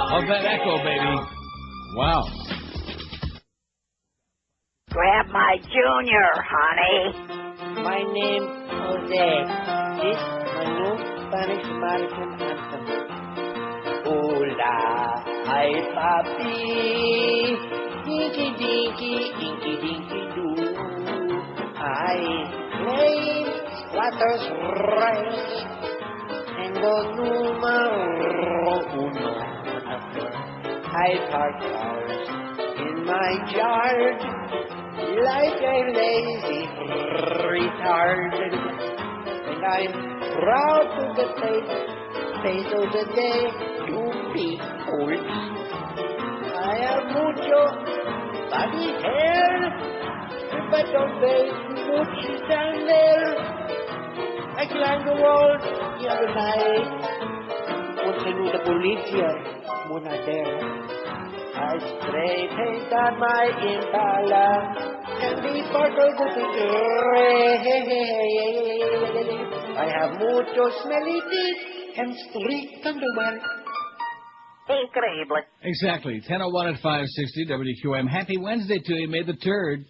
Love that echo, baby. Wow. Grab my junior, honey. My name Jose. This my new Spanish American anthem. Hola, hi papi, dinky dinky, inky dinky doo. I play splatters right and the numero uno. I park cars in my yard like a lazy retard, and I'm proud to get paid pesos a day to be old. I have mucho body hair, but don't make much stand there. I climbed the wall the other night, once I knew the policía were not there. I spray paint on my Impala, and the sparkles will be gray. I have mucho smelly teeth and streaked underwear. Increíble. Exactly. 10:01 at 560 WQAM. Happy Wednesday to you. May the 3rd.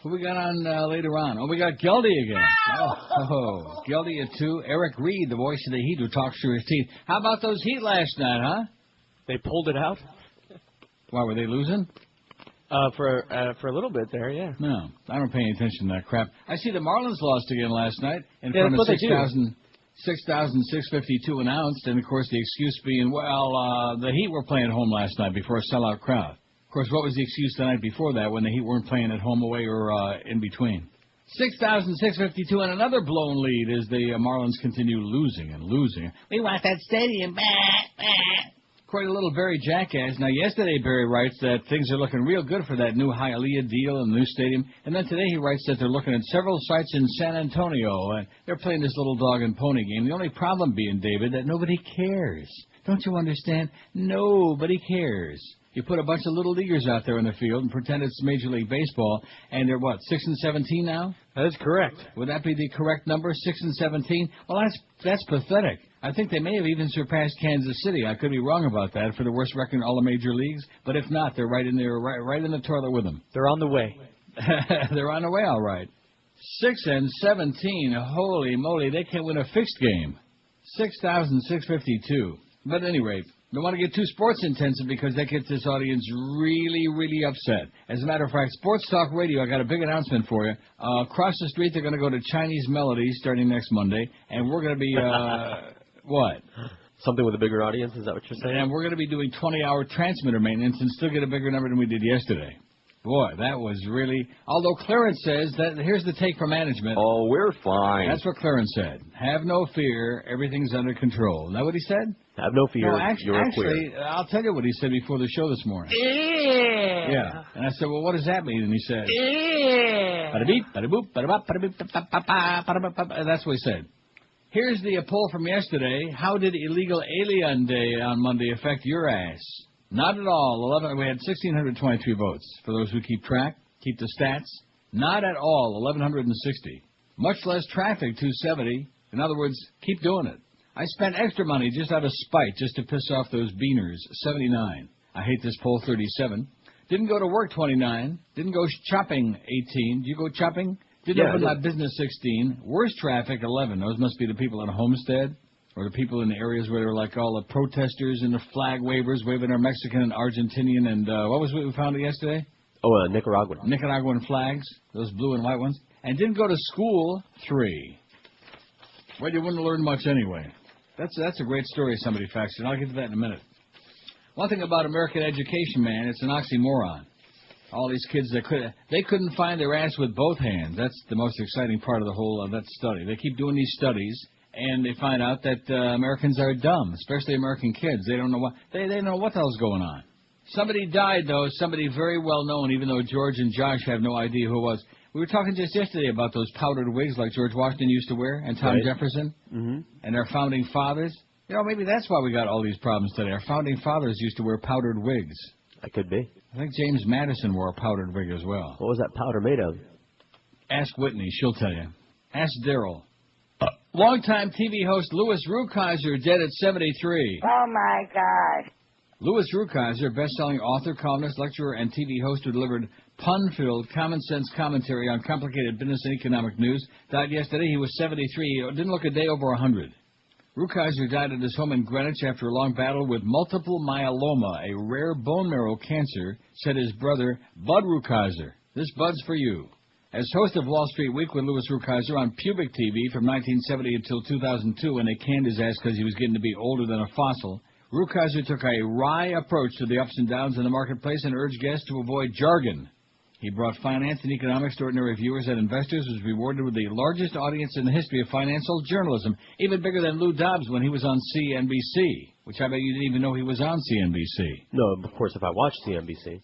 Who we got on later on? Oh, we got Geldy again. Oh, Geldy at 2. Eric Reed, the voice of the Heat, who talks through his teeth. How about those Heat last night, huh? They pulled it out? Why, were they losing? For a little bit there, yeah. No, I don't pay any attention to that crap. I see the Marlins lost again last night in front of 6,652 announced, and of course the excuse being, well, the Heat were playing at home last night before a sellout crowd. Of course, what was the excuse the night before that when the Heat weren't playing at home, away, or in between? 6,652 and another blown lead as the Marlins continue losing and losing. We want that stadium back. Quite a little Barry jackass. Now, yesterday Barry writes that things are looking real good for that new Hialeah deal and the new stadium. And then today he writes that they're looking at several sites in San Antonio, and they're playing this little dog and pony game. The only problem being, David, that nobody cares. Don't you understand? Nobody cares. You put a bunch of little leaguers out there in the field and pretend it's Major League Baseball, and they're, what, 6 and 17 now? That is correct. Would that be the correct number, 6 and 17? Well, that's pathetic. I think they may have even surpassed Kansas City. I could be wrong about that for the worst record in all the major leagues. But if not, they're right in there, right in the toilet with them. They're on the way. They're on the way, all right. 6 and 17. Holy moly, they can't win a fixed game. 6,652. But at any rate, don't want to get too sports intensive because that gets this audience really, really upset. As a matter of fact, Sports Talk Radio, I got a big announcement for you. Across the street, they're going to go to Chinese Melodies starting next Monday, and we're going to be, what? Something with a bigger audience, is that what you're saying? And we're going to be doing 20-hour transmitter maintenance and still get a bigger number than we did yesterday. Boy, that was really... Although Clarence says that... Here's the take from management. Oh, we're fine. That's what Clarence said. Have no fear. Everything's under control. Isn't that what he said? Have no fear. No, you're actually, clear. I'll tell you what he said before the show this morning. Yeah. And I said, well, what does that mean? And he said... Bada-beep, bada-boop, bada-bop, bada-beep, bada-bop. That's what he said. Here's the poll from yesterday. How did Illegal Alien Day on Monday affect your ass? Not at all. We had 1,623 votes. For those who keep track, keep the stats. Not at all. 1,160. Much less traffic. 270. In other words, keep doing it. I spent extra money just out of spite, just to piss off those beaners. 79. I hate this poll. 37. Didn't go to work. 29. Didn't go shopping. 18. Did you go shopping? Didn't open my business. 16. Worst traffic. 11. Those must be the people at Homestead. Or the people in the areas where they're like all the protesters and the flag wavers waving our Mexican and Argentinian and what was we found yesterday? Oh, Nicaraguan. Nicaraguan flags, those blue and white ones. And didn't go to school. 3. Well, you wouldn't learn much anyway. That's a great story somebody faxed in. I'll get to that in a minute. One thing about American education, man, it's an oxymoron. All these kids, they couldn't find their ass with both hands. That's the most exciting part of the whole of that study. They keep doing these studies. And they find out that Americans are dumb, especially American kids. They don't know what they know what the hell's going on. Somebody died, though, somebody very well known, even though George and Josh have no idea who it was. We were talking just yesterday about those powdered wigs like George Washington used to wear and Tom Jefferson and our founding fathers. You know, maybe that's why we got all these problems today. Our founding fathers used to wear powdered wigs. That could be. I think James Madison wore a powdered wig as well. What was that powder made of? Ask Whitney. She'll tell you. Ask Daryl. Longtime TV host Louis Rukeyser dead at 73. Oh, my God. Louis Rukeyser, best-selling author, columnist, lecturer, and TV host who delivered pun-filled, common-sense commentary on complicated business and economic news, died yesterday. He was 73. He didn't look a day over 100. Rukeyser died at his home in Greenwich after a long battle with multiple myeloma, a rare bone marrow cancer, said his brother, Bud Rukeyser. This Bud's for you. As host of Wall Street Week with Louis Rukeyser on Pubic TV from 1970 until 2002 when they canned his ass because he was getting to be older than a fossil, Rukeyser took a wry approach to the ups and downs in the marketplace and urged guests to avoid jargon. He brought finance and economics to ordinary viewers and investors, was rewarded with the largest audience in the history of financial journalism, even bigger than Lou Dobbs when he was on CNBC, which I bet you didn't even know he was on CNBC. No, of course, if I watched CNBC.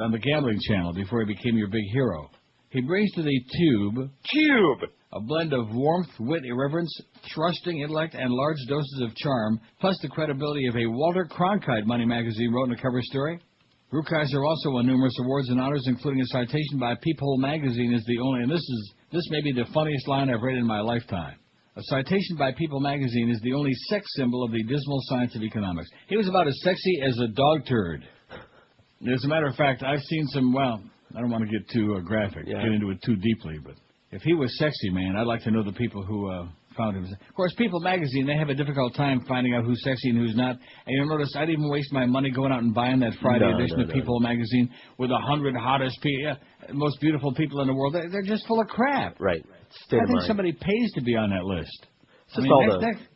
On the gambling channel before he became your big hero. He brings to the Tube a blend of warmth, wit, irreverence, thrusting intellect, and large doses of charm, plus the credibility of a Walter Cronkite, Money Magazine wrote in a cover story. Rukeyser also won numerous awards and honors, including a citation by People Magazine as the only, and this may be the funniest line I've read in my lifetime. A citation by People Magazine is the only sex symbol of the dismal science of economics. He was about as sexy as a dog turd. As a matter of fact, I've seen some, well, I don't want to get too graphic, get into it too deeply, but if he was sexy, man, I'd like to know the people who found him. Of course, People Magazine, they have a difficult time finding out who's sexy and who's not. And you'll notice I didn't even waste my money going out and buying that Friday edition of People Magazine with 100 hottest people, most beautiful people in the world. They're just full of crap. Right. I think somebody pays to be on that list.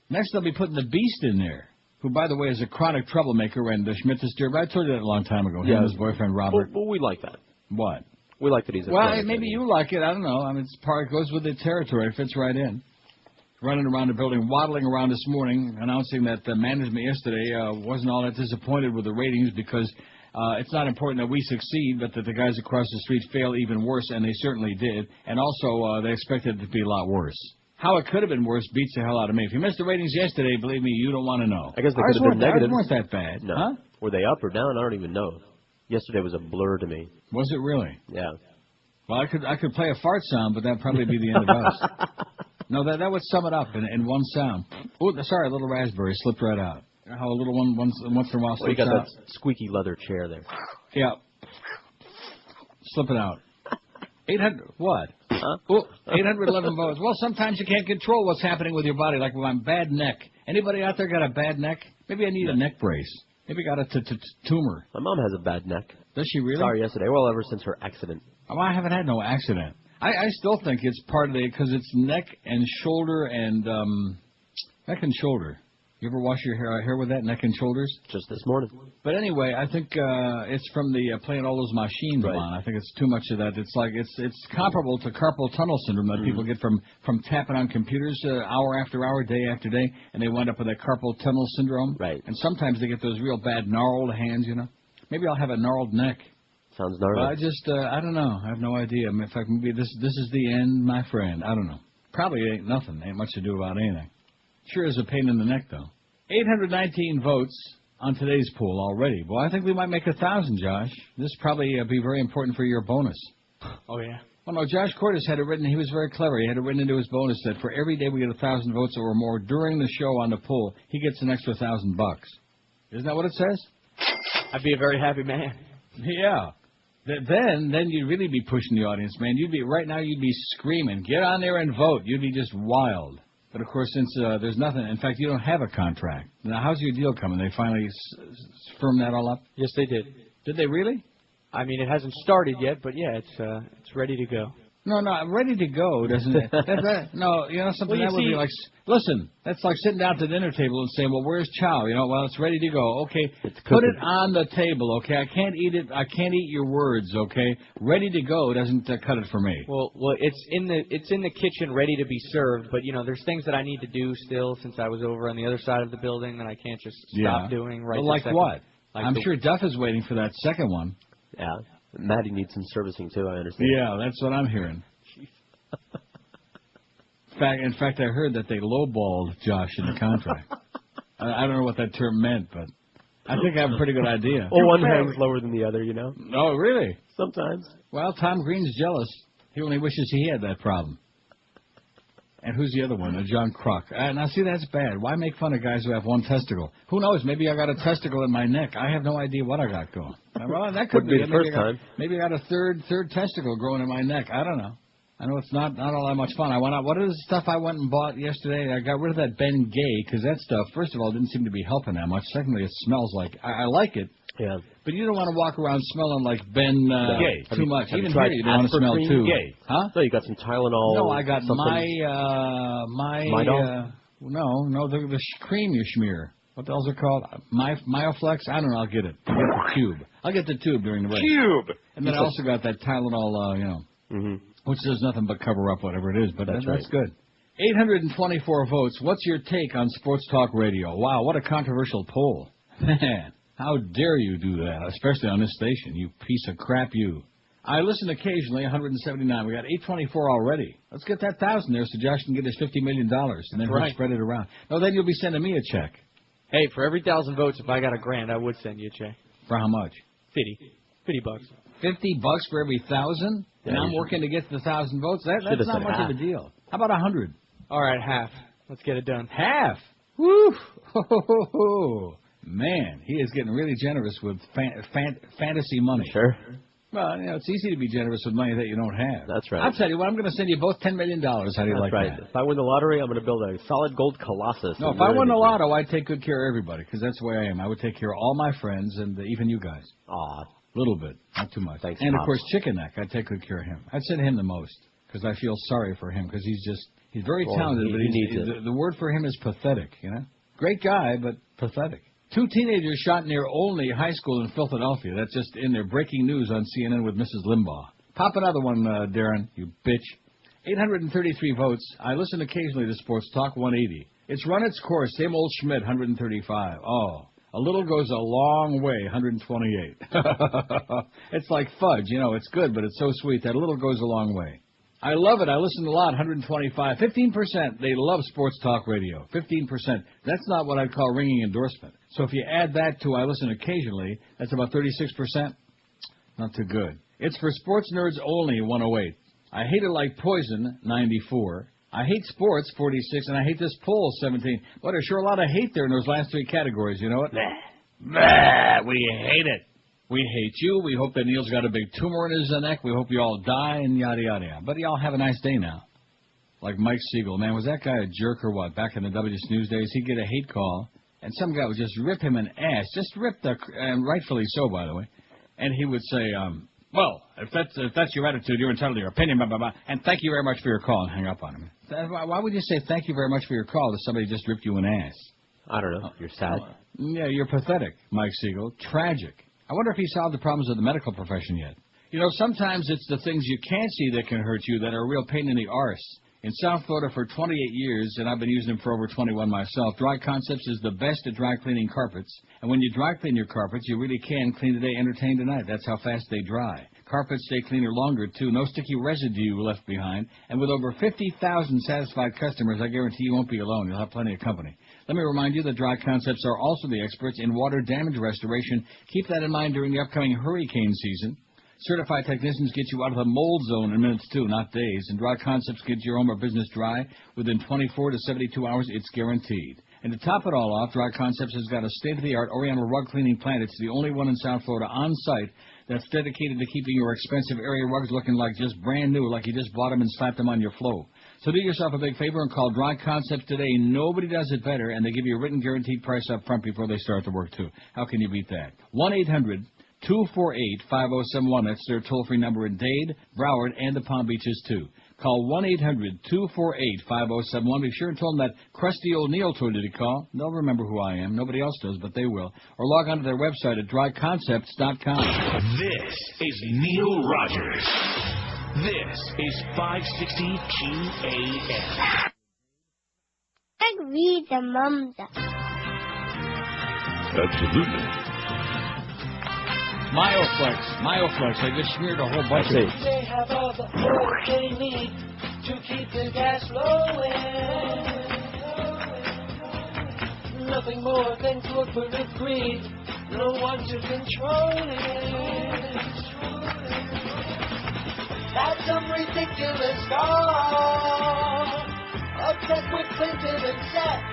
Next they'll be putting the Beast in there, who, by the way, is a chronic troublemaker and Schmidt disturber. I told you that a long time ago. Him and his boyfriend, Robert. Well, we like that. What? We like that he's a maybe you like it. I don't know. I mean, it goes with the territory. It fits right in. Running around the building, waddling around this morning, announcing that the management yesterday wasn't all that disappointed with the ratings because it's not important that we succeed, but that the guys across the street fail even worse, and they certainly did. And also, they expected it to be a lot worse. How it could have been worse beats the hell out of me. If you missed the ratings yesterday, believe me, you don't want to know. I guess they could have been negative. Ours weren't that bad. No. Huh? Were they up or down? I don't even know. Yesterday was a blur to me. Was it really? Yeah. Well, I could play a fart sound, but that'd probably be the end of us. No, that would sum it up in one sound. Oh, sorry, a little raspberry slipped right out. How a little one once in a while slips out. You got that squeaky leather chair there. Yeah. Slip it out. 800, what? Huh? Oh, 811 votes. Well, sometimes you can't control what's happening with your body, like with my bad neck. Anybody out there got a bad neck? Maybe I need a neck brace. Maybe got a tumor. My mom has a bad neck. Does she really? Sorry, yesterday. Well, ever since her accident. Oh, I haven't had no accident. I still think it's part of because it's neck and shoulder and neck and shoulder. You ever wash your hair with that, neck and shoulders? Just this morning. But anyway, I think it's from the playing all those machines on. I think it's too much of that. It's like it's comparable to carpal tunnel syndrome that people get from tapping on computers hour after hour, day after day, and they wind up with that carpal tunnel syndrome. Right. And sometimes they get those real bad gnarled hands, you know. Maybe I'll have a gnarled neck. Sounds gnarly. But I don't know. I have no idea. In fact, maybe this is the end, my friend. I don't know. Probably ain't nothing. Ain't much to do about anything. Sure is a pain in the neck, though. 819 votes on today's poll already. Well, I think we might make 1,000, Josh. This probably be very important for your bonus. Oh, yeah? Well, no, Josh Cordes had it written. He was very clever. He had it written into his bonus that for every day we get 1,000 votes or more during the show on the poll, he gets an extra $1,000. Isn't that what it says? I'd be a very happy man. Yeah. Then you'd really be pushing the audience, man. You'd be screaming, get on there and vote. You'd be just wild. But, of course, since there's nothing, in fact, you don't have a contract. Now, how's your deal coming? They finally firmed that all up? Yes, they did. Did they really? I mean, it hasn't started yet, but, yeah, it's ready to go. No, ready to go, doesn't it? No, you know something, well, that would be like, listen, that's like sitting down to the dinner table and saying, well, where's chow? You know, well, it's ready to go. Okay, put it on the table, okay? I can't eat it. I can't eat your words, okay? Ready to go doesn't cut it for me. Well, it's in the kitchen ready to be served, but, you know, there's things that I need to do still since I was over on the other side of the building that I can't just stop doing right well, like second. what? I'm sure Duff is waiting for that second one. Yeah. Maddie needs some servicing, too, I understand. Yeah, that's what I'm hearing. In fact, I heard that they lowballed Josh in the contract. I don't know what that term meant, but I think I have a pretty good idea. Well, one hangs lower than the other, you know? Oh, really? Sometimes. Well, Tom Green's jealous. He only wishes he had that problem. And who's the other one? John Kruk. Now, see, that's bad. Why make fun of guys who have one testicle? Who knows? Maybe I got a testicle in my neck. I have no idea what I got going. Well, that could be the first time. Maybe I got a third testicle growing in my neck. I don't know. I know it's not all that much fun. I went out. What is the stuff I went and bought yesterday? I got rid of that Ben Gay because that stuff, first of all, didn't seem to be helping that much. Secondly, it smells like I like it. Yeah. But you don't want to walk around smelling like Ben Gay. too much. Even here, you don't want to smell too. Gay. Huh? No, you got some Tylenol. No, I got the cream you smear. What the hell's it called? Myoflex? I don't know. I'll get it. I'll get the tube. I'll get the tube during the break. Tube. And then I also got that Tylenol, which does nothing but cover up whatever it is. But that's good. 824 votes. What's your take on Sports Talk Radio? Wow, what a controversial poll. Man, how dare you do that, especially on this station, you piece of crap, you. I listen occasionally, 179. We got 824 already. Let's get that 1,000 there so Josh can get his $50 million, and then we'll spread it around. No, then you'll be sending me a check. Hey, for every 1,000 votes, if I got $1,000, I would send you a check. For how much? $50 bucks. $50 for every 1,000? And I'm working to get the 1,000 votes? That's not much of a deal. How about 100? All right, half. Let's get it done. Half? Woo! Man, he is getting really generous with fantasy money. Sure. Well, it's easy to be generous with money that you don't have. That's right. I'll tell you what, I'm going to send you both $10 million. How do you like that? If I win the lottery, I'm going to build a solid gold colossus. No, if I won the lotto, I'd take good care of everybody, because that's the way I am. I would take care of all my friends and even you guys. Aw. A little bit, not too much. Thanks, and, Pop. Of course, Chicken Neck, I'd take good care of him. I'd send him the most, because I feel sorry for him, because he's very talented, but the word for him is pathetic, Great guy, but pathetic. 2 teenagers shot near Olney High School in Philadelphia. That's just in there. Breaking news on CNN with Mrs. Limbaugh. Pop another one, Darren, you bitch. 833 votes. I listen occasionally to Sports Talk 180. It's run its course. Same old Schmidt, 135. Oh, a little goes a long way, 128. It's like fudge, it's good, but it's so sweet. That little goes a long way. I love it. I listen a lot, 125. 15%, they love Sports Talk Radio. 15%. That's not what I'd call ringing endorsement. So if you add that to I listen occasionally, that's about 36%. Not too good. It's for sports nerds only, 108. I hate it like poison, 94. I hate sports, 46. And I hate this poll, 17. But there's sure a lot of hate there in those last 3 categories, you know what? We hate it. We hate you. We hope that Neil's got a big tumor in his neck. We hope you all die and yada, yada, yada. But y'all have a nice day now. Like Mike Siegel. Man, was that guy a jerk or what? Back in the WS News days, he'd get a hate call, and some guy would just rip him an ass. Just rip and rightfully so, by the way. And he would say, well, if that's your attitude, you're entitled to your opinion, blah, blah, blah. And thank you very much for your call, and hang up on him. Why would you say thank you very much for your call to somebody just ripped you an ass? I don't know. You're sad. Yeah, you're pathetic, Mike Siegel. Tragic. I wonder if he solved the problems of the medical profession yet. Sometimes it's the things you can't see that can hurt you that are a real pain in the arse. In South Florida for 28 years, and I've been using them for over 21 myself, Dry Concepts is the best at dry cleaning carpets. And when you dry clean your carpets, you really can clean today, entertain tonight. That's how fast they dry. Carpets stay cleaner longer, too. No sticky residue left behind. And with over 50,000 satisfied customers, I guarantee you won't be alone. You'll have plenty of company. Let me remind you that Dry Concepts are also the experts in water damage restoration. Keep that in mind during the upcoming hurricane season. Certified technicians get you out of the mold zone in minutes, too, not days. And Dry Concepts gets your home or business dry within 24 to 72 hours. It's guaranteed. And to top it all off, Dry Concepts has got a state-of-the-art Oriental rug cleaning plant. It's the only one in South Florida on site that's dedicated to keeping your expensive area rugs looking like just brand new, like you just bought them and slapped them on your floor. So do yourself a big favor and call Dry Concepts today. Nobody does it better, and they give you a written guaranteed price up front before they start the work, too. How can you beat that? 1-800-248-5071. That's their toll-free number in Dade, Broward, and the Palm Beaches, too. Call 1-800-248-5071. Be sure and tell them that crusty old Neil told you to call. They'll remember who I am. Nobody else does, but they will. Or log on to their website at dryconcepts.com. This is Neil Rogers. This is 560 QAM. I read the mums. Absolutely. Myoflex. I just smeared a whole bunch of it. They have all the oil they need to keep the gas flowing. Nothing more than corporate greed. No one to control it. At some ridiculous cost. obsessed with Clinton and sex.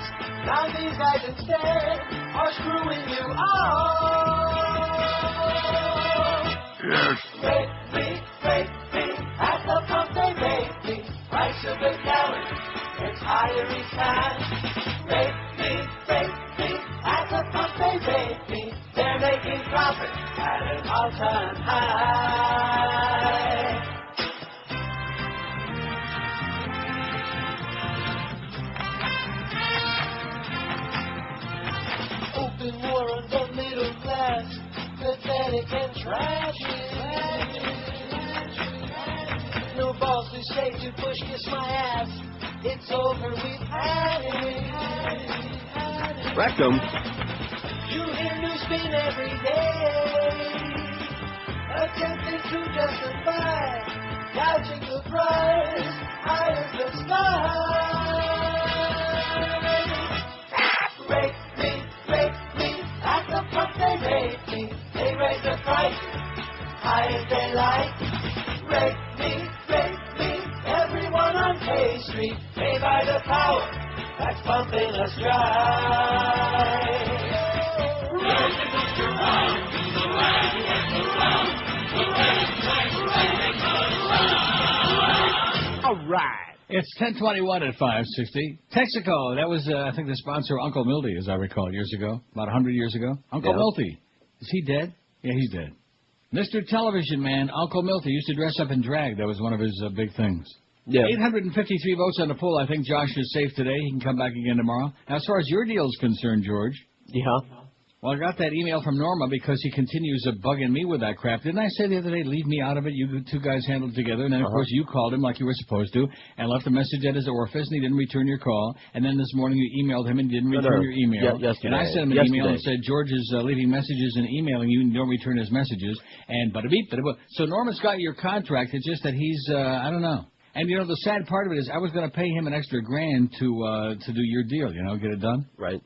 Now these guys instead are screwing you out. Yes. Rape me, at the pump they rape me. Price of a gallon, it's higher each time. Rape me, at the pump they rape me. They're making profit at an all-time high. Open war on the middle class, pathetic and tragic. No balls to say to push kiss my ass. It's over, we've had it. Rectum. You hear newsfeed every day, attempting to justify gouging the price high as the sky. Rape me, at the pump they rape me. They raise the price high as they like. Rape me, everyone on K Street. They buy the power that's pumping us dry. All right. It's 10:21 at 560. Texaco, that was, I think, the sponsor of Uncle Milty, as I recall, years ago, about 100 years ago. Uncle Milty. Is he dead? Yeah, he's dead. Mr. Television Man, Uncle Milty, used to dress up in drag. That was one of his big things. Yeah. 853 votes on the poll. I think Josh is safe today. He can come back again tomorrow. Now, as far as your deal is concerned, George. Yeah. Well, I got that email from Norma because he continues bugging me with that crap. Didn't I say the other day, leave me out of it? You two guys handled it together. And then, of course, you called him like you were supposed to and left a message at his orifice, and he didn't return your call. And then this morning you emailed him and didn't return your email. Yesterday. And I sent him an email and said, George is leaving messages and emailing you and don't return his messages. And bada-beep, bada-boop. So Norma's got your contract. It's just that he's, I don't know. And, you know, the sad part of it is I was going to pay him an extra $1,000 to do your deal, you know, get it done. Right.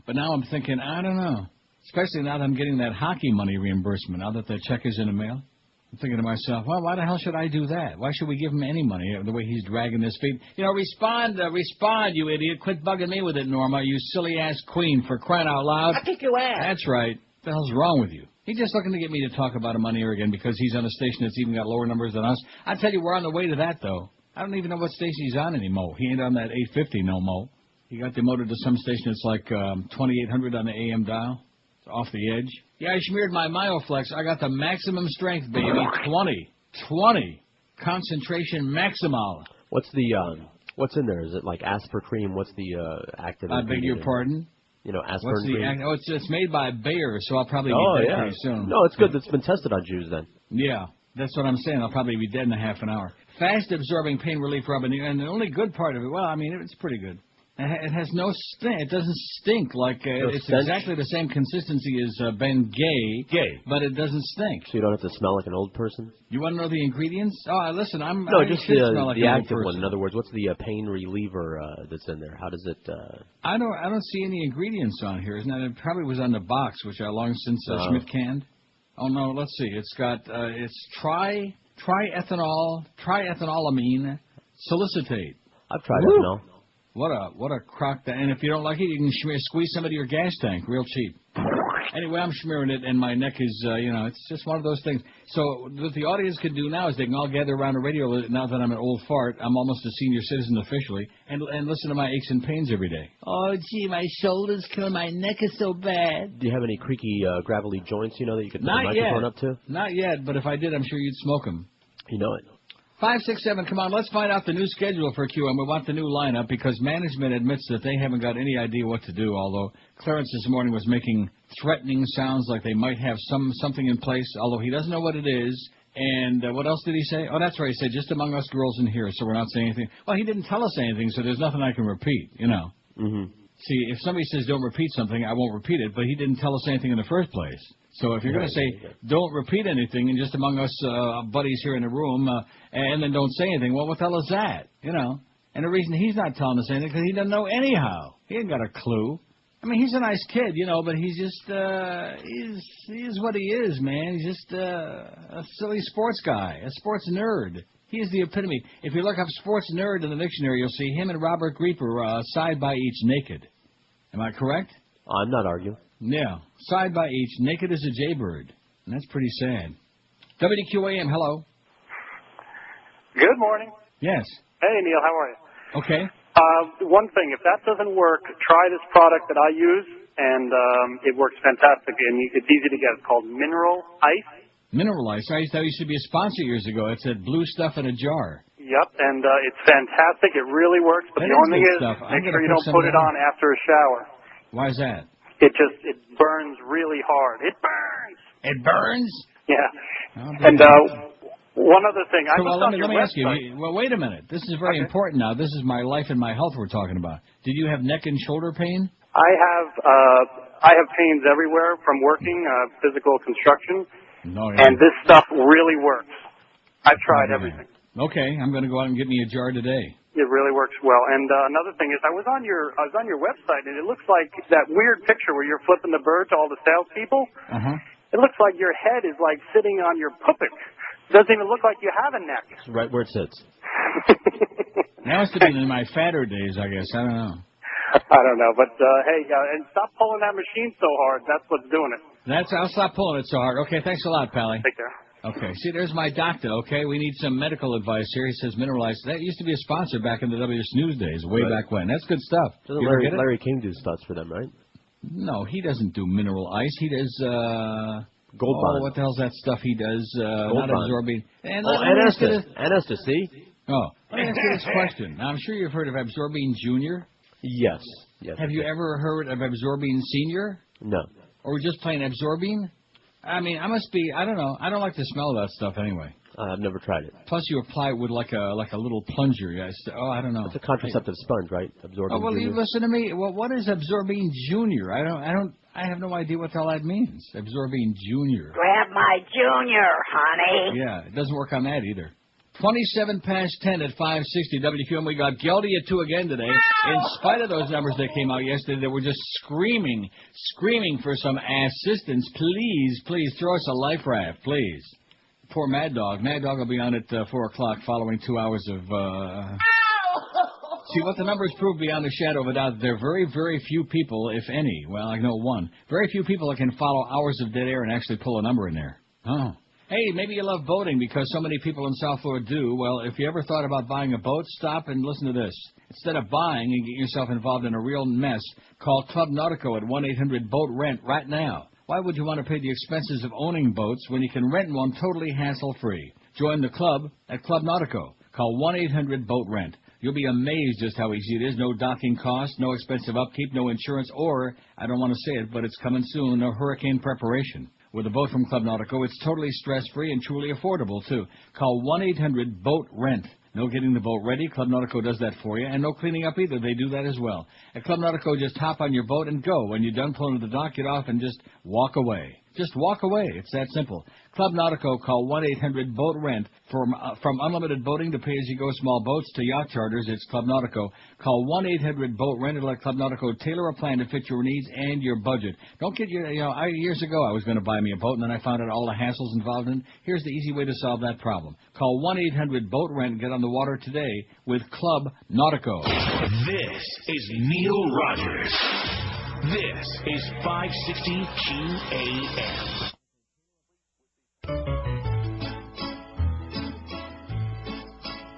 But now I'm thinking, I don't know. Especially now that I'm getting that hockey money reimbursement, now that the check is in the mail. I'm thinking to myself, well, why the hell should I do that? Why should we give him any money the way he's dragging his feet? You know, respond, you idiot. Quit bugging me with it, Norma, you silly-ass queen, for crying out loud. I'll kick your ass. That's right. What the hell's wrong with you? He's just looking to get me to talk about him on here again because he's on a station that's even got lower numbers than us. I tell you, we're on the way to that, though. I don't even know what station he's on anymore. He ain't on that 850 no more. He got demoted to some station that's like 2800 on the AM dial. It's off the edge. Yeah, I smeared my Myoflex. I got the maximum strength, baby. 20. Concentration maximal. What's what's in there? Is it like Aspercream? What's the active I beg your pardon? You know, Aspercream. Oh, it's made by Bayer, so I'll probably be dead pretty soon. No, it's good. It's been tested on Jews then. Yeah, that's what I'm saying. I'll probably be dead in a half an hour. Fast-absorbing pain relief rub, and the only good part of it, well, I mean, it's pretty good. It has no stink. It doesn't stink like it's exactly the same consistency as Ben Gay, but it doesn't stink. So you don't have to smell like an old person? You want to know the ingredients? Oh, listen, I just smell like the an active old one. In other words, what's the pain reliever that's in there? How does it? I don't see any ingredients on here. Isn't that? It probably was on the box, which I long since Schmidt canned. Oh no, let's see. It's got it's triethanolamine solicitate. I've tried ethanol. What a crock that! And if you don't like it, you can squeeze some into your gas tank, real cheap. Anyway, I'm smearing it, and my neck is, it's just one of those things. So what the audience can do now is they can all gather around the radio. Now that I'm an old fart, I'm almost a senior citizen officially, and listen to my aches and pains every day. Oh, gee, my shoulders kill, my neck is so bad. Do you have any creaky, gravelly joints, that you could put the microphone up to? Not yet, but if I did, I'm sure you'd smoke them. You know it. 567, come on, let's find out the new schedule for QM. We want the new lineup because management admits that they haven't got any idea what to do, although Clarence this morning was making threatening sounds like they might have something in place, although he doesn't know what it is. And what else did he say? Oh, that's right, he said, just among us girls in here, so we're not saying anything. Well, he didn't tell us anything, so there's nothing I can repeat, Mm-hmm. See, if somebody says don't repeat something, I won't repeat it, but he didn't tell us anything in the first place. So if you're going to say don't repeat anything and just among us buddies here in the room and then don't say anything, well, what the hell is that? And the reason he's not telling us anything is because he doesn't know anyhow. He ain't got a clue. I mean, he's a nice kid, but he's just, he's what he is, man. He's just a silly sports guy, a sports nerd. He is the epitome. If you look up sports nerd in the dictionary, you'll see him and Robert Grieper side by each naked. Am I correct? I'm not arguing. Yeah, side by each, naked as a jaybird. And that's pretty sad. WQAM, hello. Good morning. Yes. Hey, Neil, how are you? Okay. One thing, if that doesn't work, try this product that I use, and it works fantastic, and it's easy to get. It's called Mineral Ice. Mineral Ice. That used to be a sponsor years ago. It's that blue stuff in a jar. Yep, and it's fantastic. It really works, but the only thing is, make sure you don't put it on after a shower. Why is that? It burns really hard. It burns! It burns? Yeah. And one other thing. I let me ask you. website. Well, wait a minute. This is very important now. This is my life and my health we're talking about. Did you have neck and shoulder pain? I have pains everywhere from working physical construction, and this stuff really works. I've tried everything. Okay, I'm going to go out and get me a jar today. It really works well. And another thing is, I was on your website, and it looks like that weird picture where you're flipping the bird to all the salespeople. It looks like your head is like sitting on your puppet. It doesn't even look like you have a neck. It's right where it sits. That must have been in my fatter days, I guess. I don't know. I don't know, but hey, and stop pulling that machine so hard. That's what's doing it. I'll stop pulling it so hard. Okay, thanks a lot, Pally. Take care. Okay, see, there's my doctor, okay? We need some medical advice here. He says Mineral Ice. That used to be a sponsor back in the W Snooze days, way back when. That's good stuff. Doesn't Larry King do stuff for them, right? No, he doesn't do Mineral Ice. He does, Gold Bond. What the hell's that stuff he does? Not absorbing. Anestasy. Oh, let me ask you this question. Now, I'm sure you've heard of Absorbine Junior. Yes. Have you ever heard of Absorbine Senior? No. Or just plain Absorbine? I mean, I don't know. I don't like the smell of that stuff anyway. I've never tried it. Plus, you apply it with like a little plunger. Yes. Oh, I don't know. It's a contraceptive sponge, right? Absorbine. Oh, well, you listen to me. Well, what is Absorbine Junior? I have no idea what the hell that means. Absorbine Junior. Grab my junior, honey. Yeah, it doesn't work on that either. 27 past 10 at 560 WQAM. We got Geldy at 2 again today. In spite of those numbers that came out yesterday, they were just screaming for some assistance. Please, throw us a life raft, please. Poor Mad Dog. Mad Dog will be on at 4 o'clock following 2 hours of... See, what the numbers prove beyond a shadow of a doubt, there are very, very few people, if any, well, I know one, very few people that can follow hours of dead air and actually pull a number in there. Oh. Hey, maybe you love boating because so many people in South Florida do. Well, if you ever thought about buying a boat, stop and listen to this. Instead of buying and getting yourself involved in a real mess, call Club Nautico at 1-800-BOAT-RENT right now. Why would you want to pay the expenses of owning boats when you can rent one totally hassle-free? Join the club at Club Nautico. Call 1-800-BOAT-RENT. You'll be amazed just how easy it is. No docking costs, no expensive upkeep, no insurance, or, I don't want to say it, but it's coming soon, no hurricane preparation. With a boat from Club Nautico, it's totally stress-free and truly affordable, too. Call 1-800-BOAT-RENT. No getting the boat ready. Club Nautico does that for you. And no cleaning up either. They do that as well. At Club Nautico, just hop on your boat and go. When you're done pulling to the dock, get off and just walk away. Just walk away. It's that simple. Club Nautico, call 1-800-BOAT-RENT. From unlimited boating to pay-as-you-go small boats to yacht charters, it's Club Nautico. Call 1-800-BOAT-RENT and let Club Nautico tailor a plan to fit your needs and your budget. Don't get years ago I was going to buy me a boat, and then I found out all the hassles involved in it. Here's the easy way to solve that problem. Call 1-800-BOAT-RENT and get on the water today with Club Nautico. This is Neil Rogers. This is 560 QAM.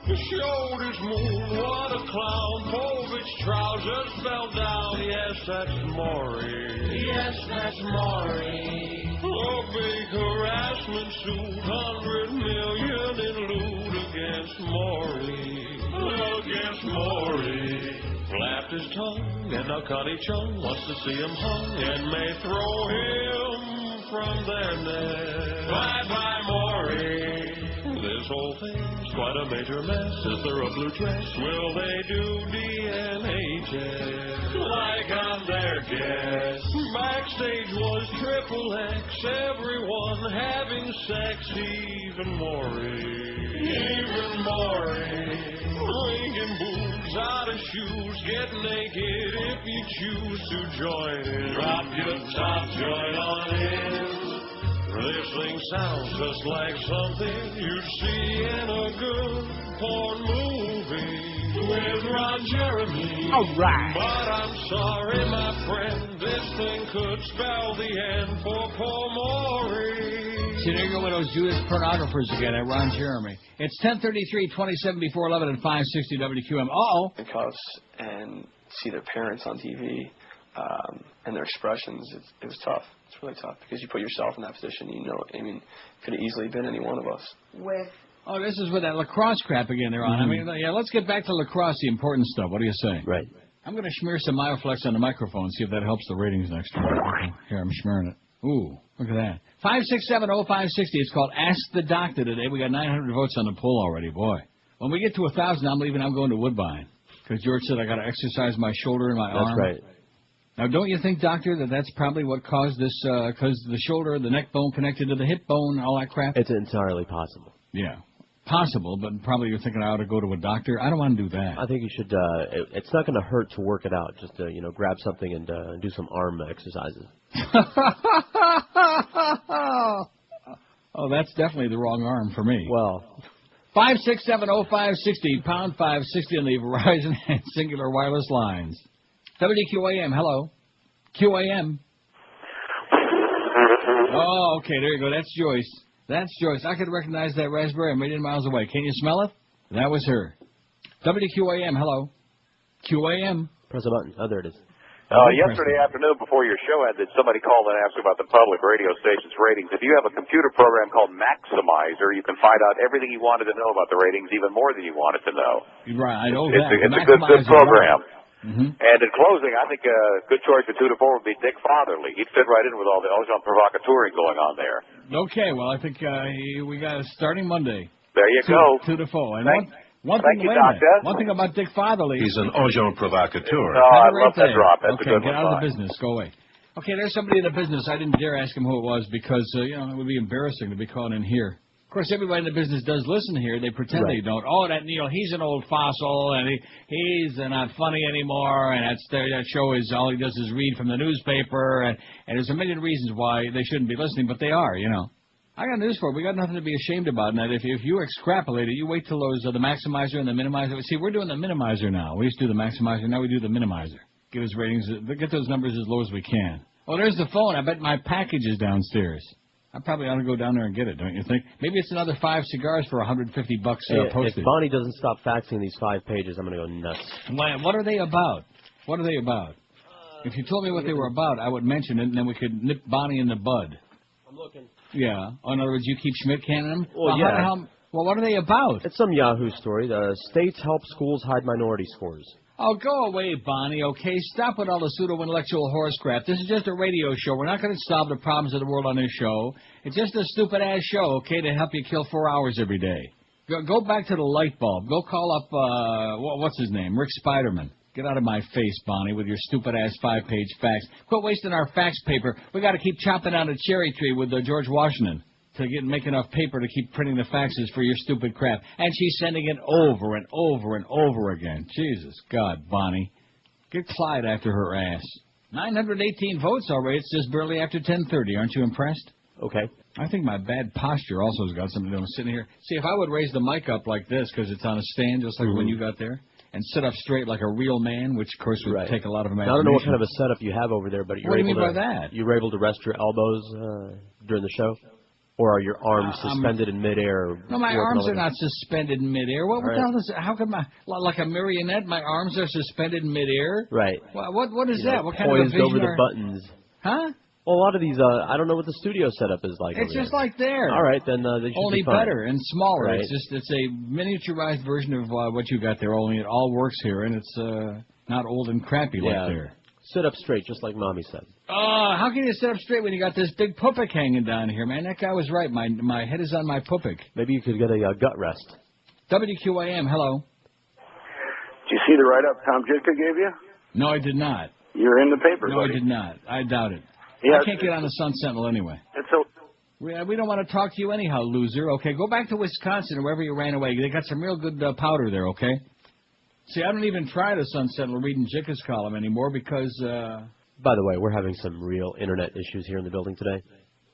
The show this moon, what a clown. Povich trousers fell down. Yes, that's Maury. Yes, that's Maury. A big harassment suit, 100 million in loot against Maury. Against Maury. Flapped his tongue, and now Connie Chung wants to see him hung and may throw him from their net. Bye-bye, Maury. This whole thing's quite a major mess. Is there a blue dress? Will they do DNA tests? Like on their guest. Backstage was Triple X. Everyone having sex. Even Maury. Even Maury. Linking boobs out of shoes. Get naked if you choose to join in. Drop your top, join on in. This thing sounds just like something you'd see in a good porn movie with Ron Jeremy. All right. But I'm sorry, my friend, this thing could spell the end for poor Maury. See, there you go with those Jewish pornographers again at Ron Jeremy. It's 10:33, 27 before 11 at 560 WQAM. Uh-oh. Cuffs and see their parents on TV and their expressions, it was tough. It's really tough because you put yourself in that position. You know, I mean, it could have easily been any one of us. Oh, this is with that lacrosse crap again they're on. Mm-hmm. I mean, yeah, let's get back to lacrosse, the important stuff. What do you say? Right. I'm going to smear some Mioflex on the microphone, see if that helps the ratings next time. Okay. Here, I'm smearing it. Ooh, look at that. 5670560. It's called Ask the Doctor today. We got 900 votes on the poll already, boy. When we get to 1,000, I'm leaving. I'm going to Woodbine. Because George said I got to exercise my shoulder and my arm. That's right. Now, don't you think, Doctor, that that's probably what caused this, because the shoulder, the neck bone connected to the hip bone, all that crap? It's entirely possible. Yeah. Possible, but probably you're thinking I ought to go to a doctor. I don't want to do that. I think you should, it's not going to hurt to work it out. Just, grab something and do some arm exercises. Oh, that's definitely the wrong arm for me. Well, 5670560, pound 560 on the Verizon and Singular wireless lines. WQAM, hello. QAM. Oh, okay, there you go. That's Joyce. That's Joyce. I could recognize that raspberry a million miles away. Can you smell it? That was her. WQAM, hello. QAM. Press a button. Oh, there it is. Yesterday afternoon before your show ended, somebody called and asked about the public radio station's ratings. If you have a computer program called Maximizer, you can find out everything you wanted to know about the ratings, even more than you wanted to know. Right, I know It's a good program. Mm-hmm. And in closing, I think a good choice for 2 to 4 would be Dick Fatherly. He'd fit right in with all the Ojon provocateuring going on there. Okay, well, I think we got starting Monday. There you go. 2 to 4. And Thank you, Doctor. One thing about Dick Fatherly. He's an Ojon provocateur. Oh, I love that drop. That's a good one. Get out of the business. Go away. Okay, there's somebody in the business. I didn't dare ask him who it was because, it would be embarrassing to be calling in here. Of course, everybody in the business does listen here. They pretend they don't. Oh, that Neil, he's an old fossil, and he's not funny anymore, and that show is all he does is read from the newspaper, and there's a million reasons why they shouldn't be listening, but they are, I got news for you. We got nothing to be ashamed about. And that if you extrapolate it, you wait till those the maximizer and the minimizer. See, we're doing the minimizer now. We used to do the maximizer. Now we do the minimizer. Give us ratings. Get those numbers as low as we can. Oh, there's the phone. I bet my package is downstairs. I probably ought to go down there and get it, don't you think? Maybe it's another 5 cigars for $150 postage. If Bonnie doesn't stop faxing these 5 pages, I'm going to go nuts. What are they about? What are they about? If you told me what they were about, I would mention it, and then we could nip Bonnie in the bud. I'm looking. Yeah. In other words, you keep Schmidt canning them? Well, yeah. Well, what are they about? It's some Yahoo story. The states help schools hide minority scores. Oh, go away, Bonnie, okay? Stop with all the pseudo-intellectual horse crap. This is just a radio show. We're not going to solve the problems of the world on this show. It's just a stupid-ass show, okay, to help you kill 4 hours every day. Go back to the light bulb. Go call up, what's his name, Rick Spiderman. Get out of my face, Bonnie, with your stupid-ass 5-page fax. Quit wasting our fax paper. We got to keep chopping down a cherry tree with George Washington to make enough paper to keep printing the faxes for your stupid crap. And she's sending it over and over and over again. Jesus God, Bonnie. Get Clyde after her ass. 918 votes already. It's just barely after 10:30. Aren't you impressed? Okay. I think my bad posture also has got something to do with sitting here. See, if I would raise the mic up like this because it's on a stand just like when you got there, and sit up straight like a real man, which, of course, would take a lot of imagination. I don't know what kind of a setup you have over there, but what do you mean by that? You were able to rest your elbows during the show? Or are your arms suspended in midair? No, my arms are not suspended in midair. What the hell is it? How come like a marionette, my arms are suspended in midair? Right. What is that? What kind of a vision over the buttons. Huh? Well, a lot of these, I don't know what the studio setup is like. It's just like there. All right, then they should only be fine. better and smaller. Right. It's a miniaturized version of what you got there. Only it all works here, and it's not old and crappy like there. Sit up straight, just like Mommy said. How can you sit up straight when you got this big pupik hanging down here, man? That guy was right. My head is on my pupik. Maybe you could get a gut rest. WQAM, hello. Did you see the write-up Tom Jitka gave you? No, I did not. You're in the paper, No, buddy. I did not. I doubt it. Yeah, I can't get on the Sun Sentinel anyway. We don't want to talk to you anyhow, loser. Okay, go back to Wisconsin or wherever you ran away. They got some real good powder there, okay? See, I don't even try the Sun Sentinel reading Jicka's column anymore because... By the way, we're having some real internet issues here in the building today.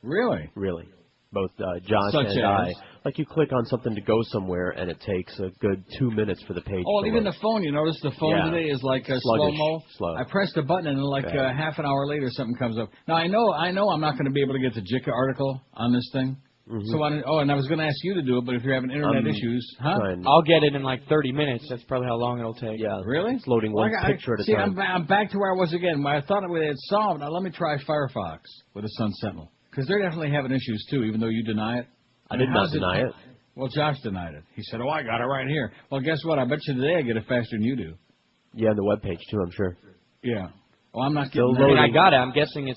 Really? Really. Both Josh Such and as? I. Like you click on something to go somewhere, and it takes a good 2 minutes for the page Oh, to even load. the phone. You notice the phone today is like a slow-mo? Slow. I pressed a button, and like half an hour later, something comes up. Now, I know I'm not going to be able to get the JICA article on this thing. Mm-hmm. So and I was going to ask you to do it, but if you're having internet issues, I'll get it in like 30 minutes. That's probably how long it'll take. Yeah. Really? It's loading one picture at a time. See, I'm back to where I was again. I thought we had solved. Now, let me try Firefox with the Sun Sentinel. Because they're definitely having issues, too, even though you deny it. I did not deny it. Well, Josh denied it. He said, I got it right here. Well, guess what? I bet you today I get it faster than you do. Yeah, the webpage, too, I'm sure. Yeah. Well, I'm not Still getting loading. I got it. I'm guessing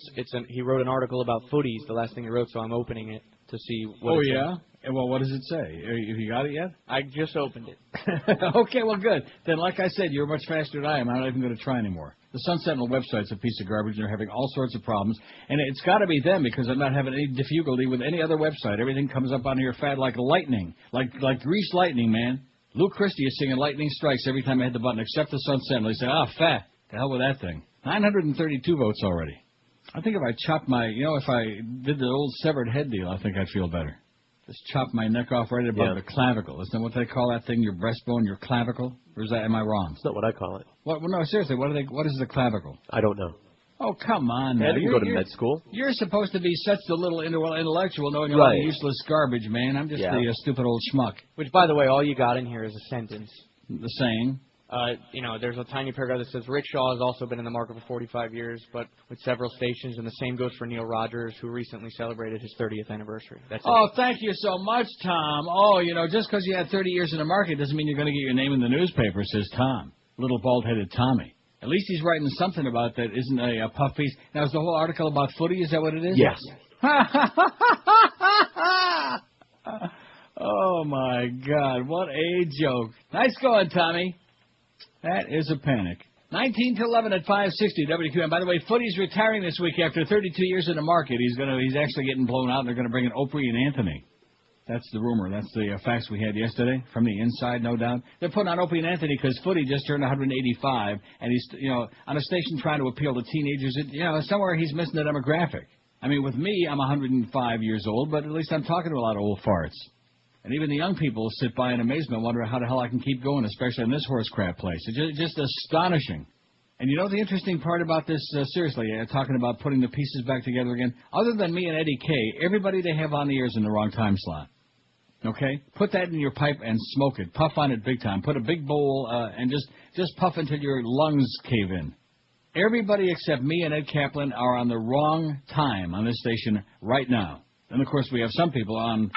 he wrote an article about footies, the last thing he wrote, so I'm opening it to see what it says. Well, what does it say? Have you got it yet? I just opened it. Okay, well, good. Then, like I said, you're much faster than I am. I'm not even going to try anymore. The Sun Sentinel website's a piece of garbage, and they're having all sorts of problems. And it's got to be them, because I'm not having any difficulty with any other website. Everything comes up on here fat like lightning, like greased lightning, man. Luke Christie is singing lightning strikes every time I hit the button, except the Sun Sentinel. He said, fat. The hell with that thing. 932 votes already. I think if I chopped if I did the old severed head deal, I think I'd feel better. Just chop my neck off right above the clavicle. Isn't that what they call that thing, your breastbone, your clavicle? Or am I wrong? That's not what I call it. What? Well, no, seriously, what is the clavicle? I don't know. Oh, come on now. I didn't go to med school. You're supposed to be such a little intellectual knowing all the useless garbage, man. I'm just the stupid old schmuck. Which, by the way, all you got in here is a sentence. The saying? There's a tiny paragraph that says, Rick Shaw has also been in the market for 45 years, but with several stations, and the same goes for Neil Rogers, who recently celebrated his 30th anniversary. That's it. Thank you so much, Tom. Just because you had 30 years in the market doesn't mean you're going to get your name in the newspaper, says Tom. Little bald-headed Tommy. At least he's writing something about that isn't a puff piece. Now, is the whole article about footy? Is that what it is? Yes. Oh, my God. What a joke. Nice going, Tommy. That is a panic. 19 to 11 at 560 WQAM. By the way, footy's retiring this week after 32 years in the market. He's actually getting blown out, and they're going to bring in Opry and Anthony. That's the rumor. That's the facts we had yesterday from the inside, no doubt. They're putting on Opie and Anthony because Footy just turned 185, and he's, on a station trying to appeal to teenagers. Somewhere he's missing the demographic. I mean, with me, I'm 105 years old, but at least I'm talking to a lot of old farts. And even the young people sit by in amazement, wondering how the hell I can keep going, especially in this horse crap place. It's just astonishing. And you know the interesting part about this, seriously, talking about putting the pieces back together again? Other than me and Eddie K, everybody they have on the air is in the wrong time slot. Okay? Put that in your pipe and smoke it. Puff on it big time. Put a big bowl and just puff until your lungs cave in. Everybody except me and Ed Kaplan are on the wrong time on this station right now. And, of course, we have some people on,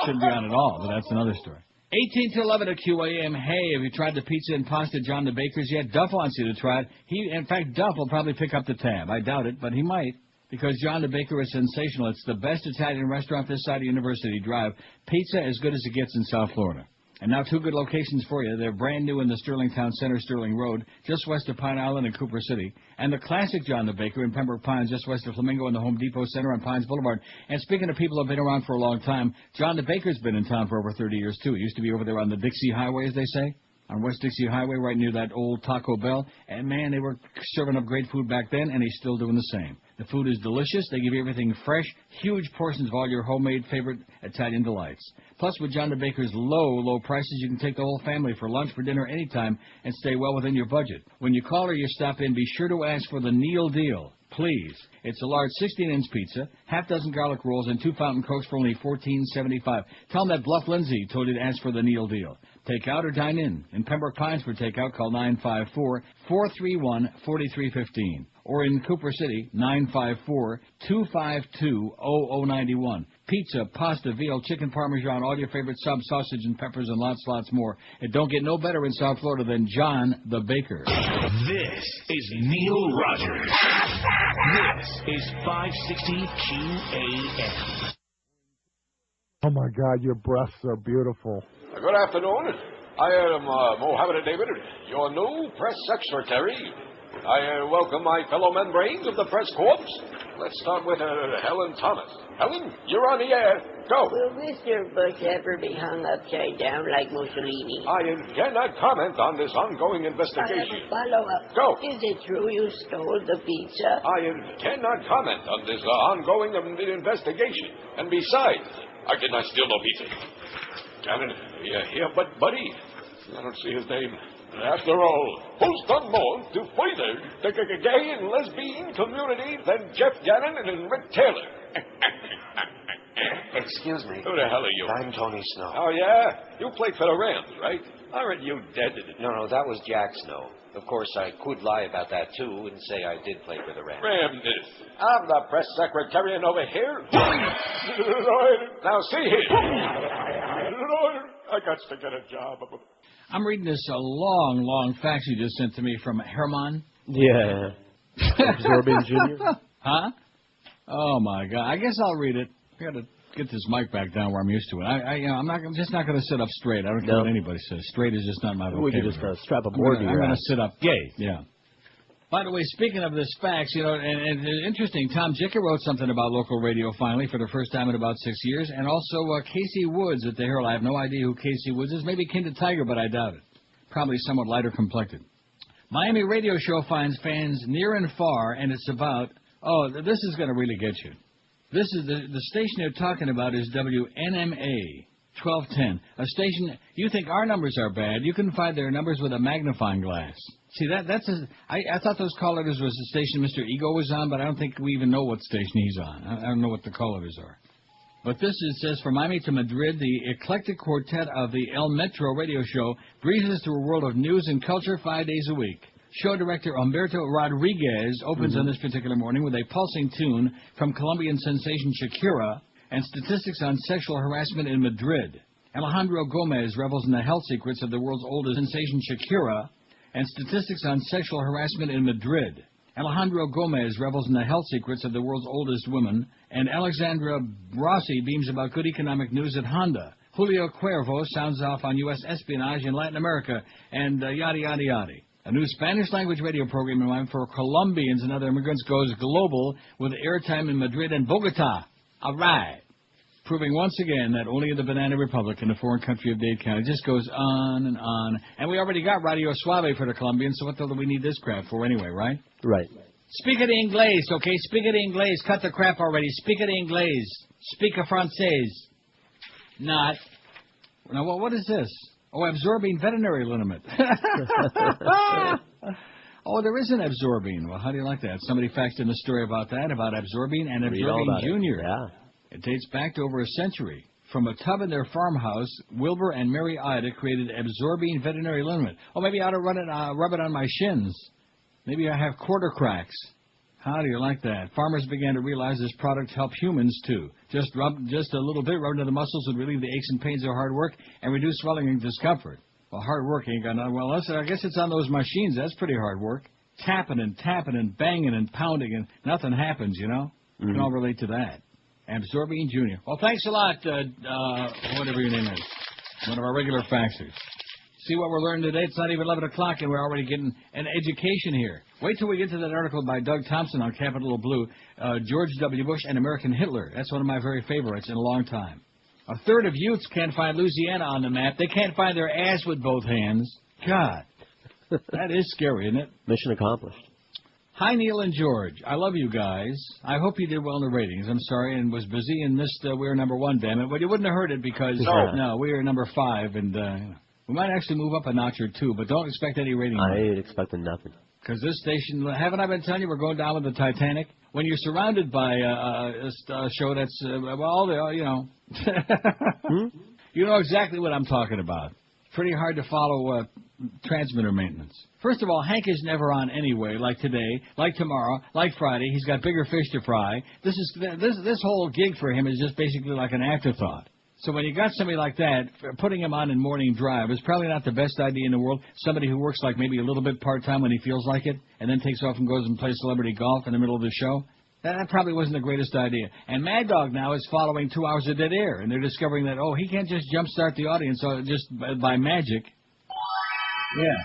shouldn't be on at all, but that's another story. 18 to 11 at QAM. Hey, have you tried the pizza and pasta John the Baker's yet? Duff wants you to try it. In fact, Duff will probably pick up the tab. I doubt it, but he might. Because John the Baker is sensational. It's the best Italian restaurant this side of University Drive. Pizza as good as it gets in South Florida. And now 2 good locations for you. They're brand new in the Sterling Town Center, Sterling Road, just west of Pine Island and Cooper City. And the classic John the Baker in Pembroke Pines, just west of Flamingo in the Home Depot Center on Pines Boulevard. And speaking of people who have been around for a long time, John the Baker's been in town for over 30 years, too. It used to be over there on the Dixie Highway, as they say. On West Dixie Highway, right near that old Taco Bell. And, man, they were serving up great food back then, and they're still doing the same. The food is delicious. They give you everything fresh, huge portions of all your homemade favorite Italian delights. Plus, with John the Baker's low prices, you can take the whole family for lunch, for dinner, anytime, and stay well within your budget. When you call or you stop in, be sure to ask for the Neil Deal. Please. It's a large 16-inch pizza, half dozen garlic rolls, and 2 fountain cokes for only $14.75. Tell them that Bluff Lindsay told you to ask for the Neil Deal. Take out or dine in. In Pembroke Pines for takeout, call 954-431-4315. Or in Cooper City, 954-252-0091. Pizza, pasta, veal, chicken parmesan, all your favorite subs, sausage and peppers, and lots more. It don't get no better in South Florida than John the Baker. This is Neil Rogers. This is 560 QAM. Oh, my God, your breasts are beautiful. Good afternoon. I am Mohammed David, your new press secretary. I welcome my fellow membranes of the press corps. Let's start with Helen Thomas. Helen, you're on the air. Go. Will Mr. Bush ever be hung upside down like Mussolini? I cannot comment on this ongoing investigation. Follow-up. Go. Is it true you stole the pizza? I cannot comment on this ongoing investigation. And besides, I did not steal no pizza. Cannon, yeah, but buddy, I don't see his name. After all, who's done more to further the gay and lesbian community than Jeff Gannon and Rick Taylor? Excuse me. Who the hell are you? I'm Tony Snow. Oh, yeah? You played for the Rams, right? Aren't you dead? No, that was Jack Snow. Of course, I could lie about that, too, and say I did play for the Rams. Ram this. I'm the press secretary and over here. Now, see here. I got to get a job. I'm reading this long, long fax you just sent to me from Herman. Yeah. Absorbing Junior. Huh? Oh, my God. I guess I'll read it. I got to get this mic back down where I'm used to it. I'm just not going to sit up straight. I don't care what anybody says. Straight is just not my vocabulary. We could just strap a board to your I'm going ass. to sit up gay. Yeah. By the way, speaking of this fax, and interesting, Tom Jicker wrote something about local radio finally for the first time in about 6 years, and also Casey Woods at the Herald. I have no idea who Casey Woods is. Maybe kin to Tiger, but I doubt it. Probably somewhat lighter complected. Miami radio show finds fans near and far, and it's about, this is going to really get you. This is the station they're talking about is WNMA 1210, a station, you think our numbers are bad, you can find their numbers with a magnifying glass. See, I thought those call letters was the station Mr. Ego was on, but I don't think we even know what station he's on. I don't know what the call letters are. But says, from Miami to Madrid, the eclectic quartet of the El Metro radio show breezes through a world of news and culture 5 days a week. Show director Humberto Rodriguez opens on this particular morning with a pulsing tune from Colombian sensation Shakira and statistics on sexual harassment in Madrid. Alejandro Gomez revels in the health secrets of the world's oldest sensation Shakira and statistics on sexual harassment in Madrid. Alejandro Gomez revels in the health secrets of the world's oldest women, and Alexandra Rossi beams about good economic news at Honda. Julio Cuervo sounds off on U.S. espionage in Latin America, and yada, yada, yada. A new Spanish-language radio program in mind for Colombians and other immigrants goes global with airtime in Madrid and Bogota. All right. Proving once again that only in the Banana Republic in the foreign country of Dade County. It just goes on and on. And we already got Radio Suave for the Colombians, so what the hell do we need this crap for anyway, right? Right. Speak it Inglés, okay? Speak it Inglés. Cut the crap already. Speak it Inglés. Speak a Francais. Not. Now, what is this? Oh, absorbing veterinary liniment. Oh, there is an absorbing. Well, how do you like that? Somebody faxed in a story about that, about absorbing and absorbing Junior. Yeah. It dates back to over a century. From a tub in their farmhouse, Wilbur and Mary Ida created absorbing veterinary liniment. Oh, maybe I ought to rub it on my shins. Maybe I have quarter cracks. How do you like that? Farmers began to realize this product helped humans, too. Just a little bit, rub into the muscles would relieve the aches and pains of hard work and reduce swelling and discomfort. Well, hard work ain't got nothing. Well, I guess it's on those machines. That's pretty hard work. Tapping and banging and pounding, and nothing happens, you know? Mm-hmm. We can all relate to that. Absorbing Junior. Well, thanks a lot, whatever your name is. One of our regular faxers. See what we're learning today? It's not even 11 o'clock, and we're already getting an education here. Wait till we get to that article by Doug Thompson on Capitol Blue, George W. Bush and American Hitler. That's one of my very favorites in a long time. A third of youths can't find Louisiana on the map. They can't find their ass with both hands. God, that is scary, isn't it? Mission accomplished. Hi, Neil and George. I love you guys. I hope you did well in the ratings. I'm sorry and was busy and missed we were number 1, damn it. But you wouldn't have heard it because, no, we were number 5, and we might actually move up a notch or 2, but don't expect any rating. I ain't expecting nothing. Because this station, haven't I been telling you we're going down with the Titanic? When you're surrounded by a show that's, you know, you know exactly what I'm talking about. Pretty hard to follow transmitter maintenance. First of all, Hank is never on anyway, like today, like tomorrow, like Friday. He's got bigger fish to fry. This whole gig for him is just basically like an afterthought. So when you got somebody like that, putting him on in morning drive is probably not the best idea in the world. Somebody who works like maybe a little bit part-time when he feels like it, and then takes off and goes and plays celebrity golf in the middle of the show. That probably wasn't the greatest idea. And Mad Dog now is following 2 hours of dead air, and they're discovering that, he can't just jumpstart the audience just by magic. Yeah.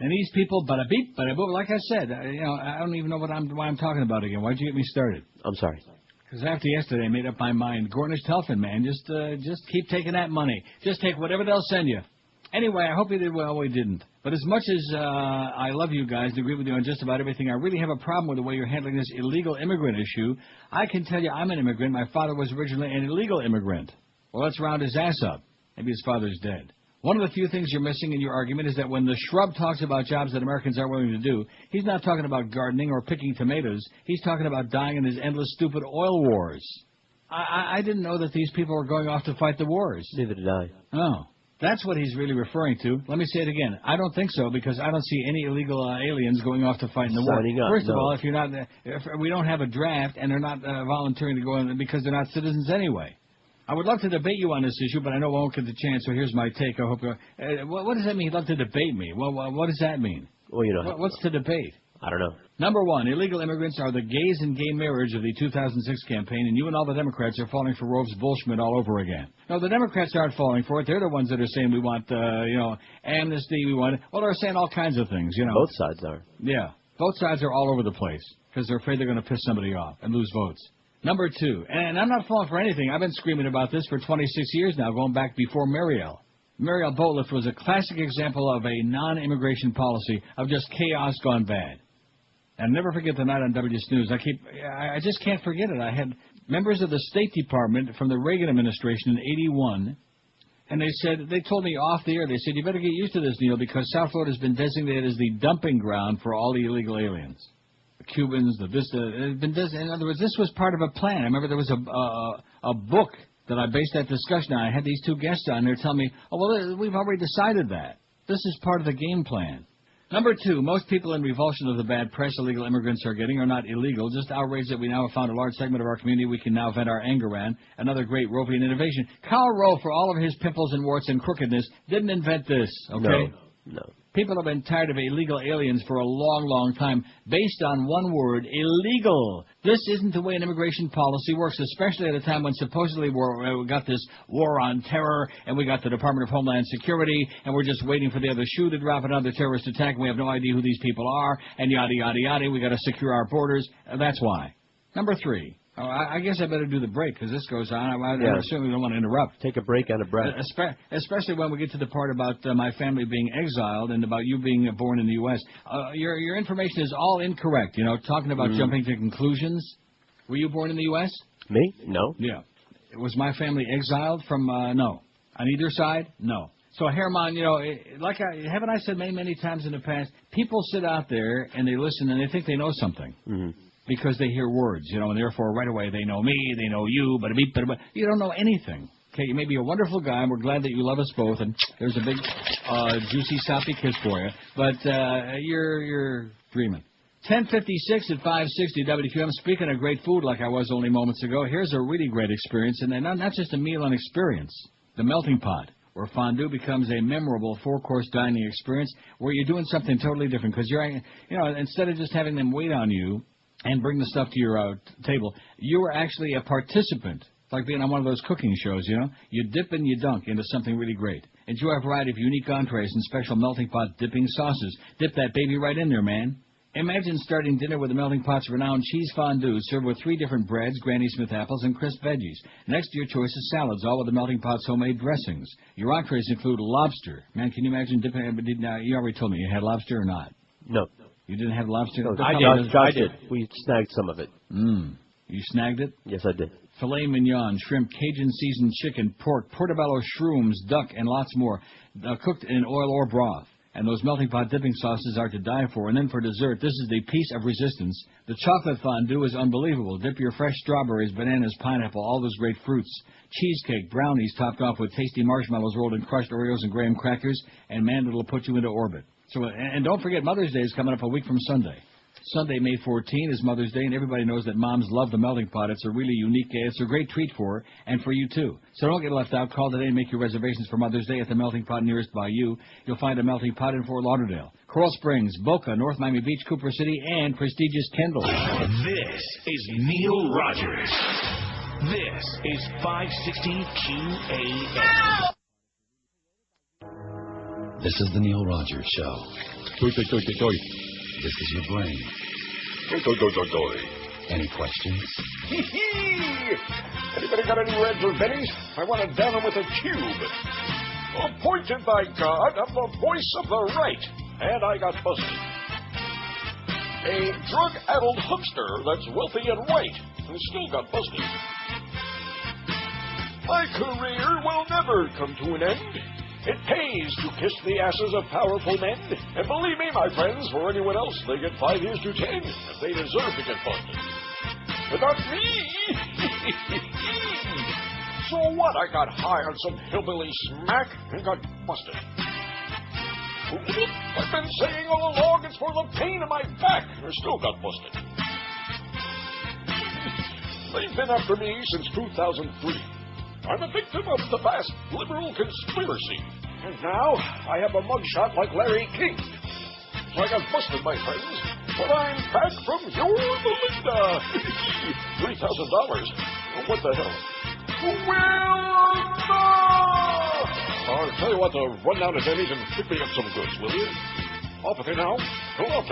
And these people, bada beep, bada boop. Like I said, I don't even know why I'm talking about again. Why'd you get me started? I'm sorry. Because after yesterday, I made up my mind. Gornish Telfin, man, just keep taking that money. Just take whatever they'll send you. Anyway, I hope you did well. We didn't. But as much as I love you guys and agree with you on just about everything, I really have a problem with the way you're handling this illegal immigrant issue. I can tell you I'm an immigrant. My father was originally an illegal immigrant. Well, let's round his ass up. Maybe his father's dead. One of the few things you're missing in your argument is that when the shrub talks about jobs that Americans aren't willing to do, he's not talking about gardening or picking tomatoes. He's talking about dying in his endless, stupid oil wars. I didn't know that these people were going off to fight the wars. Neither did I. Oh. That's what he's really referring to. Let me say it again. I don't think so because I don't see any illegal aliens going off to fight in the war. First of all, if we don't have a draft and they're not volunteering to go in because they're not citizens anyway. I would love to debate you on this issue, but I know I won't get the chance. So here's my take. I hope. What does that mean? He'd love to debate me. Well, what does that mean? Well, what's to debate? I don't know. Number one, illegal immigrants are the gays and gay marriage of the 2006 campaign, and you and all the Democrats are falling for Rove's bullshit all over again. No, the Democrats aren't falling for it. They're the ones that are saying we want, amnesty. They're saying all kinds of things. Both sides are. Yeah, both sides are all over the place because they're afraid they're going to piss somebody off and lose votes. Number two, and I'm not falling for anything. I've been screaming about this for 26 years now, going back before Mariel. Mariel Boatlift was a classic example of a non-immigration policy of just chaos gone bad. And never forget the night on WS News. I just can't forget it. I had members of the State Department from the Reagan administration in '81, and they told me off the air, they said, you better get used to this, Neil, because South Florida has been designated as the dumping ground for all the illegal aliens. The Cubans, in other words, this was part of a plan. I remember there was a book that I based that discussion on. I had these two guests on there telling me, we've already decided that. This is part of the game plan. Number two, most people in revulsion of the bad press illegal immigrants are getting are not illegal, just outraged that we now have found a large segment of our community we can now vent our anger on. Another great Rovian innovation. Karl Rove, for all of his pimples and warts and crookedness, didn't invent this, okay? No. People have been tired of illegal aliens for a long, long time, based on one word, illegal. This isn't the way an immigration policy works, especially at a time when supposedly we got this war on terror, and we got the Department of Homeland Security, and we're just waiting for the other shoe to drop, another terrorist attack, and we have no idea who these people are, and yada, yada, yada. We got to secure our borders. That's why. Number three. I guess I better do the break because this goes on. I certainly don't want to interrupt. Take a break and a breath. Especially when we get to the part about my family being exiled and about you being born in the U.S. Your information is all incorrect. Talking about jumping to conclusions. Were you born in the U.S.? Me? No. Yeah. Was my family exiled from? No. On either side? No. So, Herman, haven't I said many, many times in the past, people sit out there and they listen and they think they know something. Mm-hmm. Because they hear words, and therefore right away they know me, they know you, but you don't know anything. Okay, you may be a wonderful guy, and we're glad that you love us both, and there's a big, juicy, soppy kiss for you, but you're dreaming. 10:56 at 560 WQAM. Speaking of great food like I was only moments ago, here's a really great experience, and not just a meal and experience, the melting pot, where fondue becomes a memorable four-course dining experience where you're doing something totally different, because instead of just having them wait on you, and bring the stuff to your table, you are actually a participant. It's like being on one of those cooking shows, You dip and you dunk into something really great. Enjoy a variety of unique entrees and special melting pot dipping sauces. Dip that baby right in there, man. Imagine starting dinner with the melting pot's renowned cheese fondue served with 3 different breads, Granny Smith apples, and crisp veggies. Next to your choice of salads, all with the melting pot's homemade dressings. Your entrees include lobster. Man, can you imagine dipping? You already told me you had lobster or not? No. You didn't have lobster? No, I did. We snagged some of it. You snagged it? Yes, I did. Filet mignon, shrimp, Cajun-seasoned chicken, pork, portobello shrooms, duck, and lots more, cooked in oil or broth. And those melting pot dipping sauces are to die for. And then for dessert, this is the piece of resistance. The chocolate fondue is unbelievable. Dip your fresh strawberries, bananas, pineapple, all those great fruits. Cheesecake, brownies topped off with tasty marshmallows rolled in crushed Oreos and graham crackers. And man, it'll put you into orbit. So, and don't forget, Mother's Day is coming up a week from Sunday. Sunday, May 14, is Mother's Day, and everybody knows that moms love the melting pot. It's a really unique day. It's a great treat for her, and for you, too. So don't get left out. Call today and make your reservations for Mother's Day at the melting pot nearest by you. You'll find a melting pot in Fort Lauderdale, Coral Springs, Boca, North Miami Beach, Cooper City, and prestigious Kendall. This is Neil Rogers. This is 560 QAM. This is the Neil Rogers Show. Toy, toy, toy, toy, toy. This is your brain. Toy, toy, toy, toy, toy. Any questions? Anybody got any reds or bennies? I want to down them with a cube. Appointed by God, I'm the voice of the right. And I got busted. A drug-addled huckster that's wealthy and white and still got busted. My career will never come to an end. It pays to kiss the asses of powerful men. And believe me, my friends, for anyone else, they get 5 years to 10, and they deserve to get busted. But not me! So what? I got high on some hillbilly smack and got busted. I've been saying all along it's for the pain in my back, and I still got busted. They've been after me since 2003. I'm a victim of the vast liberal conspiracy. And now I have a mugshot like Larry King. So I got busted, my friends. But I'm back from your Melinda. $3,000. What the hell? I'll tell you what, run down to Denny's and pick me up some goods, will you? Off with you now. Hello.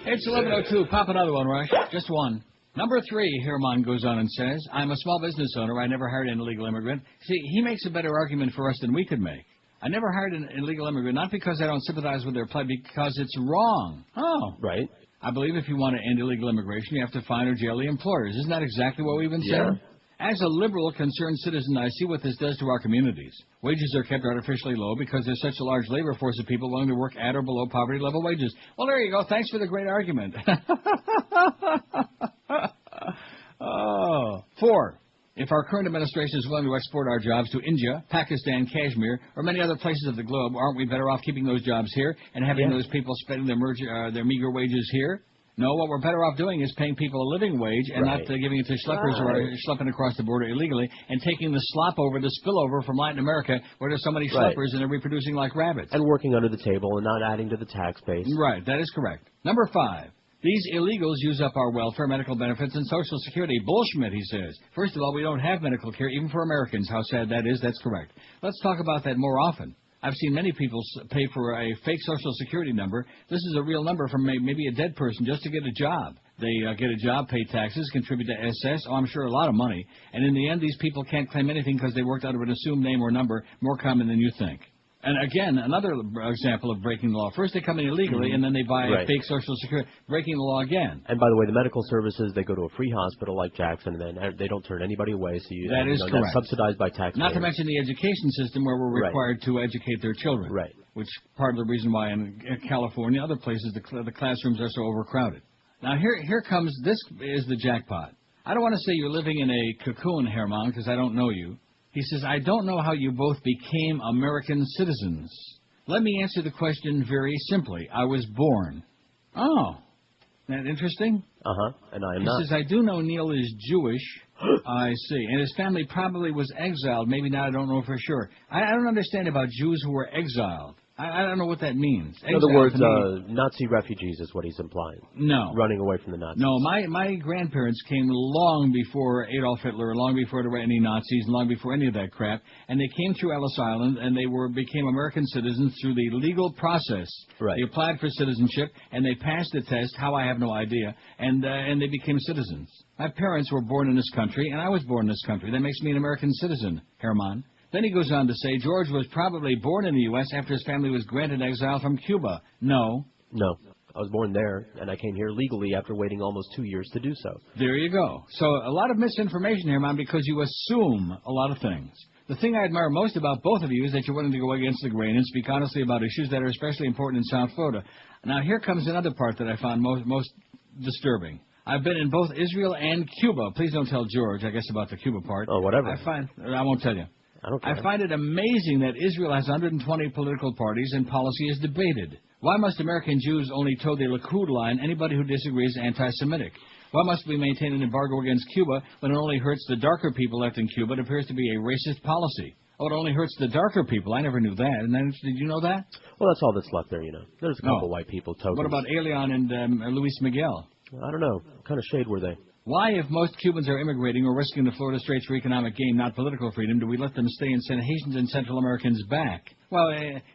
It's 11:02. Pop another one, Rush. Just one. Number 3, Herman goes on and says, I'm a small business owner. I never hired an illegal immigrant. See, he makes a better argument for us than we could make. I never hired an illegal immigrant, not because I don't sympathize with their plight, because it's wrong. Oh. Right. I believe if you want to end illegal immigration, you have to fine or jail the employers. Isn't that exactly what we've been saying? As a liberal, concerned citizen, I see what this does to our communities. Wages are kept artificially low because there's such a large labor force of people willing to work at or below poverty-level wages. Well, there you go. Thanks for the great argument. 4. If our current administration is willing to export our jobs to India, Pakistan, Kashmir, or many other places of the globe, aren't we better off keeping those jobs here and having those people spending their meager wages here? No, what we're better off doing is paying people a living wage and not giving it to schleppers who are schlepping across the border illegally and taking the the spillover from Latin America where there's so many schleppers and they're reproducing like rabbits. And working under the table and not adding to the tax base. Right, that is correct. Number 5. These illegals use up our welfare, medical benefits, and Social Security. Bullshit, he says. First of all, we don't have medical care, even for Americans. How sad that is, that's correct. Let's talk about that more often. I've seen many people pay for a fake Social Security number. This is a real number from maybe a dead person just to get a job. They get a job, pay taxes, contribute to SS, I'm sure a lot of money. And in the end, these people can't claim anything because they worked out of an assumed name or number, more common than you think. And again, another example of breaking the law. First they come in illegally, and then they buy a fake Social Security, breaking the law again. And by the way, the medical services, they go to a free hospital like Jackson, and then they don't turn anybody away. So that is correct. That's subsidized by taxpayers. Not to mention the education system where we're required to educate their children. Right. Which part of the reason why in California, other places, the classrooms are so overcrowded. Now here comes, this is the jackpot. I don't want to say you're living in a cocoon, Herman, because I don't know you. He says, I don't know how you both became American citizens. Let me answer the question very simply. I was born. Oh, isn't that interesting? And I am not. He says, I do know Neil is Jewish. I see. And his family probably was exiled. Maybe not, I don't know for sure. I don't understand about Jews who were exiled. I don't know what that means. In other words, Nazi refugees is what he's implying. No. Running away from the Nazis. No, my grandparents came long before Adolf Hitler, long before there were any Nazis, long before any of that crap, and they came through Ellis Island, and they became American citizens through the legal process. Right. They applied for citizenship, and they passed the test, how I have no idea, and they became citizens. My parents were born in this country, and I was born in this country. That makes me an American citizen, Herman. Then he goes on to say George was probably born in the U.S. after his family was granted exile from Cuba. No. No. I was born there, and I came here legally after waiting almost 2 years to do so. There you go. So a lot of misinformation here, man, because you assume a lot of things. The thing I admire most about both of you is that you're willing to go against the grain and speak honestly about issues that are especially important in South Florida. Now, here comes another part that I found most disturbing. I've been in both Israel and Cuba. Please don't tell George, I guess, about the Cuba part. Oh, whatever. I won't tell you. I don't care. I find it amazing that Israel has 120 political parties and policy is debated. Why must American Jews only toe the Likud line? Anybody who disagrees is anti-Semitic. Why must we maintain an embargo against Cuba when it only hurts the darker people left in Cuba? It appears to be a racist policy. Oh, it only hurts the darker people. I never knew that. And then, did you know that? Well, that's all that's left there, you know. There's a couple white people tokens. What about Elian and Luis Miguel? I don't know. What kind of shade were they? Why, if most Cubans are immigrating or risking the Florida Straits for economic gain, not political freedom, do we let them stay and send Haitians and Central Americans back? Well,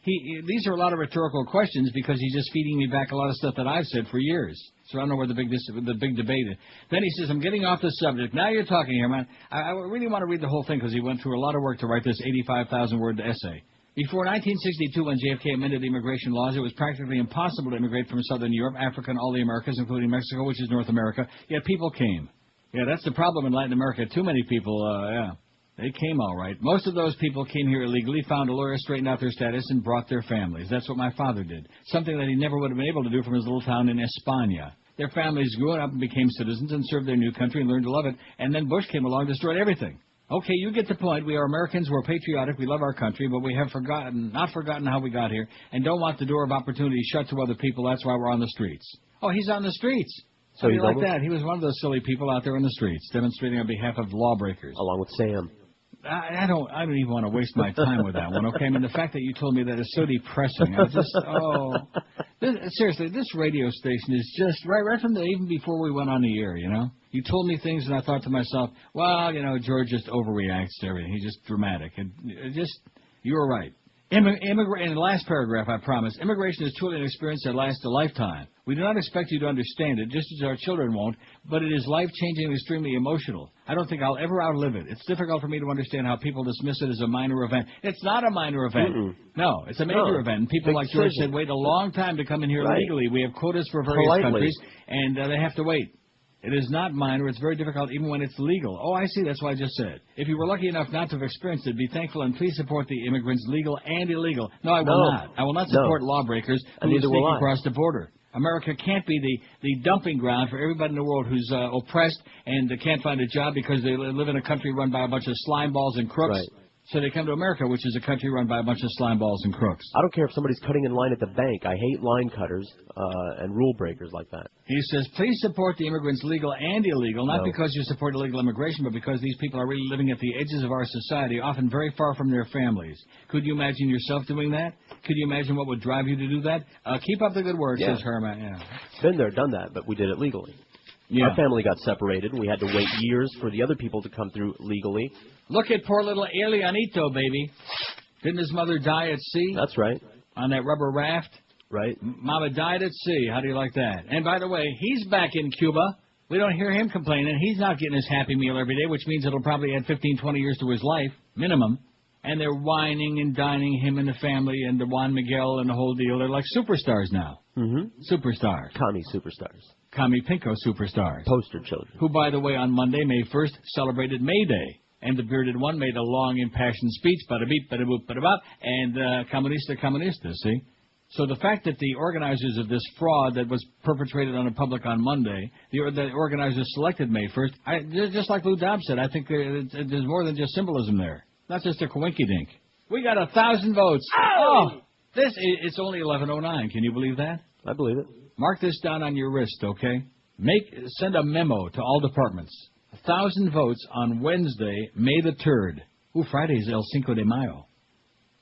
these are a lot of rhetorical questions because he's just feeding me back a lot of stuff that I've said for years. So I don't know where the big debate is. Then he says, I'm getting off the subject. Now you're talking here, man. I really want to read the whole thing because he went through a lot of work to write this 85,000-word essay. Before 1962, when JFK amended the immigration laws, it was practically impossible to immigrate from Southern Europe, Africa, and all the Americas, including Mexico, which is North America. Yet people came. Yeah, that's the problem in Latin America. Too many people, they came all right. Most of those people came here illegally, found a lawyer, straightened out their status, and brought their families. That's what my father did, something that he never would have been able to do from his little town in España. Their families grew up and became citizens and served their new country and learned to love it. And then Bush came along and destroyed everything. Okay, you get the point. We are Americans. We're patriotic. We love our country, but we have not forgotten how we got here and don't want the door of opportunity shut to other people. That's why we're on the streets. Oh, he's on the streets. So you like that? He was one of those silly people out there in the streets demonstrating on behalf of lawbreakers. Along with Sam. I don't even want to waste my time with that one, okay? I mean, the fact that you told me that is so depressing. Seriously, this radio station is just, right from even before we went on the air, you know? You told me things and I thought to myself, well, you know, George just overreacts to everything. He's just dramatic. And you were right. In the last paragraph, I promise, immigration is truly an experience that lasts a lifetime. We do not expect you to understand it, just as our children won't, but it is life-changing and extremely emotional. I don't think I'll ever outlive it. It's difficult for me to understand how people dismiss it as a minor event. It's not a minor event. No, it's a major event. And people like George said wait a long time to come in here legally. We have quotas for various countries, and they have to wait. It is not minor. It's very difficult even when it's legal. Oh, I see. That's what I just said. If you were lucky enough not to have experienced it, be thankful and please support the immigrants, legal and illegal. No, I will not. I will not support lawbreakers who sneak across the border. America can't be the dumping ground for everybody in the world who's oppressed and can't find a job because they live in a country run by a bunch of slime balls and crooks. Right. So they come to America, which is a country run by a bunch of slime balls and crooks. I don't care if somebody's cutting in line at the bank. I hate line cutters and rule breakers like that. He says, please support the immigrants, legal and illegal, not because you support illegal immigration, but because these people are really living at the edges of our society, often very far from their families. Could you imagine yourself doing that? Could you imagine what would drive you to do that? Keep up the good work, says Herman. Yeah. Been there, done that, but we did it legally. Yeah. Our family got separated, and we had to wait years for the other people to come through legally. Look at poor little Elianito, baby. Didn't his mother die at sea? That's right. On that rubber raft? Right. Mama died at sea. How do you like that? And by the way, he's back in Cuba. We don't hear him complaining. He's not getting his Happy Meal every day, which means it'll probably add 15, 20 years to his life, minimum. And they're whining and dining him and the family and the Juan Miguel and the whole deal. They're like superstars now. Superstars. Commie superstars. Commie Pinko superstars. Poster children. Who, by the way, on Monday, May 1st, celebrated May Day. And the bearded one made a long, impassioned speech, bada-beep, bada-boop, bada-bop, and comunista, see? So the fact that the organizers of this fraud that was perpetrated on the public on Monday, the organizers selected May 1st, just like Lou Dobbs said, I think there's more than just symbolism there. Not just a coinky-dink. We got 1,000 votes. Oh! It's only 11:09. Can you believe that? I believe it. Mark this down on your wrist, okay? Send a memo to all departments. 1,000 votes on Wednesday, May the 3rd. Ooh, Friday is El Cinco de Mayo.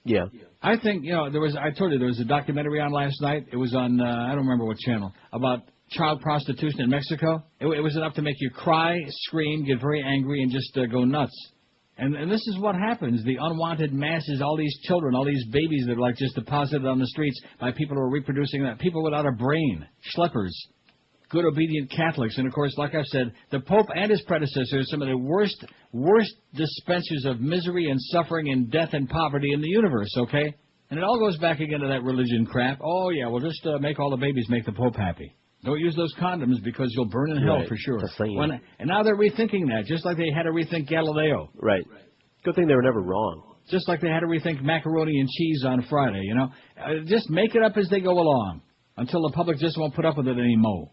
Yeah. I think, I told you there was a documentary on last night. It was on, I don't remember what channel, about child prostitution in Mexico. It was enough to make you cry, scream, get very angry, and just go nuts. And this is what happens. The unwanted masses, all these children, all these babies that are like just deposited on the streets by people who are reproducing that. People without a brain, schleppers, good obedient Catholics. And, of course, like I've said, the Pope and his predecessors, some of the worst dispensers of misery and suffering and death and poverty in the universe, okay? And it all goes back again to that religion crap. Oh, yeah, we'll just make all the babies make the Pope happy. Don't use those condoms because you'll burn in hell for sure. And now they're rethinking that, just like they had to rethink Galileo. Right. Good thing they were never wrong. Just like they had to rethink macaroni and cheese on Friday, Just make it up as they go along until the public just won't put up with it anymore.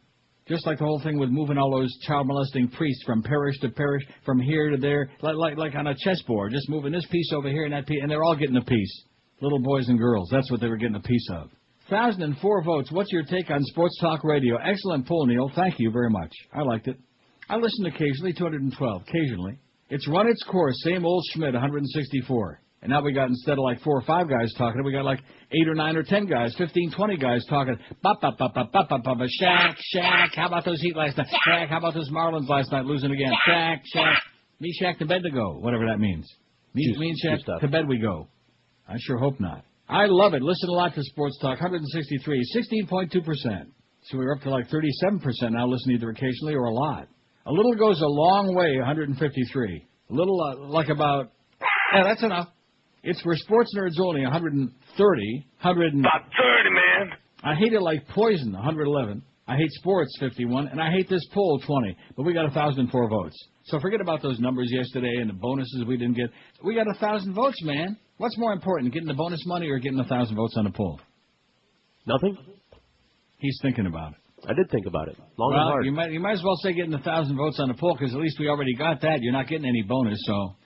Just like the whole thing with moving all those child-molesting priests from parish to parish, from here to there, like on a chessboard, just moving this piece over here and that piece, and they're all getting a piece. Little boys and girls, that's what they were getting a piece of. 1,004 votes. What's your take on Sports Talk Radio? Excellent poll, Neil. Thank you very much. I liked it. I listen occasionally, 212, occasionally. It's run its course, same old Schmidt, 164. And now we got, instead of like 4 or 5 guys talking, we got like 8 or 9 or 10 guys, 15, 20 guys talking. Shaq, how about those Heat last night? Shaq, how about those Marlins last night losing again? Shaq, me, Shaq, to bed to go, whatever that means. Me and Shaq, to bed we go. I sure hope not. I love it. Listen a lot to Sports Talk. 163, 16.2%. So we're up to like 37% now, listening either occasionally or a lot. A little goes a long way, 153. A little, like about, yeah, that's enough. It's for sports nerds only, 130. About 30, man. I hate it like poison, 111. I hate sports, 51. And I hate this poll, 20. But we got 1,004 votes. So forget about those numbers yesterday and the bonuses we didn't get. We got 1,000 votes, man. What's more important, getting the bonus money or getting 1,000 votes on the poll? Nothing. He's thinking about it. I did think about it. Long and hard. You might as well say getting 1,000 votes on the poll, because at least we already got that. You're not getting any bonus, so,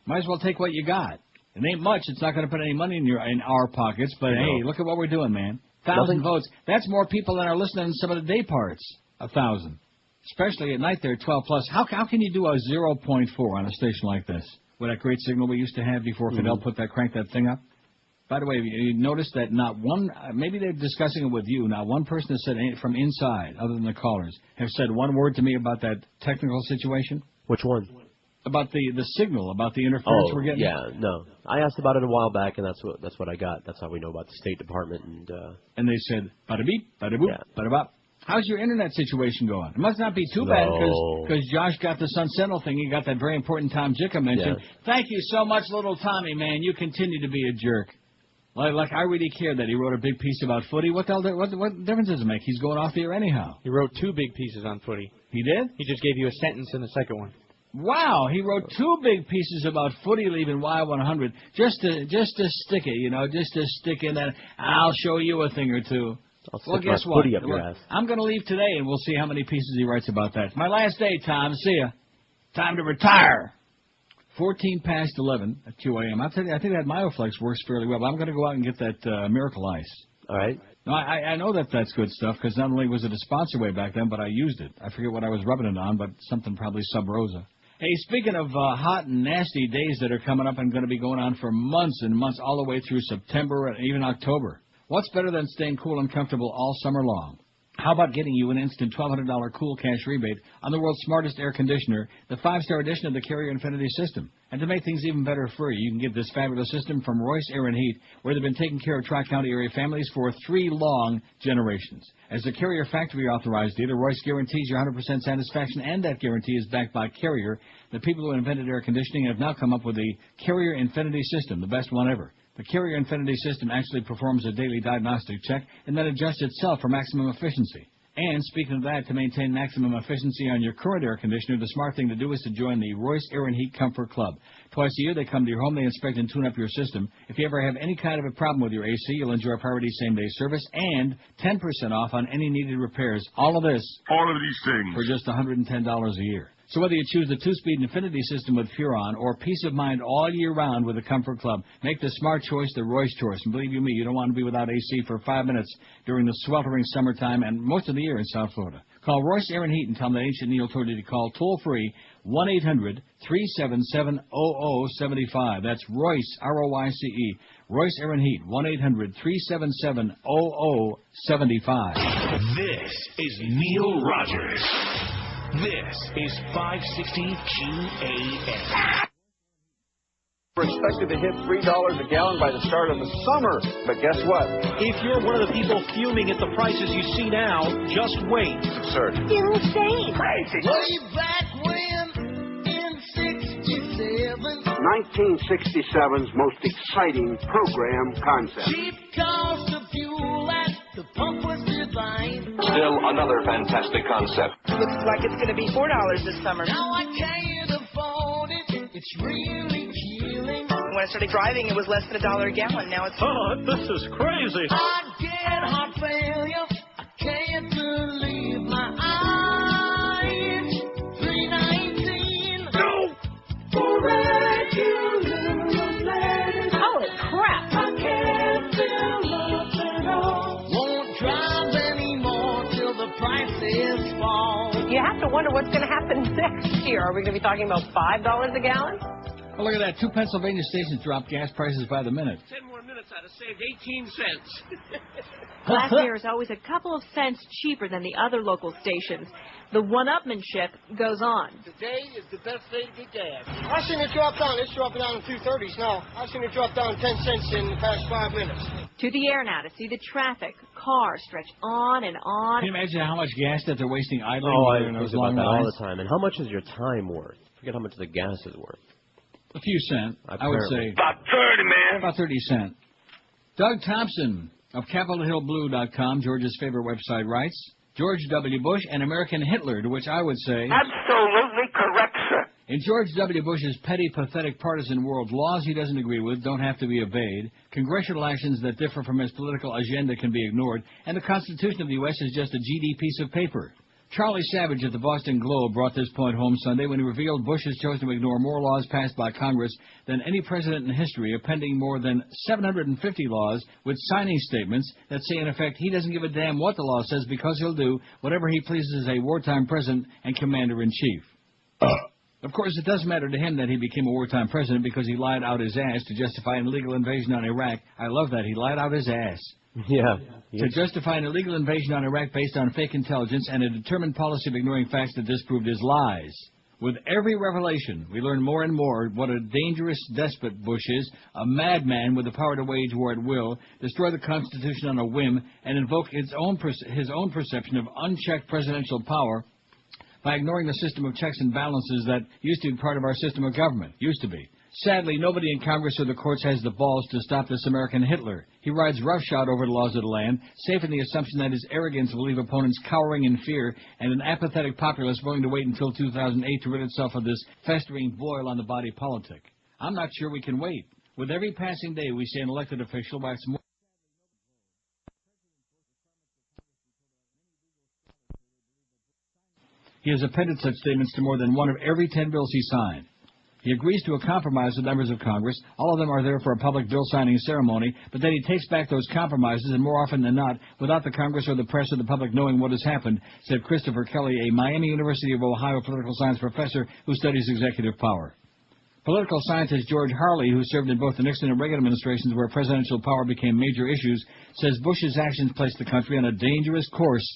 might as well take what you got. It ain't much. It's not going to put any money in our pockets, but hey, look at what we're doing, man. 1,000 votes. That's more people than are listening in some of the day parts. 1,000. Especially at night there, 12 plus. How can you do a 0.4 on a station like this? With that great signal we used to have before Fidel cranked that thing up? By the way, you noticed that not one, maybe they're discussing it with you, not one person has said from inside, other than the callers, have said one word to me about that technical situation? Which one? About the signal, about the interference we're getting? Yeah, no. I asked about it a while back, and that's what I got. That's how we know about the State Department. And they said, bada beep, bada boop, bada bop. How's your internet situation going? It must not be too bad, because Josh got the Sun Sentinel thing. He got that very important Tom Jicka mentioned. Yeah. Thank you so much, little Tommy, man. You continue to be a jerk. Like I really care that he wrote a big piece about footy. What difference does it make? He's going off the air anyhow. He wrote 2 big pieces on footy. He did? He just gave you a sentence in the second one. Wow, he wrote 2 big pieces about footy leaving Y100 just to stick it, just to stick in that. I'll show you a thing or two. Well, guess what? I'm going to leave today, and we'll see how many pieces he writes about that. It's my last day, Tom. See ya. Time to retire. 14 past 11 at QAM. I'll tell you, I think that Myoflex works fairly well. But I'm going to go out and get that Miracle Ice. All right. No, I know that's good stuff, because not only was it a sponsor way back then, but I used it. I forget what I was rubbing it on, but something probably Sub Rosa. Hey, speaking of hot and nasty days that are coming up and going to be going on for months and months, all the way through September and even October, what's better than staying cool and comfortable all summer long? How about getting you an instant $1,200 cool cash rebate on the world's smartest air conditioner, the 5-star edition of the Carrier Infinity system? And to make things even better for you can get this fabulous system from Royce Air and Heat, where they've been taking care of Tri-County area families for 3 long generations. As a Carrier factory-authorized dealer, Royce guarantees you 100% satisfaction, and that guarantee is backed by Carrier. The people who invented air conditioning have now come up with the Carrier Infinity system, the best one ever. The Carrier Infinity system actually performs a daily diagnostic check and then adjusts itself for maximum efficiency. And speaking of that, to maintain maximum efficiency on your current air conditioner, the smart thing to do is to join the Royce Air and Heat Comfort Club. Twice a year, they come to your home, they inspect and tune up your system. If you ever have any kind of a problem with your AC, you'll enjoy priority same-day service and 10% off on any needed repairs. All of these things for just $110 a year. So whether you choose the 2-speed Infinity system with Furon or peace of mind all year round with the Comfort Club, make the smart choice the Royce choice. And believe you me, you don't want to be without AC for 5 minutes during the sweltering summertime and most of the year in South Florida. Call Royce Air and Heat and tell them that Ancient Neil told you to call toll-free 1-800-377-0075. That's Royce, R-O-Y-C-E. Royce Air and Heat, 1-800-377-0075. This is Neil Rogers. This is 560 QAM. We're expected to hit $3 a gallon by the start of the summer. But guess what? If you're one of the people fuming at the prices you see now, just wait. It's absurd. Insane. Crazy. Way back when, in 67. 1967's most exciting program concept. Cheap cost of fuel at the pump was divine. Still another fantastic concept. Looks like it's going to be $4 this summer. Now I can't afford it. It's really killing. When I started driving, it was less than $1 a gallon. Now it's... Oh, this is crazy. I get heart failure. I can't believe my eyes. $3.19. No! Holy crap. I can't fill up at all. Won't drive anymore till the prices fall. You have to wonder what's going to happen next year. Are we going to be talking about $5 a gallon? Oh, look at that. 2 Pennsylvania stations dropped gas prices by the minute. 10 more minutes, I'd have saved 18 cents. Glass beer is always a couple of cents cheaper than the other local stations. The one-upmanship goes on. Today is the best day to get gas. I've seen it drop down. It's dropping down in 230s now. I've seen it drop down 10 cents in the past 5 minutes. To the air now to see the traffic. Cars stretch on and on. Can you imagine how much gas that they're wasting idling? Oh, I in those think about long that lines? all the time. And how much is your time worth? Forget how much the gas is worth. A few cents, I would say. About 30, man. About 30 cents. Doug Thompson of CapitolHillBlue.com, George's favorite website, writes, George W. Bush and American Hitler, to which I would say... Absolutely correct, sir. In George W. Bush's petty, pathetic, partisan world, laws he doesn't agree with don't have to be obeyed, congressional actions that differ from his political agenda can be ignored, and the Constitution of the U.S. is just a GD piece of paper. Charlie Savage at the Boston Globe brought this point home Sunday when he revealed Bush has chosen to ignore more laws passed by Congress than any president in history, appending more than 750 laws with signing statements that say, in effect, he doesn't give a damn what the law says because he'll do whatever he pleases as a wartime president and commander-in-chief. Of course, it does matter to him that he became a wartime president because he lied out his ass to justify an illegal invasion on Iraq. I love that. He lied out his ass. Yeah. To justify an illegal invasion on Iraq based on fake intelligence and a determined policy of ignoring facts that disproved his lies. With every revelation, we learn more and more what a dangerous despot Bush is, a madman with the power to wage war at will, destroy the Constitution on a whim, and invoke his own perception of unchecked presidential power by ignoring the system of checks and balances that used to be part of our system of government. Used to be. Sadly, nobody in Congress or the courts has the balls to stop this American Hitler. He rides roughshod over the laws of the land, safe in the assumption that his arrogance will leave opponents cowering in fear and an apathetic populace willing to wait until 2008 to rid itself of this festering boil on the body politic. I'm not sure we can wait. With every passing day, we see an elected official wax more. He has appended such statements to more than one of every 10 bills he signed. He agrees to a compromise with members of Congress. All of them are there for a public bill signing ceremony, but then he takes back those compromises, and more often than not, without the Congress or the press or the public knowing what has happened, said Christopher Kelly, a Miami University of Ohio political science professor who studies executive power. Political scientist George Harley, who served in both the Nixon and Reagan administrations where presidential power became major issues, says Bush's actions placed the country on a dangerous course.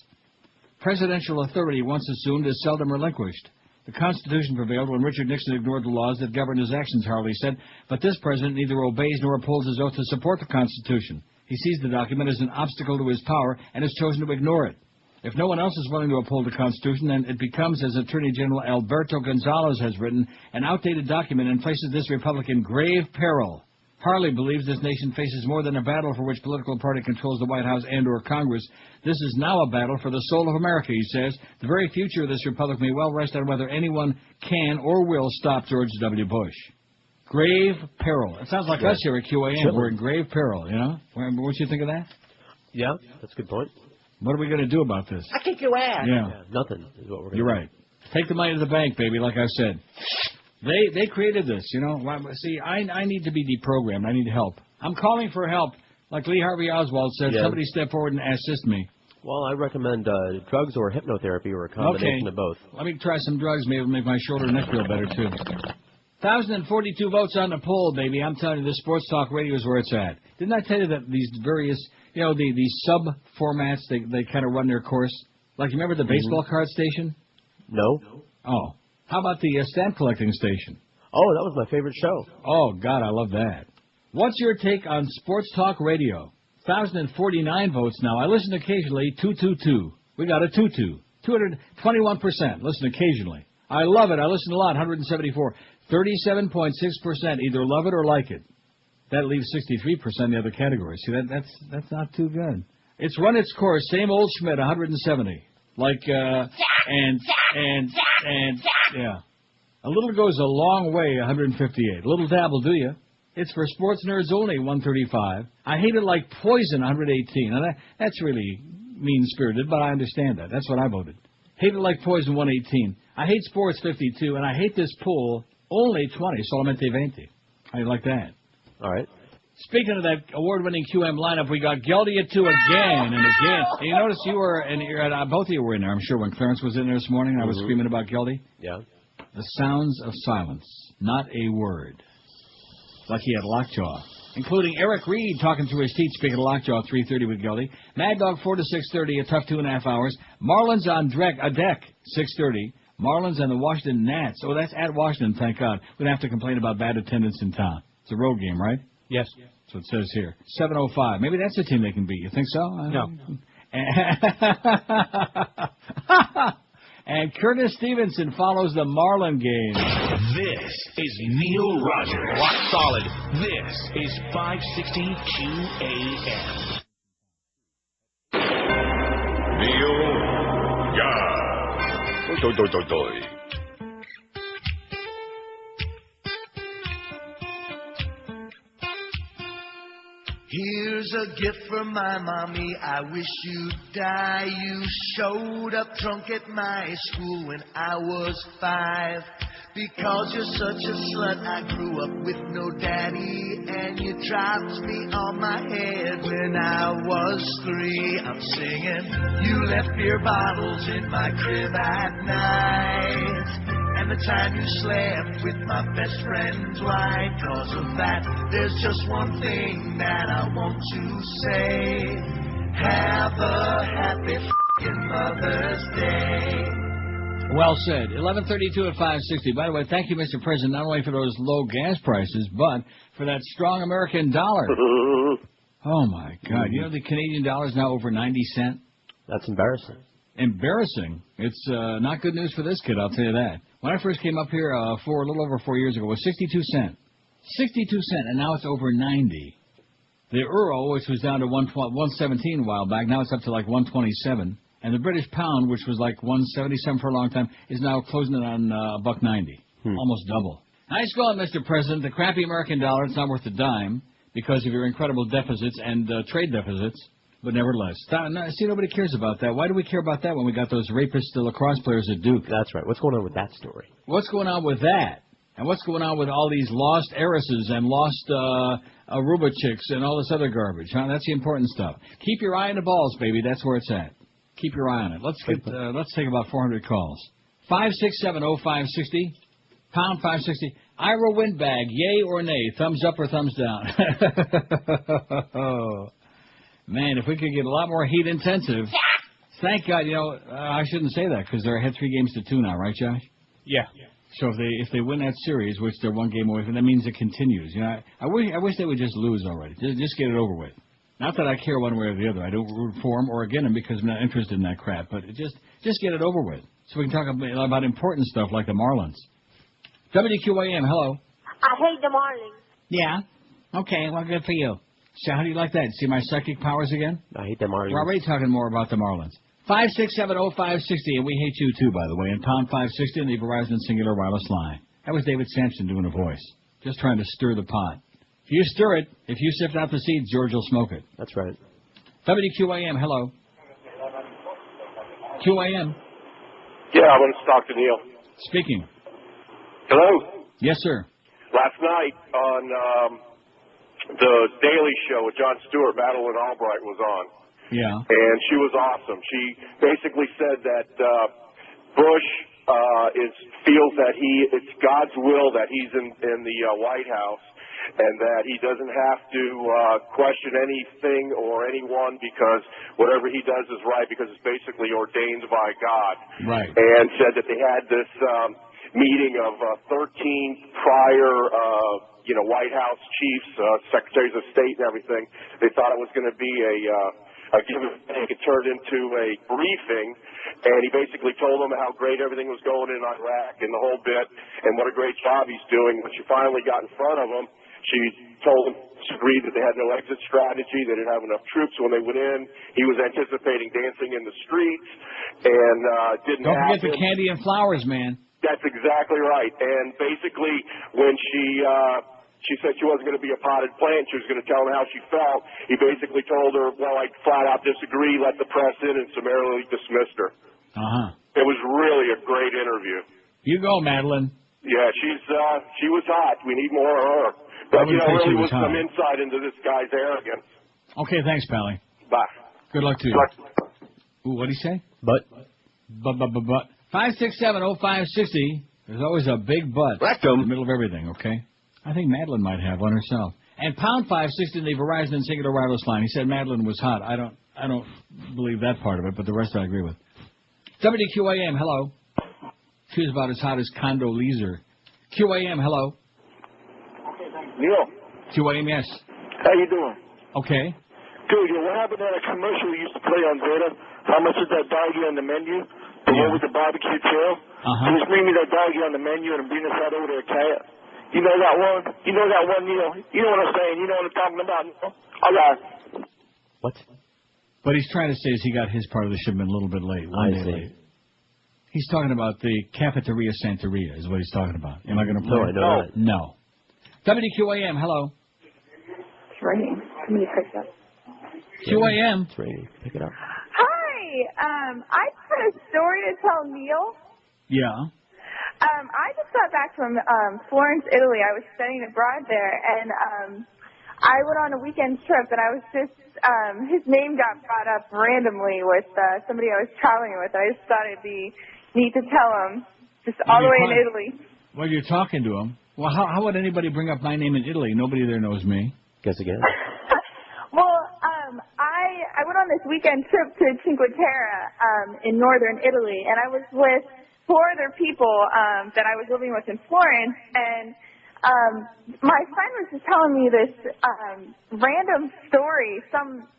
Presidential authority, once assumed, is seldom relinquished. The Constitution prevailed when Richard Nixon ignored the laws that governed his actions, Harley said, but this president neither obeys nor upholds his oath to support the Constitution. He sees the document as an obstacle to his power and has chosen to ignore it. If no one else is willing to uphold the Constitution, then it becomes, as Attorney General Alberto Gonzales has written, an outdated document and places this republic in grave peril. Harley believes this nation faces more than a battle for which political party controls the White House and or Congress. This is now a battle for the soul of America, he says. The very future of this republic may well rest on whether anyone can or will stop George W. Bush. Grave peril. It sounds like us here at QAM. Sure. We're in grave peril, you know? What you think of that? Yeah, that's a good point. What are we going to do about this? I kick your ass. Yeah. Nothing is what we're going to do. You're right. Take the money to the bank, baby, like I said. They created this, you know. See, I need to be deprogrammed. I need help. I'm calling for help. Like Lee Harvey Oswald said, somebody step forward and assist me. Well, I recommend drugs or hypnotherapy or a combination of both. Let me try some drugs. Maybe it'll make my shoulder and neck feel better, too. 1,042 votes on the poll, baby. I'm telling you, this Sports Talk Radio is where it's at. Didn't I tell you that these various, you know, these sub-formats, they kind of run their course? Like, you remember the baseball card station? No. Oh. How about the stamp collecting station? Oh, that was my favorite show. Oh, God, I love that. What's your take on Sports Talk Radio? 1,049 votes now. I listen occasionally, 222. We got a 2-2. 221%. Listen occasionally. I love it. I listen a lot, 174. 37.6% either love it or like it. That leaves 63% in the other categories. See, that's not too good. It's run its course. Same old Schmidt, 170. Like, yeah. A little goes a long way, 158. A little dabble, do you? It's for sports nerds only, 135. I hate it like poison, 118. Now that's really mean-spirited, but I understand that. That's what I voted. Hate it like poison, 118. I hate sports, 52. And I hate this pool, only 20. Solamente 20. How do you like that? All right. Speaking of that award-winning QM lineup, we got Geldy at 2 again and again. And you notice you were, and both of you were in there, I'm sure, when Clarence was in there this morning. I was screaming about Geldy. Yeah. The sounds of silence. Not a word. like he had lockjaw. Including Eric Reed talking through his teeth, speaking of lockjaw, 3:30 with Gildy. Mad Dog 4 to 6:30, a tough 2.5 hours. Marlins on deck, 6:30. Marlins and the Washington Nats. Oh, that's at Washington, thank God. We don't have to complain about bad attendance in town. It's a road game, right? Yes. That's what it says here. 7:05. Maybe that's the team they can beat. You think so? No. And Curtis Stevenson follows the Marlin game. This is Neil Rogers. Rock solid. This is 560 QAM. Neil God. Doi, doi, doi, doi. Here's a gift from my mommy, I wish you'd die. You showed up drunk at my school when I was 5. Because you're such a slut, I grew up with no daddy. And you dropped me on my head when I was 3. I'm singing, you left beer bottles in my crib at night. And the time you slept with my best friend's wife. Cause of that, there's just one thing that I want to say. Have a happy f***ing Mother's Day. Well said. 11:32 at 560. By the way, thank you, Mr. President, not only for those low gas prices, but for that strong American dollar. Oh, my God. You know the Canadian dollar is now over 90 cents? That's embarrassing. Embarrassing. It's not good news for this kid, I'll tell you that. When I first came up here a little over 4 years ago, it was 62 cents. 62 cents, and now it's over 90. The euro, which was down to 117 a while back, now it's up to like 127. And the British pound, which was like 177 for a long time, is now closing it on $1.90. Almost double. Nice going, Mr. President. The crappy American dollar, it's not worth a dime because of your incredible deficits and trade deficits. But nevertheless, see, nobody cares about that. Why do we care about that when we got those rapist lacrosse players at Duke? That's right. What's going on with that story? What's going on with that? And what's going on with all these lost heiresses and lost Aruba chicks and all this other garbage? Huh? That's the important stuff. Keep your eye on the balls, baby. That's where it's at. Keep your eye on it. Let's take about 400 calls. 5670560, pound 560. Ira Windbag, yay or nay? Thumbs up or thumbs down? Man, if we could get a lot more heat intensive. Thank God, I shouldn't say that because they're ahead 3 games to 2 now, right, Josh? Yeah. So if they win that series, which they're 1 game away from, that means it continues. I wish they would just lose already. Just get it over with. Not that I care one way or the other. I don't root for them or against them because I'm not interested in that crap. But just get it over with so we can talk about important stuff like the Marlins. WQAM, hello. I hate the Marlins. Yeah. Okay. Well, good for you. So how do you like that? See my psychic powers again? I hate the Marlins. We're already talking more about the Marlins. 5670560, and we hate you too, by the way. And pound 560 on the Verizon Singular Wireless line. That was David Sampson doing a voice. Just trying to stir the pot. If you stir it, if you sift out the seeds, George will smoke it. That's right. WQAM, hello. QAM. Yeah, I want to talk to Neil. Speaking. Hello? Yes, sir. Last night on the Daily Show with Jon Stewart, Madeline Albright was on. Yeah. And she was awesome. She basically said that Bush feels that it's God's will that he's in the White House, and that he doesn't have to question anything or anyone because whatever he does is right because it's basically ordained by God. Right. And said that they had this meeting of 13 prior White House chiefs, secretaries of state and everything. They thought it was going to be a give and take. It turned into a briefing, and he basically told them how great everything was going in Iraq and the whole bit and what a great job he's doing. When she finally got in front of him, she told him she agreed that they had no exit strategy. They didn't have enough troops when they went in. He was anticipating dancing in the streets, and didn't happen. Don't forget the candy and flowers, man. That's exactly right. And basically, when she said she wasn't going to be a potted plant, she was going to tell him how she felt, he basically told her, well, I flat out disagree, let the press in, and summarily dismissed her. Uh-huh. It was really a great interview. You go, Madeline. Yeah, she was hot. We need more of her. But, really was some insight into this guy's arrogance. Okay, thanks, Pally. Bye. Good luck to you. Ooh, what'd he say? But. 5670560. There's always a big butt Rectum. in the middle of everything, okay? I think Madeline might have one herself. And pound 560 in the Verizon singular wireless line. He said Madeline was hot. I don't believe that part of it, but the rest I agree with. WQAM, hello. She was about as hot as Condoleezza. QAM, hello. Neil. QAM, yes. How you doing? Okay. Good. What happened to that commercial we used to play on Zeta? How much is that doggy on the menu? The one with the barbecue tail? Just bring me that doggy on the menu and bring us right over there, Cat. You know that one? You know that one, Neil? You know what I'm saying? You know what I'm talking about, Neil? All right. What? What he's trying to say is he got his part of the shipment a little bit late. One day late. He's talking about the Cafeteria Santeria is what he's talking about. Am I going to play? No, I know that. No. WQAM, hello. It's raining. Can you pick it up? QAM. It's raining. Pick it up. Hi. I had a story to tell Neil. Yeah. I just got back from Florence, Italy. I was studying abroad there, and I went on a weekend trip, and I was just his name got brought up randomly with somebody I was traveling with. I just thought it'd be neat to tell him, just all the way in Italy. Well, you're talking to him. Well, how would anybody bring up my name in Italy? Nobody there knows me. Guess again. Well, I went on this weekend trip to Cinque Terre in northern Italy, and I was with 4 other people that I was living with in Florence, and my friend was just telling me this random story, some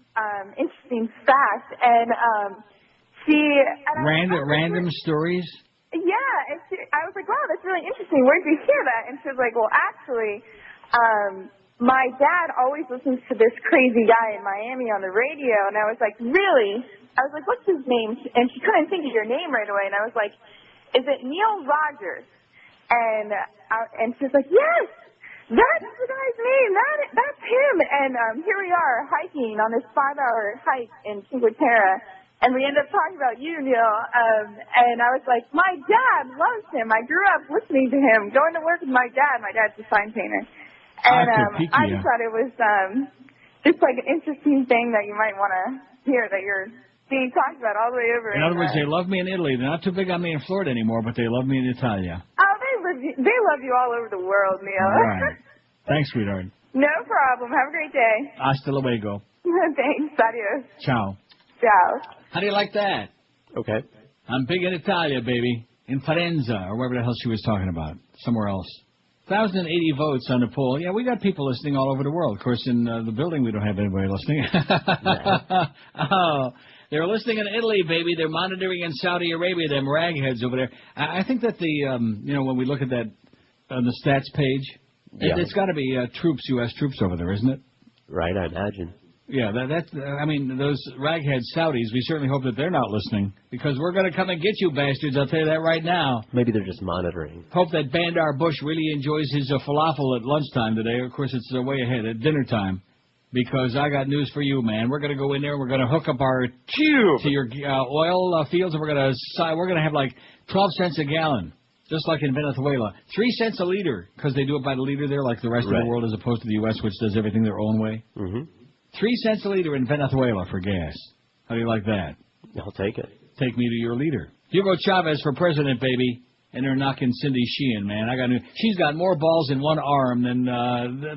interesting fact, and random stories? Yeah, and I was like, wow, that's really interesting. Where'd you hear that? And she was like, well, actually, my dad always listens to this crazy guy in Miami on the radio, and I was like, really? I was like, what's his name? And she couldn't think of your name right away, and I was like, is it Neil Rogers? And she's like, yes, that's the guy's name. That's him. And here we are hiking on this 5-hour hike in Cinque Terre. And we ended up talking about you, Neil. And I was like, my dad loves him. I grew up listening to him, going to work with my dad. My dad's a sign painter. And I just thought it was just like an interesting thing that you might want to hear, that you're being talked about all the way over. In other words, they love me in Italy. They're not too big on me in Florida anymore, but they love me in Italia. Oh, they love you all over the world, Neil. Right. Thanks, sweetheart. No problem. Have a great day. Hasta luego. Thanks. Adios. Ciao. Ciao. How do you like that? Okay. I'm big in Italia, baby. In Firenze, or wherever the hell she was talking about. Somewhere else. 1,080 votes on the poll. Yeah, we got people listening all over the world. Of course, in the building, we don't have anybody listening. Oh, they're listening in Italy, baby. They're monitoring in Saudi Arabia, them ragheads over there. I think that when we look at that on the stats page, it's got to be U.S. troops over there, isn't it? Right, I imagine. Yeah, those raghead Saudis, we certainly hope that they're not listening, because we're going to come and get you bastards, I'll tell you that right now. Maybe they're just monitoring. Hope that Bandar Bush really enjoys his falafel at lunchtime today. Of course, it's way ahead at dinner time, because I got news for you, man. We're going to go in there and we're going to hook up our tube to your oil fields, and we're going to have like 12 cents a gallon, just like in Venezuela. 3 cents a liter, because they do it by the liter there, like the rest of the world, as opposed to the U.S., which does everything their own way. Mm-hmm. 3 cents a liter in Venezuela for gas. How do you like that? I'll take it. Take me to your leader. Hugo Chavez for president, baby. And they're knocking Cindy Sheehan, man. She's got more balls in one arm than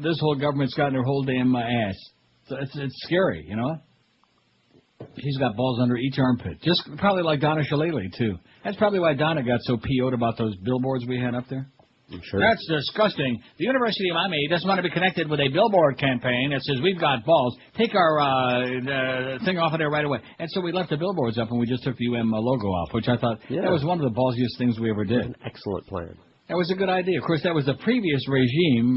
this whole government's got in her whole damn ass. So it's scary, you know? She's got balls under each armpit. Just probably like Donna Shalala, too. That's probably why Donna got so PO'd about those billboards we had up there. I'm sure. That's disgusting. The University of Miami doesn't want to be connected with a billboard campaign that says we've got balls. Take our thing off of there right away. And so we left the billboards up and we just took the UM logo off, which I thought that was one of the ballsiest things we ever did. An excellent plan. That was a good idea. Of course, that was the previous regime.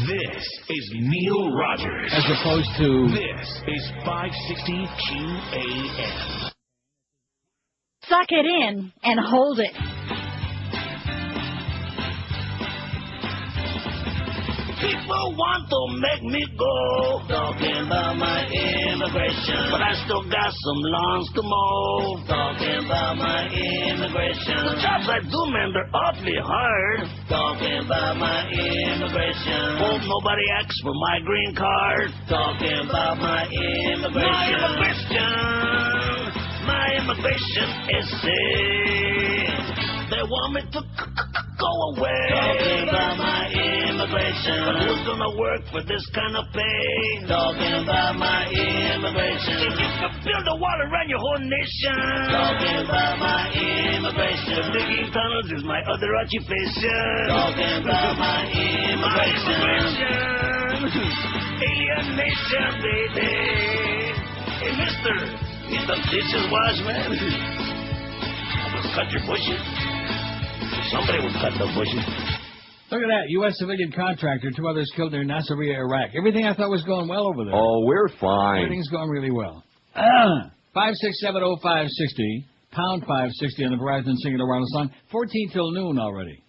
This is Neil Rogers. As opposed to... This is 560 QAM. Suck it in and hold it. People want to make me go, talking about my immigration, but I still got some lawns to mow, talking about my immigration. The jobs I do, man, they're awfully hard, talking about my immigration. Hope nobody asks for my green card, talking about my immigration. My immigration is sick. They want me to go away, talking about my immigration. immigration. But who's gonna work for this kind of pay? Talking about my immigration. If you could build a wall around your whole nation. Talking about my immigration. Digging tunnels is my other occupation. Talking about my immigration. Alienation, baby. Hey, mister, need some dishes washed, man? Cut your bushes. Somebody will cut the bushes. Look at that. U.S. civilian contractor, 2 others killed near Nasiriyah, Iraq. Everything I thought was going well over there. Oh, we're fine. Everything's going really well. 5670560, pound 560 on the Verizon Singular Wireless line. 14 till noon already.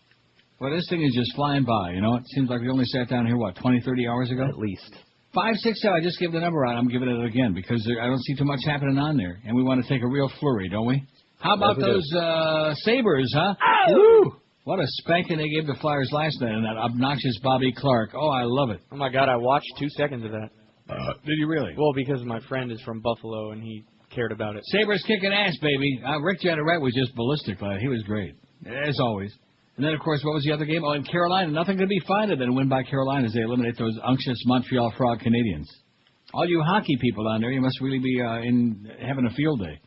Well, this thing is just flying by, you know. It seems like we only sat down here, 20, 30 hours ago? At least. 567, I just gave the number out. I'm giving it again because I don't see too much happening on there. And we want to take a real flurry, don't we? How about those Sabres, huh? Woo! What a spanking they gave the Flyers last night and that obnoxious Bobby Clark. Oh, I love it. Oh, my God, I watched 2 seconds of that. Did you really? Well, because my friend is from Buffalo and he cared about it. Sabres kicking ass, baby. Rick Jadderett was just ballistic, lad. He was great, as always. And then, of course, what was the other game? Oh, in Carolina, nothing could be finer than a win by Carolina as they eliminate those unctuous Montreal Frog Canadians. All you hockey people down there, you must really be having a field day.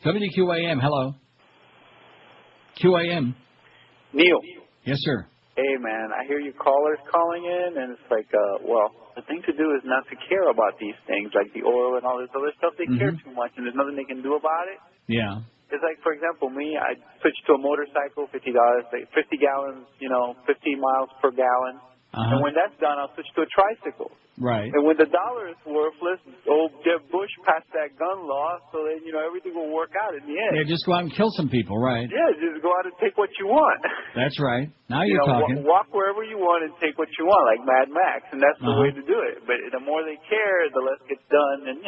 WQAM, hello. QAM. Neil. Yes, sir. Hey, man, I hear you callers calling in, and it's like, the thing to do is not to care about these things, like the oil and all this other stuff. They care too much, and there's nothing they can do about it. Yeah. It's like, for example, me, I switched to a motorcycle, $50, like 50 gallons, 15 miles per gallon. And when that's done, I'll switch to a tricycle. Right. And when the dollar is worthless, old Jeb Bush passed that gun law, so then, everything will work out in the end. Yeah, just go out and kill some people, right? Yeah, just go out and take what you want. That's right. Now you're talking. Walk wherever you want and take what you want, like Mad Max, and that's the way to do it. But the more they care, the less gets done, and,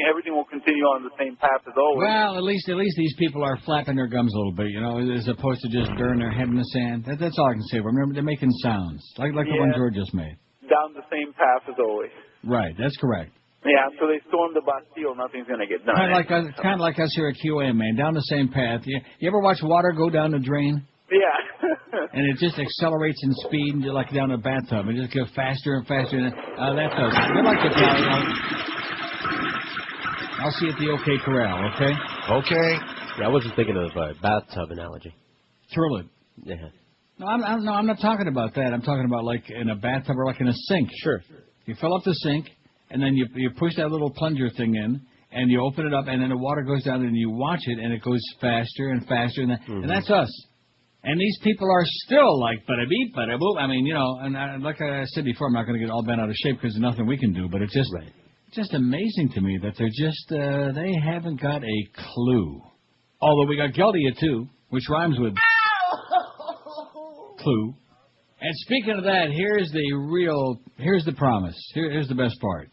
everything will continue on the same path as always. Well, at least these people are flapping their gums a little bit, as opposed to just burying their head in the sand. That's all I can say. Remember, they're making sounds, like the one George just made. Down the same path as always. Right, that's correct. Yeah, so they stormed the Bastille, nothing's going to get done. Kind of like us here at QAM, man, down the same path. You ever watch water go down the drain? Yeah. And it just accelerates in speed and like down a bathtub. It just goes faster and faster. And that does. Good luck to Callie. I'll see you at the OK Corral, okay? Okay. Yeah, I wasn't thinking of a bathtub analogy. Truly. Yeah. No, I'm not talking about that. I'm talking about like in a bathtub or like in a sink. Sure. You fill up the sink, and then you push that little plunger thing in, and you open it up, and then the water goes down, and you watch it, and it goes faster and faster, and that's us. And these people are still like, bada-beep, bada-boop. I mean, and like I said before, I'm not going to get all bent out of shape because there's nothing we can do, but it's just amazing to me that they're just, they haven't got a clue. Although we got Geldia, too, which rhymes with clue. And speaking of that, here's the promise. Here's the best part.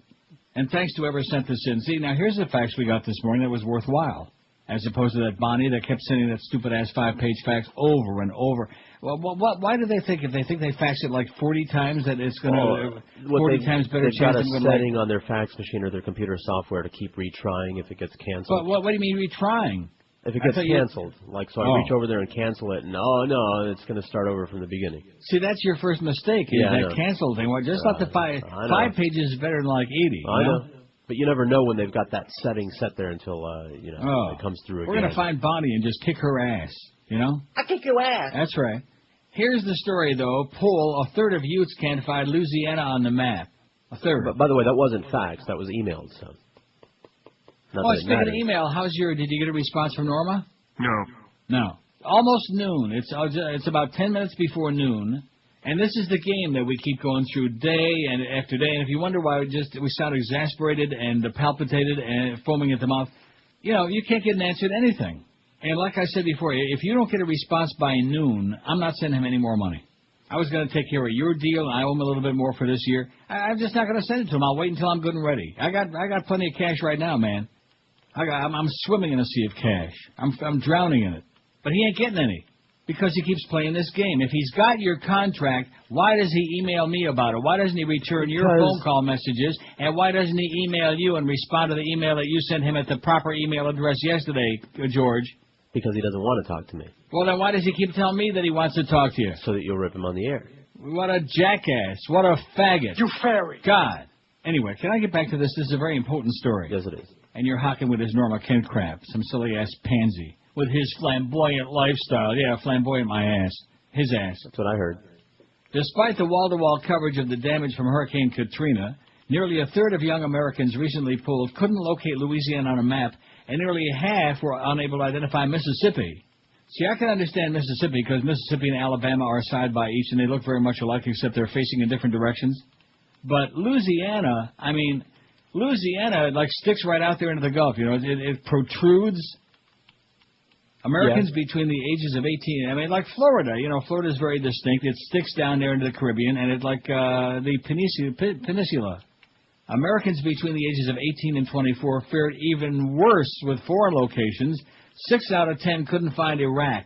And thanks to whoever sent this in. See, now here's the facts we got this morning that was worthwhile, as opposed to that Bonnie that kept sending that stupid-ass 5-page fax over and over. Well, why do they think, if they think they fax it like 40 times, that it's going to 40 times better chance? They've got a setting on their fax machine or their computer software to keep retrying if it gets canceled. But what do you mean retrying? If it gets canceled, I reach over there and cancel it, and no, it's going to start over from the beginning. See, that's your first mistake, is that cancel thing. Well, just let the 5 pages is better than like 80. I know. But you never know when they've got that setting set there until, it comes through again. We're going to find Bonnie and just kick her ass, I kick your ass. That's right. Here's the story, though. Poll, a third of youths can't find Louisiana on the map. A third. But, by the way, that wasn't fax. That was emailed, so. Speaking of email, did you get a response from Norma? No. Almost noon. It's about 10 minutes before noon. And this is the game that we keep going through day and after day. And if you wonder why we sound exasperated and palpitated and foaming at the mouth, you can't get an answer to anything. And like I said before, if you don't get a response by noon, I'm not sending him any more money. I was going to take care of your deal, and I owe him a little bit more for this year. I'm just not going to send it to him. I'll wait until I'm good and ready. I got plenty of cash right now, man. I'm swimming in a sea of cash. I'm drowning in it. But he ain't getting any because he keeps playing this game. If he's got your contract, why does he email me about it? Why doesn't he return your phone call messages? And why doesn't he email you and respond to the email that you sent him at the proper email address yesterday, George? Because he doesn't want to talk to me. Well, then why does he keep telling me that he wants to talk to you? So that you'll rip him on the air. What a jackass. What a faggot. You fairy. God. Anyway, can I get back to this? This is a very important story. Yes, it is. And you're hocking with his Norma Kent crap, some silly-ass pansy. With his flamboyant lifestyle. Yeah, flamboyant my ass. His ass. That's what I heard. Despite the wall-to-wall coverage of the damage from Hurricane Katrina, nearly a third of young Americans recently polled couldn't locate Louisiana on a map, and nearly half were unable to identify Mississippi. See, I can understand Mississippi because Mississippi and Alabama are side by each, and they look very much alike except they're facing in different directions. But Louisiana, Louisiana, like, sticks right out there into the Gulf. You know, it protrudes. Americans between the ages of 18, like Florida. You know, Florida is very distinct. It sticks down there into the Caribbean, and it's like the peninsula. Americans between the ages of 18 and 24 fared even worse with foreign locations. 6 out of 10 couldn't find Iraq,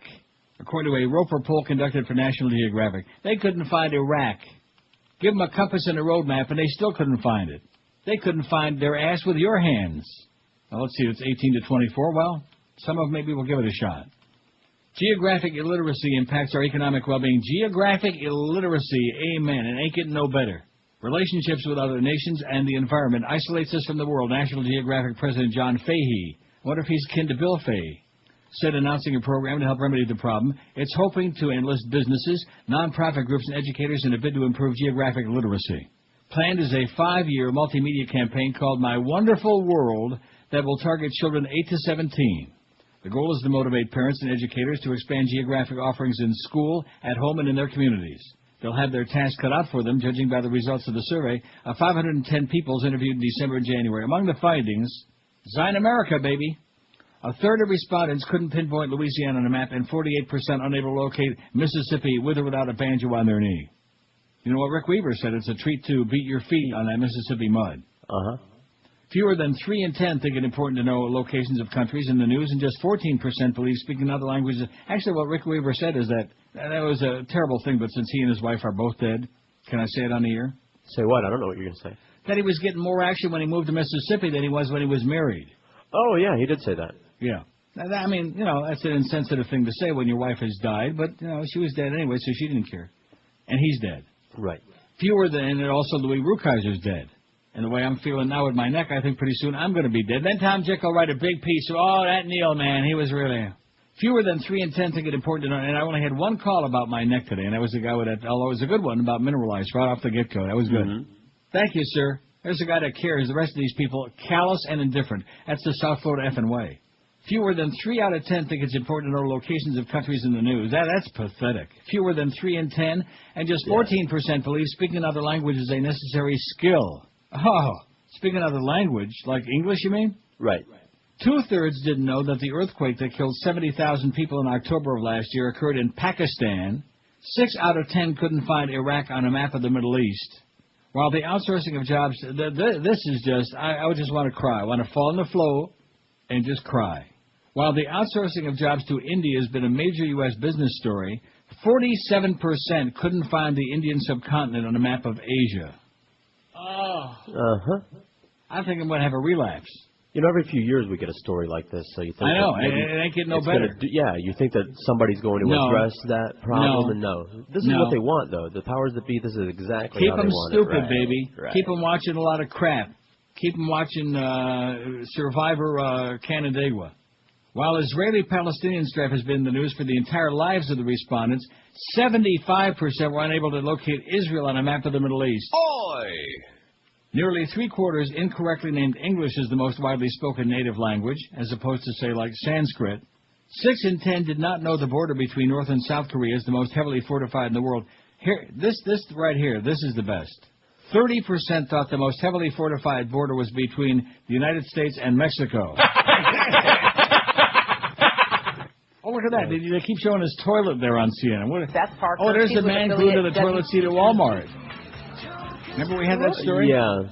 according to a Roper poll conducted for National Geographic. They couldn't find Iraq. Give them a compass and a road map, and they still couldn't find it. They couldn't find their ass with your hands. Well, let's see, it's 18 to 24. Well, some of them maybe will give it a shot. Geographic illiteracy impacts our economic well-being. Geographic illiteracy, amen, and ain't getting no better. Relationships with other nations and the environment isolates us from the world. National Geographic President John Fahey, wonder if he's kin to Bill Fahey, said announcing a program to help remedy the problem. It's hoping to enlist businesses, nonprofit groups, and educators in a bid to improve geographic literacy. Planned is a 5-year multimedia campaign called My Wonderful World that will target children 8 to 17. The goal is to motivate parents and educators to expand geographic offerings in school, at home, and in their communities. They'll have their task cut out for them, judging by the results of the survey of 510 peoples interviewed in December and January. Among the findings, Zion America, baby. A third of respondents couldn't pinpoint Louisiana on a map, and 48% unable to locate Mississippi with or without a banjo on their knee. You know what Rick Weaver said? It's a treat to beat your feet on that Mississippi mud. Uh-huh. Fewer than 3 in 10 think it important to know locations of countries in the news, and just 14% believe speaking other languages. Actually, what Rick Weaver said is that was a terrible thing, but since he and his wife are both dead, can I say it on the air? Say what? I don't know what you're going to say. That he was getting more action when he moved to Mississippi than he was when he was married. Oh, yeah, he did say that. Yeah. I mean, you know, that's an insensitive thing to say when your wife has died, but, you know, she was dead anyway, so she didn't care. And he's dead. Right. Fewer than, and also Louis Rukeyser's dead. And the way I'm feeling now with my neck, I think pretty soon I'm going to be dead. Then Tom Jick will write a big piece. Oh, that Neil, man, he was really... Fewer than 3 in 10 think it important to know. And I only had one call about my neck today, and that was the guy with that, although it was a good one, about mineral ice right off the get-go. That was good. Mm-hmm. Thank you, sir. There's a guy that cares. The rest of these people, callous and indifferent. That's the South Florida effing way. Fewer than 3 out of 10 think it's important to know locations of countries in the news. That's pathetic. Fewer than 3 in 10, and just 14% believe speaking another language is a necessary skill. Oh, speaking another language, like English, you mean? Right. 2/3 didn't know that the earthquake that killed 70,000 people in October of last year occurred in Pakistan. 6 out of 10 couldn't find Iraq on a map of the Middle East. While the outsourcing of jobs, this is just, I would just want to cry. I want to fall on the floor and just cry. While the outsourcing of jobs to India has been a major U.S. business story, 47% couldn't find the Indian subcontinent on a map of Asia. Oh. Uh-huh. I think I'm going to have a relapse. You know, every few years we get a story like this, so you think... I know, it ain't getting no better. You think that somebody's going to address that problem, and no. This is what they want, though. The powers that be, this is exactly how they want it. Keep them stupid, baby. Right. Keep them watching a lot of crap. Keep them watching Survivor Canandaigua. While Israeli-Palestinian strife has been in the news for the entire lives of the respondents, 75% were unable to locate Israel on a map of the Middle East. Oi! Nearly 3/4 incorrectly named English as the most widely spoken native language, as opposed to, say, like Sanskrit. 6 in 10 did not know the border between North and South Korea is the most heavily fortified in the world. Here, this right here, this is the best. 30% thought the most heavily fortified border was between the United States and Mexico. Oh, look at that. They keep showing his toilet there on CNN. That's Parker. Oh, there's the man glued to the toilet seat at Walmart. Remember we had that story? Yeah.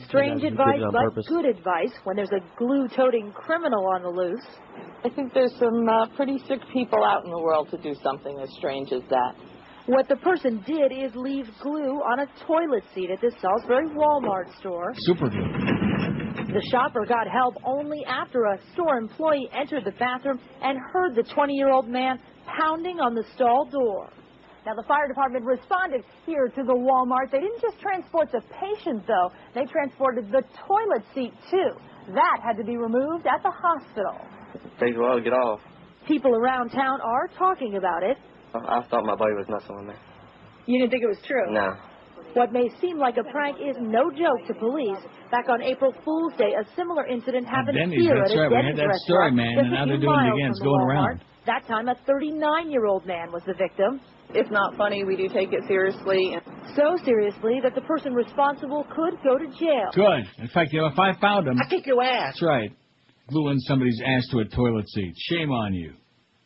Strange advice, but good advice when there's a glue-toting criminal on the loose. I think there's some pretty sick people out in the world to do something as strange as that. What the person did is leave glue on a toilet seat at this Salisbury Walmart store. Super glue. The shopper got help only after a store employee entered the bathroom and heard the 20-year-old man pounding on the stall door. Now, the fire department responded here to the Walmart. They didn't just transport the patient, though. They transported the toilet seat, too. That had to be removed at the hospital. It takes a while to get off. People around town are talking about it. I thought my body was not on there. You didn't think it was true? No. What may seem like a prank is no joke to police. Back on April Fool's Day, a similar incident happened here at a Denny's that story, restaurant. man, and now they're doing it again. It's going around. That time, a 39-year-old man was the victim. It's not funny. We do take it seriously. So seriously that the person responsible could go to jail. Good. In fact, if I found him... I kick your ass. That's right. Gluing somebody's ass to a toilet seat. Shame on you.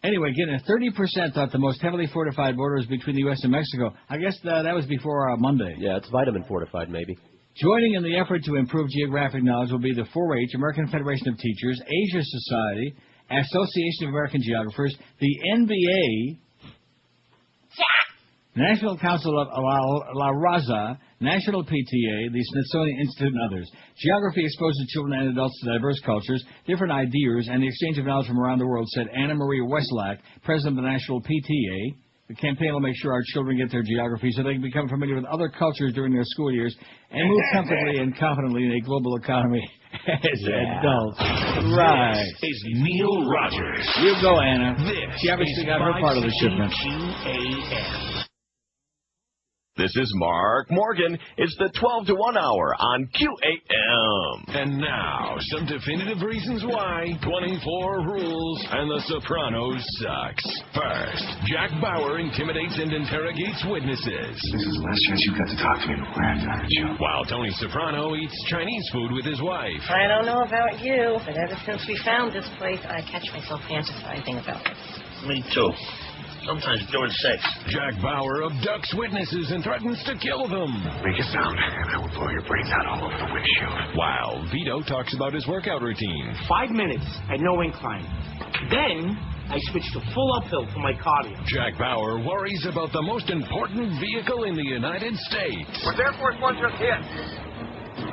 Anyway, again, 30% thought the most heavily fortified border is between the U.S. and Mexico. I guess that was before Monday. Yeah, it's vitamin fortified, maybe. Joining in the effort to improve geographic knowledge will be the 4-H, American Federation of Teachers, Asia Society, Association of American Geographers, the NBA, National Council of La Raza, National PTA, the Smithsonian Institute, and others. Geography exposes children and adults to diverse cultures, different ideas, and the exchange of knowledge from around the world, said Anna Marie Westlack, president of the National PTA. The campaign will make sure our children get their geography so they can become familiar with other cultures during their school years and move comfortably and confidently in a global economy as adults. Right. This is Neil Rogers. You go, Anna. This she obviously got her part of the shipment. WQAM. This is Mark Morgan. It's the 12 to 1 hour on QAM. And now, some definitive reasons why 24 rules and The Sopranos sucks. First, Jack Bauer intimidates and interrogates witnesses. This is the last chance you've got to talk to me before I have to hurt you. While Tony Soprano eats Chinese food with his wife. I don't know about you, but ever since we found this place, I catch myself fantasizing about this. Me too. Sometimes during sex. Jack Bauer abducts witnesses and threatens to kill them. Make a sound, and I will blow your brains out all over the windshield. While Vito talks about his workout routine. 5 minutes at no incline. Then I switch to full uphill for my cardio. Jack Bauer worries about the most important vehicle in the United States. Was Air Force One just hit?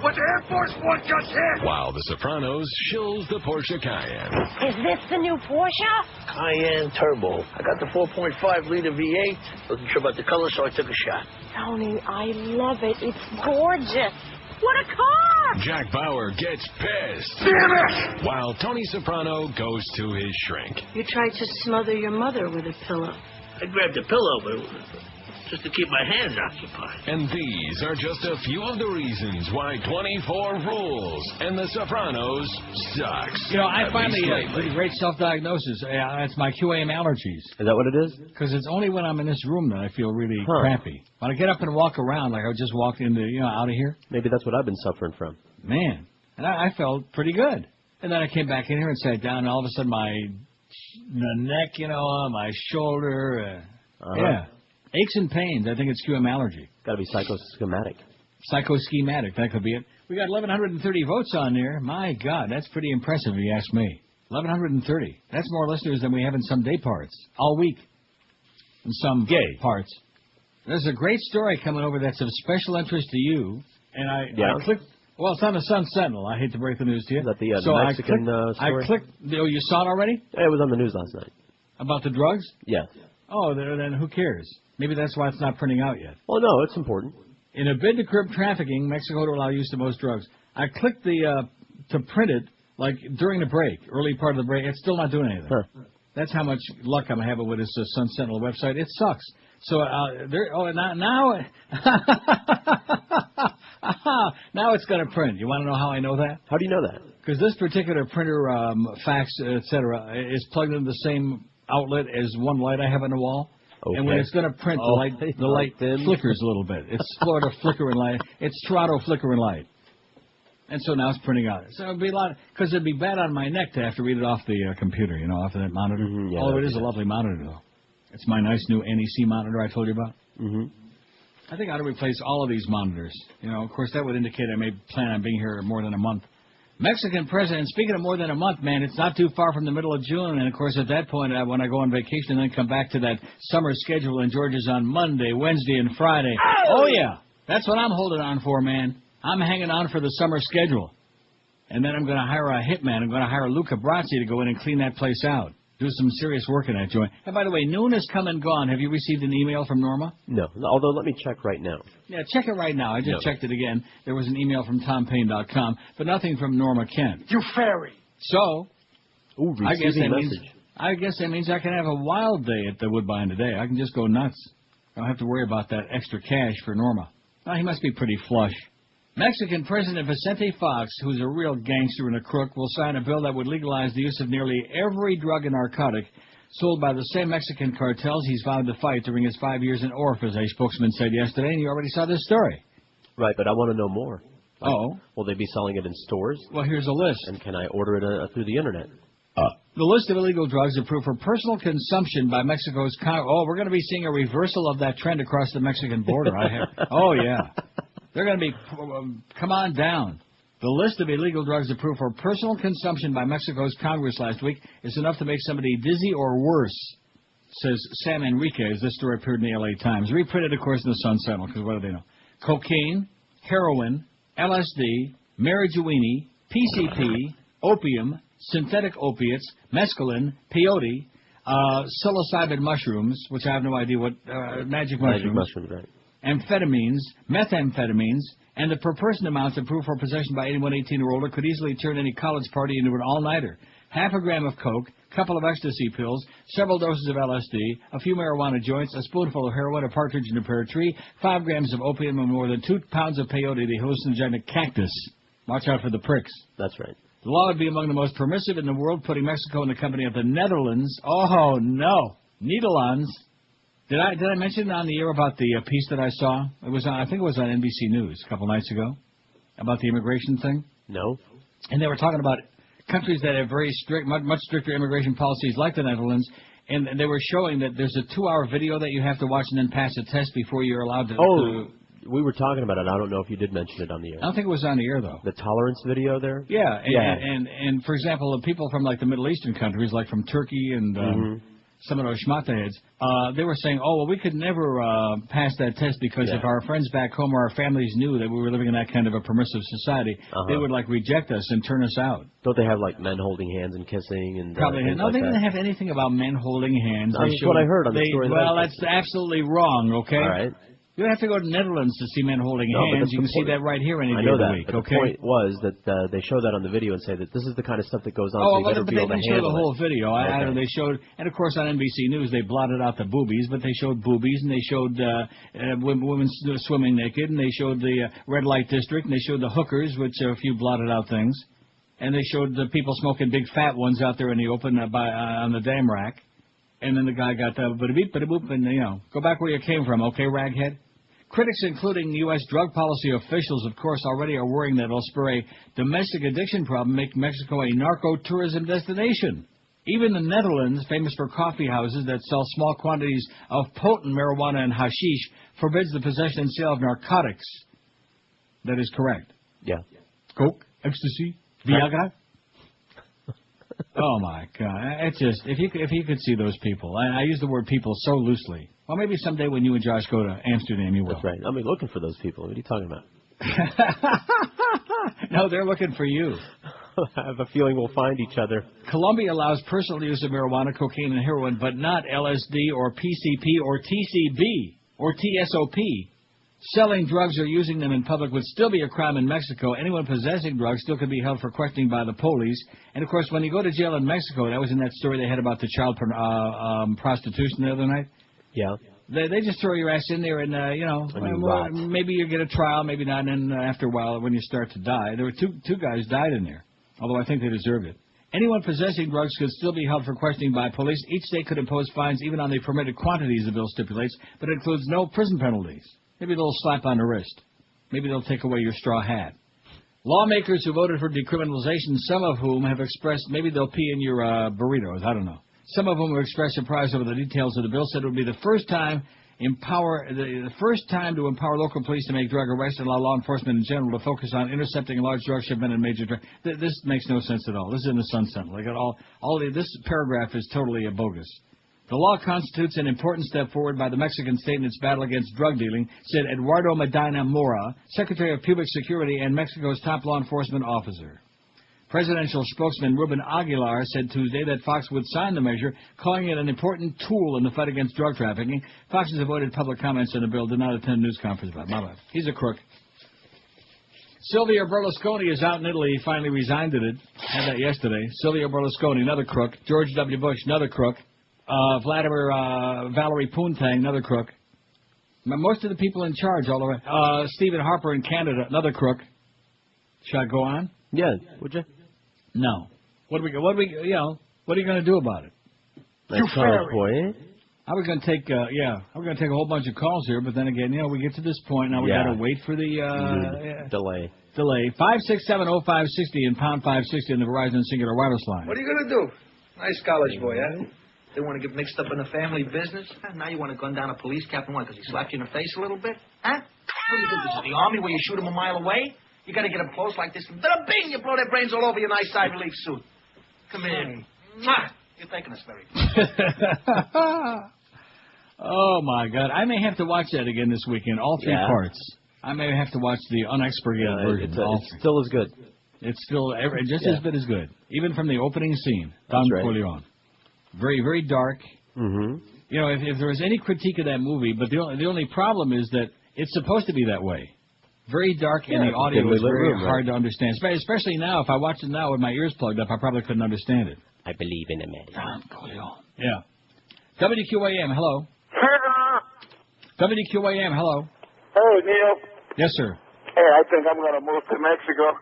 Was Air Force One just hit? While The Sopranos shills the Porsche Cayenne. Is this the new Porsche? Cayenne Turbo. I got the 4.5-liter V8. Wasn't sure about the color, so I took a shot. Tony, I love it. It's gorgeous. What a car! Jack Bauer gets pissed. Damn it! While Tony Soprano goes to his shrink. You tried to smother your mother with a pillow. I grabbed a pillow, but just to keep my hands occupied. And these are just a few of the reasons why 24 rules and The Sopranos sucks. You know, I finally did a great self-diagnosis. It's my QAM allergies. Is that what it is? Because it's only when I'm in this room that I feel really crappy. When I get up and walk around, like I just walked into, out of here. Maybe that's what I've been suffering from. Man, and I felt pretty good. And then I came back in here and sat down, and all of a sudden my neck, my shoulder, yeah. Aches and pains. I think it's QM allergy. Got to be psychoschematic. Psychoschematic. That could be it. We got 1,130 votes on there. My God, that's pretty impressive if you ask me. 1,130. That's more listeners than we have in some day parts. All week. In some gay parts. There's a great story coming over that's of special interest to you. And I clicked. Well, it's on the Sun Sentinel. I hate to break the news to you. Is that the Mexican story? I clicked. Oh, you saw it already? Yeah, it was on the news last night. About the drugs? Yes. Oh, then who cares? Maybe that's why it's not printing out yet. Well, no, it's important. In a bid to curb trafficking, Mexico to allow use of most drugs. I clicked to print it like during the break, early part of the break. It's still not doing anything. Huh. That's how much luck I'm having with this Sun Sentinel website. It sucks. So now now it's going to print. You want to know how I know that? How do you know that? Because this particular printer, fax, etc., is plugged into the same outlet as one light I have on the wall. Okay. And when it's going to print, the light flickers a little bit. It's Florida flickering light. It's Toronto flickering light. And so now it's printing out. So it'd be because it'd be bad on my neck to have to read it off the computer, off of that monitor. Mm-hmm, yeah, although it is a lovely monitor, though. It's my nice new NEC monitor I told you about. Mm-hmm. I think I ought to replace all of these monitors. Of course, that would indicate I may plan on being here more than a month. Mexican president, speaking of more than a month, man, it's not too far from the middle of June. And, of course, at that point, when I go on vacation and then come back to that summer schedule in Georgia's on Monday, Wednesday, and Friday. Oh, yeah. That's what I'm holding on for, man. I'm hanging on for the summer schedule. And then I'm going to hire a hitman. I'm going to hire Luca Brazzi to go in and clean that place out. Do some serious work in that joint. And by the way, noon has come and gone. Have you received an email from Norma? No, although let me check right now. Yeah, check it right now. I just checked it again. There was an email from TomPayne.com, but nothing from Norma Kent. You fairy. So, I guess that means I can have a wild day at the Woodbine today. I can just go nuts. I don't have to worry about that extra cash for Norma. Well, he must be pretty flush. Mexican President Vicente Fox, who's a real gangster and a crook, will sign a bill that would legalize the use of nearly every drug and narcotic sold by the same Mexican cartels he's vowed to fight during his 5 years in office, a spokesman said yesterday, and you already saw this story. Right, but I want to know more. Oh. Will they be selling it in stores? Well, here's a list. And can I order it through the Internet? The list of illegal drugs approved for personal consumption by Mexico's Congress. Oh, we're going to be seeing a reversal of that trend across the Mexican border. Oh, yeah. They're going to be, come on down. The list of illegal drugs approved for personal consumption by Mexico's Congress last week is enough to make somebody dizzy or worse, says Sam Enriquez. This story appeared in the L.A. Times. Reprinted, of course, in the Sun Sentinel, because what do they know? Cocaine, heroin, LSD, marijuana, PCP, opium, synthetic opiates, mescaline, peyote, psilocybin mushrooms, which I have no idea what, magic mushrooms. Magic mushrooms, right. Amphetamines, methamphetamines, and the per-person amounts approved for possession by anyone 18 or older could easily turn any college party into an all-nighter. Half a gram of coke, couple of ecstasy pills, several doses of LSD, a few marijuana joints, a spoonful of heroin, a partridge in a pear tree, 5 grams of opium, and more than 2 pounds of peyote, the hallucinogenic cactus. Watch out for the pricks. That's right. The law would be among the most permissive in the world, putting Mexico in the company of the Netherlands. Oh, no. Netherlands. Did I mention on the air about the piece that I saw? It was I think it was on NBC News a couple nights ago about the immigration thing. No. And they were talking about countries that have very strict, much stricter immigration policies, like the Netherlands. And they were showing that there's a 2-hour video that you have to watch and then pass a test before you're allowed to. Oh, we were talking about it. I don't know if you did mention it on the air. I don't think it was on the air though. The tolerance video there. Yeah. And for example, the people from like the Middle Eastern countries, like from Turkey and. Some of those schmata heads, they were saying, oh, well, we could never pass that test because if our friends back home or our families knew that we were living in that kind of a permissive society, they would, like, reject us and turn us out. Don't they have, like, men holding hands and kissing? And probably. No, they didn't have anything about men holding hands. That's what I heard on the story. Well, that's absolutely wrong, okay? All right. You don't have to go to the Netherlands to see men holding hands. You can see that right here any day of the week, okay? The point was that they show that on the video and say that this is the kind of stuff that goes on, so you better be able to handle it. They didn't show the whole video. They showed, and of course on NBC News they blotted out the boobies, but they showed boobies, and they showed women swimming naked, and they showed the red light district, and they showed the hookers, which are a few blotted out things, and they showed the people smoking big fat ones out there in the open on the dam rack, and then the guy got bada-beep, bada-boop, and, go back where you came from, okay, raghead? Critics, including U.S. drug policy officials, of course, already are worrying that it'll spur a domestic addiction problem, make Mexico a narco-tourism destination. Even the Netherlands, famous for coffee houses that sell small quantities of potent marijuana and hashish, forbids the possession and sale of narcotics. That is correct. Yeah. Coke, ecstasy, Viagra. Oh, my God. It's just, if you could see those people, and I use the word people so loosely. Well, maybe someday when you and Josh go to Amsterdam, you will. That's right. I'll be looking for those people. What are you talking about? No, they're looking for you. I have a feeling we'll find each other. Colombia allows personal use of marijuana, cocaine, and heroin, but not LSD or PCP or TCB or TSOP. Selling drugs or using them in public would still be a crime in Mexico. Anyone possessing drugs still could be held for questioning by the police. And, of course, when you go to jail in Mexico, that was in that story they had about the child prostitution the other night. Yeah. They just throw your ass in there and, maybe you get a trial, maybe not, and then after a while, when you start to die. There were two guys died in there, although I think they deserved it. Anyone possessing drugs could still be held for questioning by police. Each state could impose fines even on the permitted quantities the bill stipulates, but it includes no prison penalties. Maybe they'll slap on the wrist. Maybe they'll take away your straw hat. Lawmakers who voted for decriminalization, some of whom have expressed, maybe they'll pee in your burritos, I don't know. Some of whom have expressed surprise over the details of the bill, said it would be the first time to empower local police to make drug arrests and allow law enforcement in general to focus on intercepting large drug shipment and major drug. This makes no sense at all. This is in the Sun Sentinel. This paragraph is totally bogus. The law constitutes an important step forward by the Mexican state in its battle against drug dealing, said Eduardo Medina Mora, Secretary of Public Security and Mexico's top law enforcement officer. Presidential spokesman Ruben Aguilar said Tuesday that Fox would sign the measure, calling it an important tool in the fight against drug trafficking. Fox has avoided public comments on the bill, did not attend news conference about it. He's a crook. Silvio Berlusconi is out in Italy. He finally resigned it. Had that yesterday. Silvio Berlusconi, another crook. George W. Bush, another crook. Valerie Poontang, another crook. Most of the people in charge all around. Stephen Harper in Canada, another crook. Should I go on? Yeah, would you? No. What are you going to do about it? You boy. I was going to take, we're going to take a whole bunch of calls here, but then again, we get to this point now. We got to wait for the delay. 5670560 and pound 560 on the Verizon Singular Wireless line. What are you going to do? Nice college boy, huh? They want to get mixed up in the family business? Huh? Now you want to gun down a police captain, what, because he slapped you in the face a little bit? Huh? What do you think, this is the Army where you shoot him a mile away? You got to get him close like this. Bing! You blow their brains all over your nice side relief suit. Come here. Mwah! You're taking us very Oh, my God. I may have to watch that again this weekend, all three parts. I may have to watch the unexpurgated version. It's still as good. It's still just as good as good, even from the opening scene. Don Corleone. Very, very dark. Mm-hmm. If there was any critique of that movie, but the only problem is that it's supposed to be that way. Very dark, and the audio is very hard to understand. Especially now, if I watch it now with my ears plugged up, I probably couldn't understand it. I believe in America. Don Corleone. Yeah. WQAM, hello. WQAM, hello. Hey, Neil. Yes, sir. Hey, I think I'm going to move to Mexico.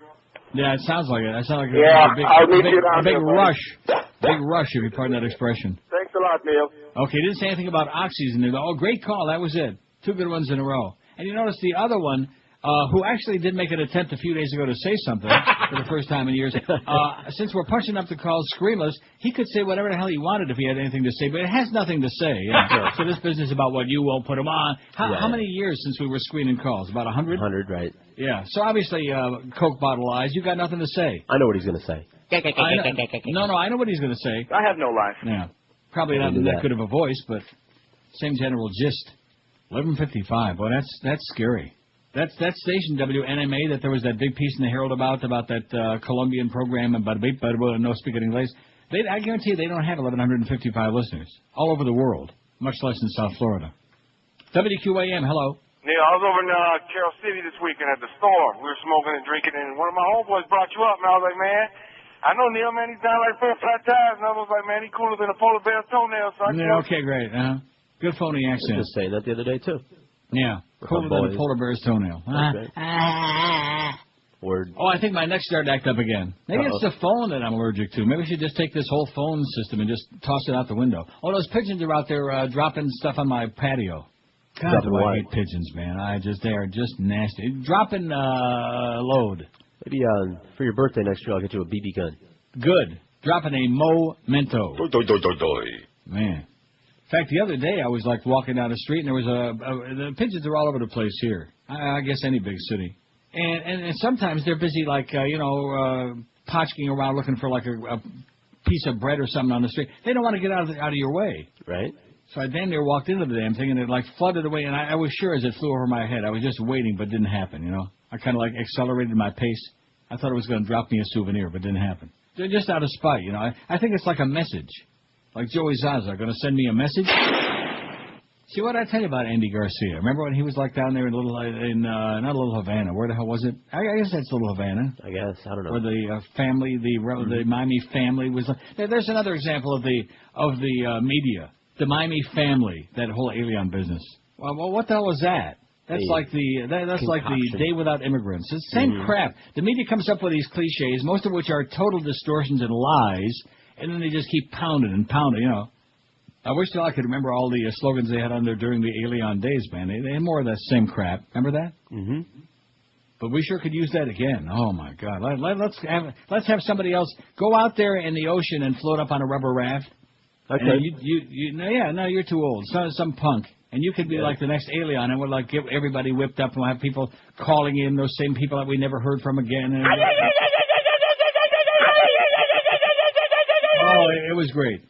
Yeah, it sounds like it. It sounds like I'll meet you down big there, rush. Big rush, if you pardon that expression. Thanks a lot, Neil. Okay, didn't say anything about oxys in there. Oh, great call. That was it. Two good ones in a row. And you notice the other one, who actually did make an attempt a few days ago to say something for the first time in years. Since we're punching up the calls screamless, he could say whatever the hell he wanted if he had anything to say, but it has nothing to say. So this business about what you won't put him on. How many years since we were screening calls? About 100? 100, right. Yeah. So obviously, Coke bottle eyes, you got nothing to say. I know what he's going to say. No, I know what he's going to say. I have no life. Yeah. Probably not that good of a voice, but same general gist. 11:55. Boy, that's scary. That's that station, WNMA, that there was that big piece in the Herald about that Colombian program and no speaking English. I guarantee they don't have 1,155 listeners all over the world, much less in South Florida. WQAM, hello. Neil, I was over in Carroll City this weekend at the store. We were smoking and drinking, and one of my homeboys brought you up, and I was like, man, I know Neil, man, he's down like 4 flat tires, and I was like, man, he's cooler than a polar bear's toenail. So okay, great. Good phony accent. I was just saying that the other day, too. Yeah, cooler than a polar bear's toenail. Word. Oh, I think my neck's starting to act up again. Maybe it's the phone that I'm allergic to. Maybe we should just take this whole phone system and just toss it out the window. Oh, those pigeons are out there dropping stuff on my patio. God, do I hate pigeons, man. They are just nasty. Dropping load. Maybe for your birthday next year, I'll get you a BB gun. Good. Dropping a memento. Man. In fact, the other day I was like walking down the street and there was the pigeons are all over the place here. I guess any big city. And sometimes they're busy like, potchking around looking for like a piece of bread or something on the street. They don't want to get out of your way. Right. So I damn near walked into the damn thing and it like flooded away. And I was sure as it flew over my head. I was just waiting, but it didn't happen, I kind of like accelerated my pace. I thought it was going to drop me a souvenir, but it didn't happen. Just out of spite, I think it's like a message. Like Joey Zaza, going to send me a message? See, what did I tell you about Andy Garcia? Remember when he was like down there in not Little Havana, where the hell was it? I guess that's Little Havana. I guess, I don't know. Where the family, the Miami family was. There's another example of the media, the Miami family, that whole alien business. Well, what the hell is that? That's like the Day Without Immigrants. It's the same crap. The media comes up with these cliches, most of which are total distortions and lies, and then they just keep pounding and pounding, I wish I could remember all the slogans they had on there during the Alien days, man. They had more of that same crap. Remember that? Mm-hmm. But we sure could use that again. Oh, my God. Let's have somebody else go out there in the ocean and float up on a rubber raft. Okay. And you're too old. Some punk. And you could be like the next alien and would like get everybody whipped up and we'll have people calling in, those same people that we never heard from again. Oh, it was great.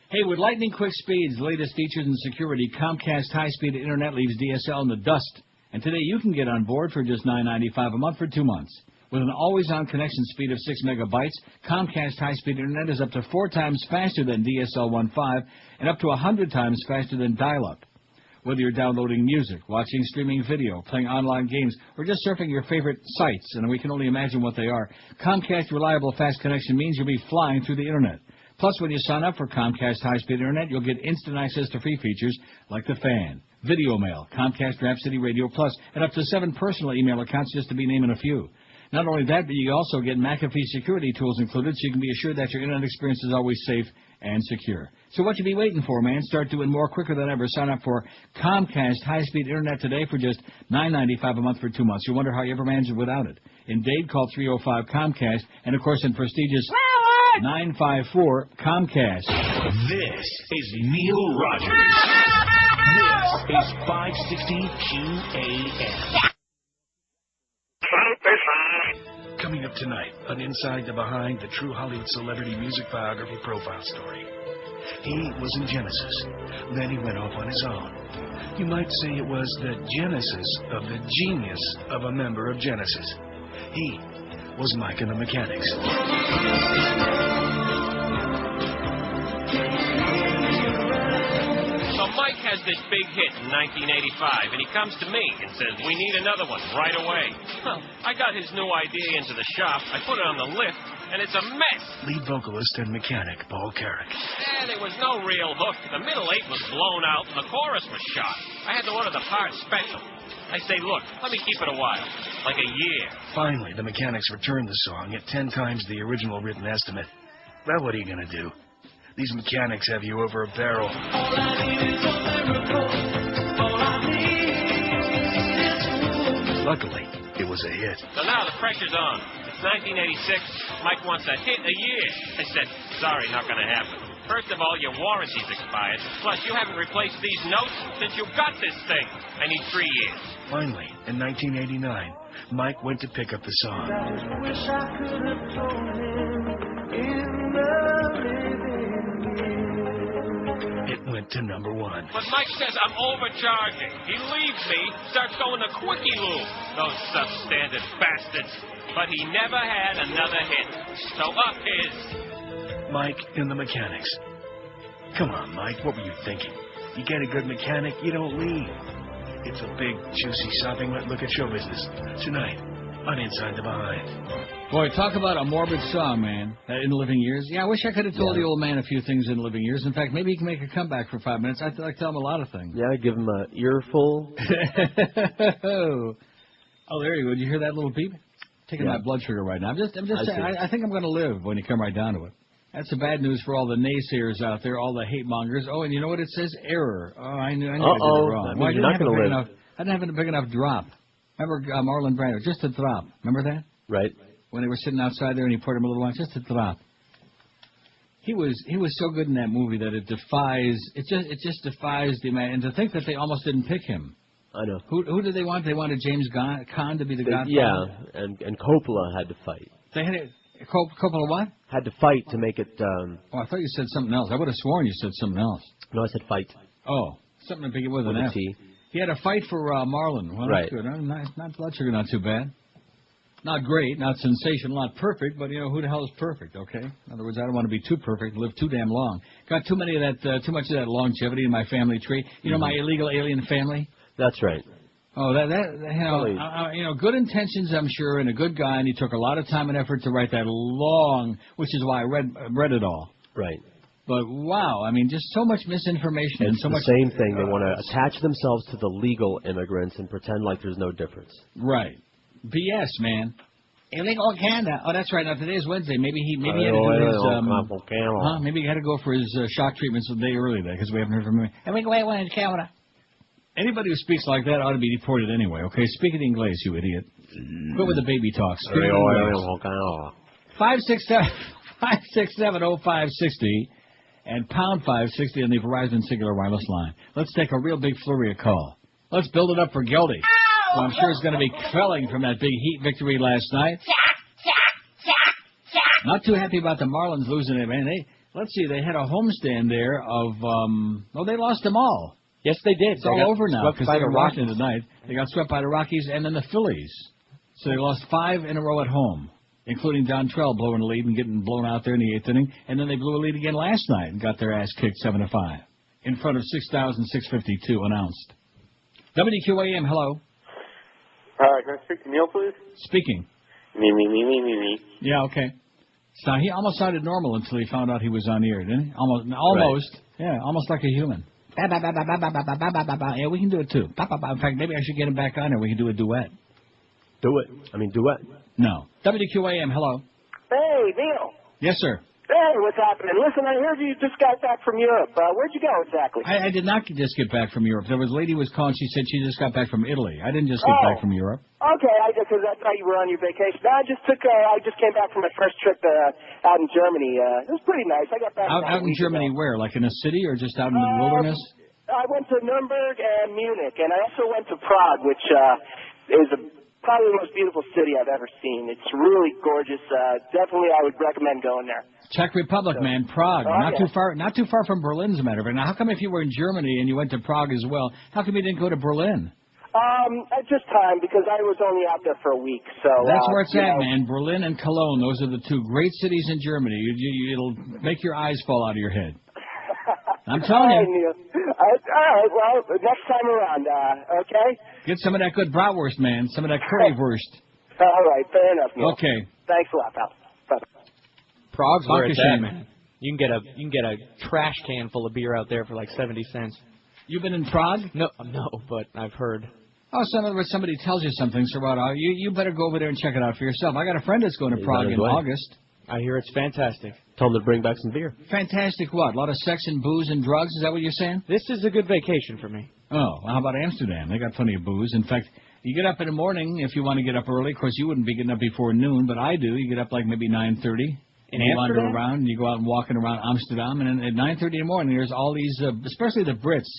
Hey, with lightning quick speeds, latest features and security, Comcast high-speed internet leaves DSL in the dust. And today you can get on board for just $9.95 a month for 2 months. With an always-on connection speed of 6 megabytes, Comcast high-speed internet is up to 4 times faster than DSL 1.5 and up to 100 times faster than dial-up. Whether you're downloading music, watching streaming video, playing online games, or just surfing your favorite sites, and we can only imagine what they are, Comcast reliable fast connection means you'll be flying through the internet. Plus, when you sign up for Comcast high-speed internet, you'll get instant access to free features like the Fan, Video Mail, Comcast Rhapsody Radio Plus, and up to 7 personal email accounts, just to be naming a few. Not only that, but you also get McAfee security tools included, so you can be assured that your internet experience is always safe and secure. So what you be waiting for, man? Start doing more quicker than ever. Sign up for Comcast high-speed internet today for just $9.95 a month for 2 months. You wonder how you ever manage it without it. In Dade, call 305-COMCAST, and of course in prestigious 954-COMCAST. This is Neil Rogers. This is 560 QAM. Coming up tonight on Inside the Behind, the true Hollywood celebrity music biography profile story. He was in Genesis. Then he went off on his own. You might say it was the genesis of the genius of a member of Genesis. He was Mike and the Mechanics. So Mike has this big hit in 1985, and he comes to me and says, we need another one right away. Well, I got his new idea into the shop, I put it on the lift, and it's a mess. Lead vocalist and mechanic Paul Carrick. There was no real hook. The middle 8 was blown out, and the chorus was shot. I had to order the parts special. I say, look, let me keep it a while, like a year. Finally, the Mechanics returned the song at 10 times the original written estimate. Well, what are you going to do? These mechanics have you over a barrel. Luckily, it was a hit. So now the pressure's on. It's 1986. Mike wants a hit a year. I said, sorry, not going to happen. First of all, your warranty's expired. Plus, you haven't replaced these notes since you got this thing. I need 3 years. Finally, in 1989, Mike went to pick up the song. It went to number 1. But Mike says I'm overcharging. He leaves me, starts going to Quickie Lube. Those substandard bastards. But he never had another hit. So up his. Mike and the Mechanics. Come on, Mike, what were you thinking? You get a good mechanic, you don't leave. It's a big, juicy, sopping wet look at show business. Tonight, on Inside the Behind. Boy, talk about a morbid song, man. In the living years. Yeah, I wish I could have told the old man a few things in the living years. In fact, maybe he can make a comeback for 5 minutes. I'd like to tell him a lot of things. Yeah, give him an earful. Oh, there you go. Did you hear that little beep? Taking my blood sugar right now. I'm just saying, I think I'm going to live when you come right down to it. That's the bad news for all the naysayers out there, all the hate mongers. Oh, and you know what it says? Error. Oh, I knew I did it wrong. Well, you're not going to live. I didn't have a big enough drop. Remember Marlon Brando? Just a drop. Remember that? Right. When they were sitting outside there and he poured him a little wine, just a drop. He was so good in that movie that it just defies the man. And to think that they almost didn't pick him. I know. Who did they want? They wanted James Caan to be the Godfather. Yeah, and Coppola had to fight. They had it. Coppola what? Had to fight to make it. Oh, I thought you said something else. I would have sworn you said something else. No, I said fight. Oh, something to begin with an F. T. He had a fight for Marlon. Well, right. That's good. Not blood sugar, not too bad. Not great, not sensational, not perfect, but, who the hell is perfect, okay? In other words, I don't want to be too perfect and live too damn long. Got too much of that longevity in my family tree. My illegal alien family? That's right. Oh, good intentions, I'm sure, and a good guy, and he took a lot of time and effort to write that long, which is why I read it all. Right. But, wow, just so much misinformation. It's and so the much, same thing. They want to attach themselves to the legal immigrants and pretend like there's no difference. Right. BS, man. Illegal Canada. Oh, that's right. Now, today is Wednesday. Maybe he had to do his... maybe he had to go for his shock treatments a day early, because we haven't heard from him. Illegal in Canada. Anybody who speaks like that ought to be deported anyway, okay? Speak in English, you idiot. Go with the baby talk. 567-0560 and pound 560 on the Verizon Singular Wireless line. Let's take a real big flurry of call. Let's build it up for Gildy. So I'm sure he's going to be quelling from that big Heat victory last night. Not too happy about the Marlins losing it, man. They had a homestand there of, they lost them all. Yes, they did. It's all over now because they were Washington tonight. They got swept by the Rockies and then the Phillies. So they lost 5 in a row at home, including Don Trell blowing a lead and getting blown out there in the 8th inning. And then they blew a lead again last night and got their ass kicked 7-5 in front of 6,652 announced. WQAM, hello. Can I speak to Neil, please? Speaking. Me. Yeah, okay. So he almost sounded normal until he found out he was on the air, didn't he? Almost. Right. Yeah, almost like a human. Yeah, we can do it too. In fact, maybe I should get him back on there. We can do a duet. Duet. No. WQAM, hello. Hey, Neil. Yes, sir. Hey, what's happening? Listen, I heard you just got back from Europe. Where'd you go exactly? I did not just get back from Europe. There was a lady who was calling. She said she just got back from Italy. I didn't just get back from Europe. Okay, because I thought you were on your vacation. No, I just came back from my first trip out in Germany. It was pretty nice. I got back out in Germany ago. Where? Like in a city or just out in the wilderness? I went to Nuremberg and Munich, and I also went to Prague, which is probably the most beautiful city I've ever seen. It's really gorgeous. Definitely, I would recommend going there. Czech Republic, man, Prague. Not too far from Berlin, as a matter of fact. Now, how come if you were in Germany and you went to Prague as well, how come you didn't go to Berlin? Just time, because I was only out there for a week. So that's where it's at, man. Berlin and Cologne, those are the two great cities in Germany. It'll make your eyes fall out of your head. I'm telling you. All right, well, next time around, okay? Get some of that good bratwurst, man. Some of that currywurst. All right, fair enough, Neil. Okay. Thanks a lot, pal. Bye. Prague's where it's at, man. You can get a trash can full of beer out there for like 70 cents. You've been in Prague? No, but I've heard. Oh, so in other words, somebody tells you something, so you better go over there and check it out for yourself. I got a friend that's going to Prague in August. I hear it's fantastic. Tell them to bring back some beer. Fantastic what? A lot of sex and booze and drugs? Is that what you're saying? This is a good vacation for me. Oh, well, how about Amsterdam? They got plenty of booze. In fact, you get up in the morning if you want to get up early. Of course, you wouldn't be getting up before noon, but I do. You get up like maybe 9:30. And you wander around, and you go out and walking around Amsterdam, and at 9:30 in the morning, there's all these, especially the Brits,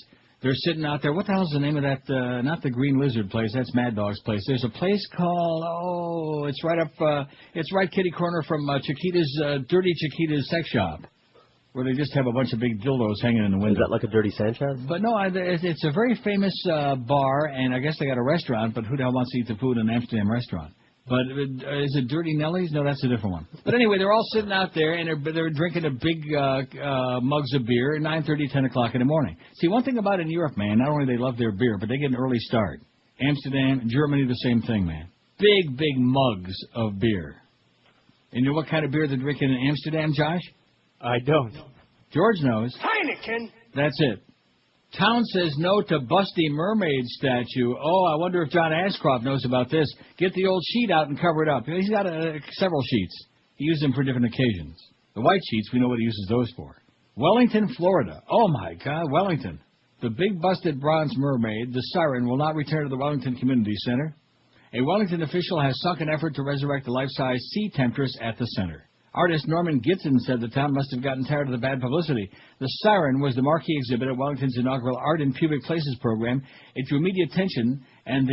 they're sitting out there. What the hell's the name of that, not the Green Lizard place, that's Mad Dog's place. There's a place called, it's right kitty corner from Chiquita's, Dirty Chiquita's sex shop, where they just have a bunch of big dildos hanging in the window. Is that like a Dirty Sanchez? But no, it's a very famous bar, and I guess they got a restaurant, but who the hell wants to eat the food in an Amsterdam restaurant? But is it Dirty Nelly's? No, that's a different one. But anyway, they're all sitting out there, and they're drinking a big mugs of beer at 9:30, 10 o'clock in the morning. See, one thing about in Europe, man, not only they love their beer, but they get an early start. Amsterdam, Germany, the same thing, man. Big mugs of beer. And you know what kind of beer they're drinking in Amsterdam, Josh? I don't. George knows. Heineken. That's it. Town says no to busty mermaid statue. Oh, I wonder if John Ashcroft knows about this. Get the old sheet out and cover it up. He's got several sheets. He uses them for different occasions. The white sheets, we know what he uses those for. Wellington, Florida. Oh, my God, Wellington. The big busted bronze mermaid, the Siren, will not return to the Wellington Community Center. A Wellington official has sunk an effort to resurrect the life-size sea temptress at the center. Artist Norman Gitson said the town must have gotten tired of the bad publicity. The Siren was the marquee exhibit at Wellington's inaugural Art in Pubic Places program. It drew media attention, and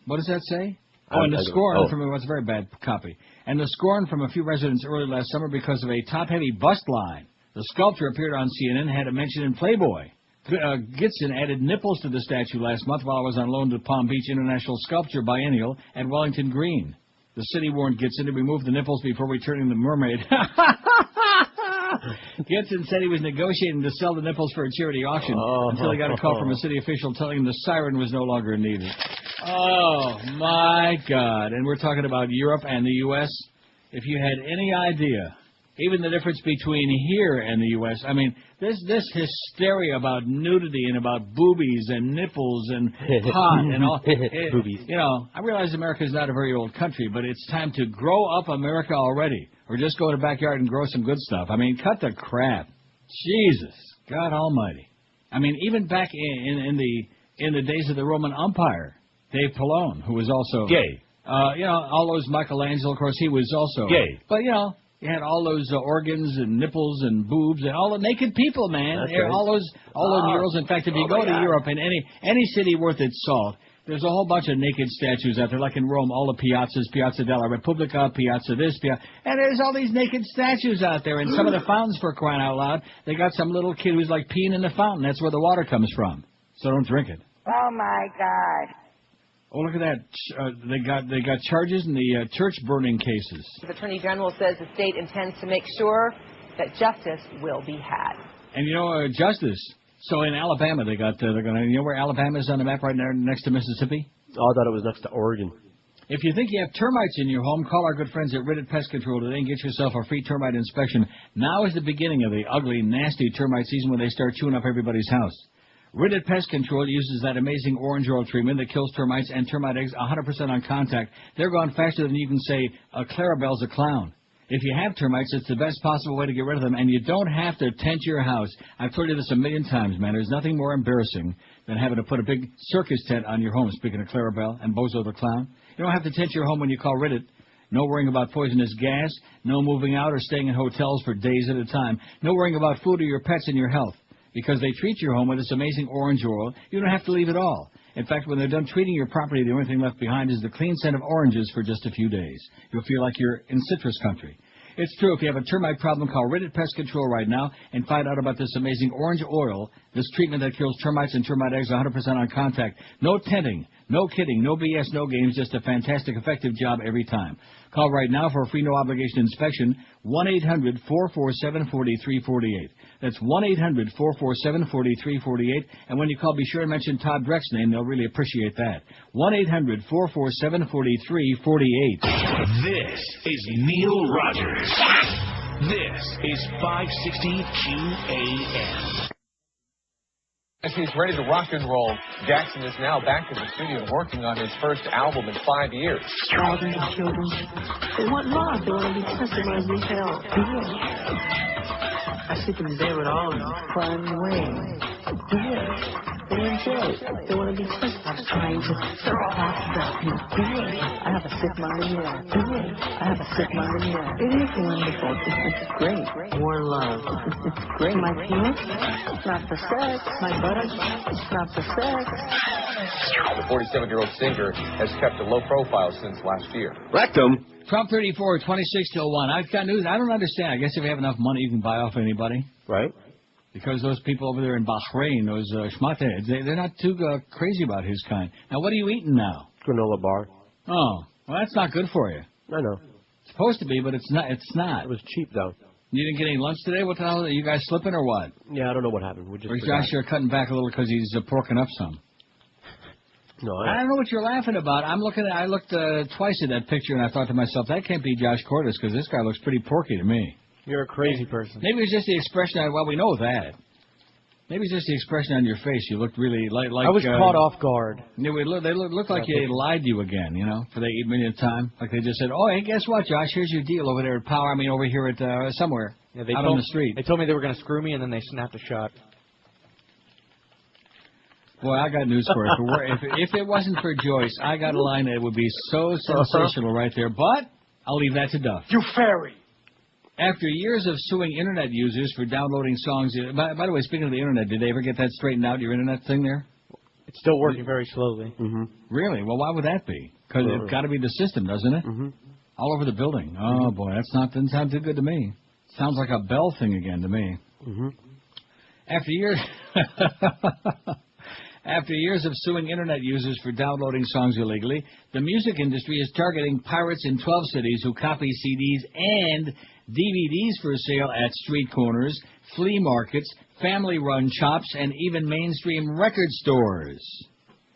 what does that say? And the scorn from it's a very bad copy. And the scorn from a few residents early last summer because of a top-heavy bust line. The sculpture appeared on CNN, had a mention in Playboy. Gitson added nipples to the statue last month while I was on loan to Palm Beach International Sculpture Biennial at Wellington Green. The city warned Gitson to remove the nipples before returning the mermaid. Gitson said he was negotiating to sell the nipples for a charity auction until he got a call from a city official telling him the Siren was no longer needed. Oh, my God. And we're talking about Europe and the U.S. If you had any idea, even the difference between here and the U.S., I mean, this hysteria about nudity and about boobies and nipples and pot and all. Boobies. You know, I realize America is not a very old country, but it's time to grow up America already. Or just go to the backyard and grow some good stuff. I mean, cut the crap. Jesus, God almighty. I mean, even back in the days of the Roman Empire, Dave Pallone, who was also gay. All those Michelangelo, of course, he was also gay. But, you had all those organs and nipples and boobs and all the naked people, man. Right. All those murals. In fact, if you go to Europe in any city worth its salt, there's a whole bunch of naked statues out there, like in Rome, all the piazzas, Piazza della Repubblica, Piazza this, and there's all these naked statues out there. And some of the fountains, for crying out loud, they got some little kid who's like peeing in the fountain. That's where the water comes from. So don't drink it. Oh, my God. Oh, look at that. They got charges in the church burning cases. The Attorney General says the state intends to make sure that justice will be had. And justice. So in Alabama, they're going to. You know where Alabama is on the map right there next to Mississippi? Oh, I thought it was next to Oregon. If you think you have termites in your home, call our good friends at Rid Pest Control today and get yourself a free termite inspection. Now is the beginning of the ugly, nasty termite season when they start chewing up everybody's house. Rid Pest Control uses that amazing orange oil treatment that kills termites and termite eggs 100% on contact. They're gone faster than you can say a Clarabelle's a clown. If you have termites, it's the best possible way to get rid of them, and you don't have to tent your house. I've told you this a million times, man. There's nothing more embarrassing than having to put a big circus tent on your home, speaking of Clarabelle and Bozo the Clown. You don't have to tent your home when you call Rid. No worrying about poisonous gas. No moving out or staying in hotels for days at a time. No worrying about food or your pets and your health. Because they treat your home with this amazing orange oil, you don't have to leave at all. In fact, when they're done treating your property, the only thing left behind is the clean scent of oranges for just a few days. You'll feel like you're in citrus country. It's true. If you have a termite problem, call Rid Pest Control right now and find out about this amazing orange oil, this treatment that kills termites and termite eggs 100% on contact. No tenting, no kidding, no BS, no games, just a fantastic, effective job every time. Call right now for a free no-obligation inspection, 1-800-447-4348. That's 1-800-447-4348. And when you call, be sure to mention Todd Dreck's name. They'll really appreciate that. 1-800-447-4348. This is Neil Rogers. This is 560 QAM. As he's ready to rock and roll, Jackson is now back in the studio working on his first album in 5 years. Thousands of children, they want love. They want to be touched. They want to be held. I see them there with all of them, crying away. They enjoy it. They want to be touched. I'm trying to throw off the I have a sick mind in here. I have a sick mind in here. It is wonderful. It's great. More love. It's great. My penis, it's not for sex. My buttocks, it's not for sex. The 47-year-old singer has kept a low profile since last year. Rectum. 1234, 26 till 1. I've got news. I don't understand. I guess if you have enough money, you can buy off anybody. Right. Because those people over there in Bahrain, those schmatheads, they're not too crazy about his kind. Now, what are you eating now? Granola bar. Oh, well, that's not good for you. I know. It's supposed to be, but it's not. It's not. It was cheap, though. You didn't get any lunch today? What the hell? Are you guys slipping or what? Yeah, I don't know what happened. We just or is Josh cutting back a little because he's porking up some? No, I don't know what you're laughing about. I looked twice at that picture, and I thought to myself, that can't be Josh Cordes because this guy looks pretty porky to me. You're a crazy person. Maybe it's just the expression. Well, we know that. Maybe it's just the expression on your face. You looked really like I was caught off guard. They look like they lied to you again, for the 8 millionth time. Like they just said, oh, hey, guess what, Josh? Here's your deal over there at Power. Over here at somewhere out on the street. They told me they were going to screw me, and then they snapped a shot. Boy, I got news for you. If it wasn't for Joyce, I got a line that would be so sensational right there. But I'll leave that to Duff. You fairy. After years of suing Internet users for downloading songs... By the way, speaking of the Internet, did they ever get that straightened out, your Internet thing there? It's still working very slowly. Mm-hmm. Really? Well, why would that be? Because it's got to be the system, doesn't it? Mm-hmm. All over the building. Oh, boy, doesn't sound too good to me. Sounds like a Bell thing again to me. Mm-hmm. After years of suing Internet users for downloading songs illegally, the music industry is targeting pirates in 12 cities who copy CDs and DVDs for sale at street corners, flea markets, family-run shops, and even mainstream record stores.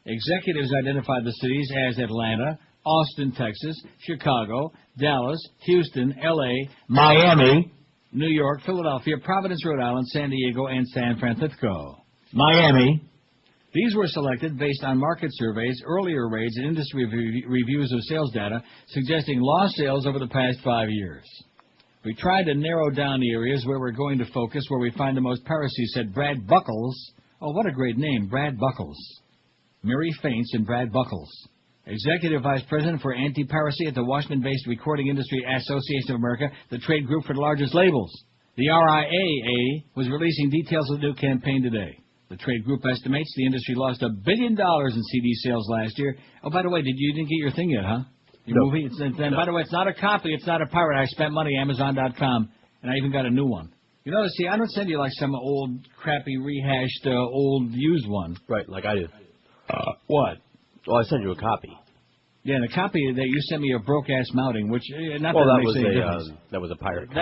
Executives identified the cities as Atlanta, Austin, Texas, Chicago, Dallas, Houston, L.A., Miami, New York, Philadelphia, Providence, Rhode Island, San Diego, and San Francisco. Miami. These were selected based on market surveys, earlier raids, and industry reviews of sales data suggesting lost sales over the past 5 years. We tried to narrow down the areas where we're going to focus, where we find the most piracy, said Brad Buckles. Oh, what a great name, Brad Buckles. Mary Faints and Brad Buckles, Executive Vice President for Anti-Piracy at the Washington-based Recording Industry Association of America, the trade group for the largest labels. The RIAA was releasing details of the new campaign today. The trade group estimates the industry lost $1 billion in CD sales last year. Oh, by the way, you didn't get your thing yet, huh? Your movie? By the way, it's not a copy. It's not a pirate. I spent money, Amazon.com, and I even got a new one. You know, see, I don't send you like some old, crappy, rehashed, old, used one. Right, like I do. What? Well, I sent you a copy. Yeah, and a copy that you sent me a broke-ass mouting, which not well, that that makes was any a difference. that was a pirate copy.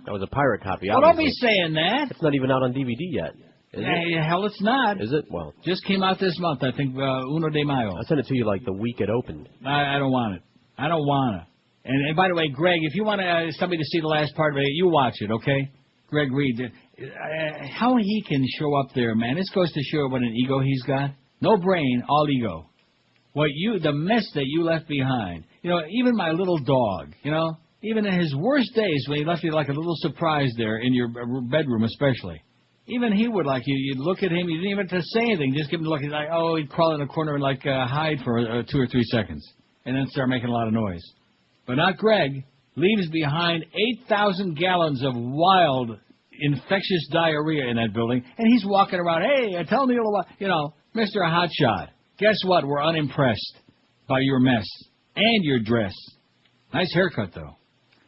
That was a pirate copy. Well, don't be saying that. It's not even out on DVD yet. Is it? Hell, it's not. Is it? Well, just came out this month, I think, Uno de Mayo. I sent it to you like the week it opened. I don't want it. I don't want it. And by the way, Greg, if you want somebody to see the last part of it, you watch it, okay? Greg Reed, how he can show up there, man, this goes to show what an ego he's got. No brain, all ego. The mess that you left behind. You know, even my little dog, you know, even in his worst days when he left you like a little surprise there in your bedroom especially. Even he would like you. You'd look at him, you didn't even have to say anything. Just give him a look. He'd like, he'd crawl in a corner and like hide for 2 or 3 seconds. And then start making a lot of noise. But not Greg. Leaves behind 8,000 gallons of wild, infectious diarrhea in that building. And he's walking around, hey, tell me a little, you know, Mr. Hotshot. Guess what? We're unimpressed by your mess and your dress. Nice haircut, though.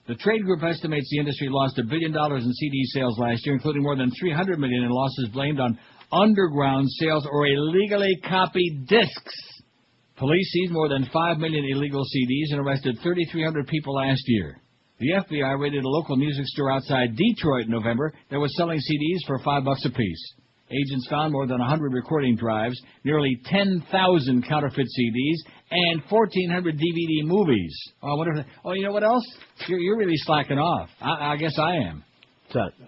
The trade group estimates the industry lost $1 billion in CD sales last year, including more than $300 million in losses blamed on underground sales or illegally copied discs. Police seized more than 5 million illegal CDs and arrested 3,300 people last year. The FBI raided a local music store outside Detroit in November that was selling CDs for $5 apiece. Agents found more than 100 recording drives, nearly 10,000 counterfeit CDs, and 1,400 DVD movies. You know what else? You're really slacking off. I guess I am. What's that?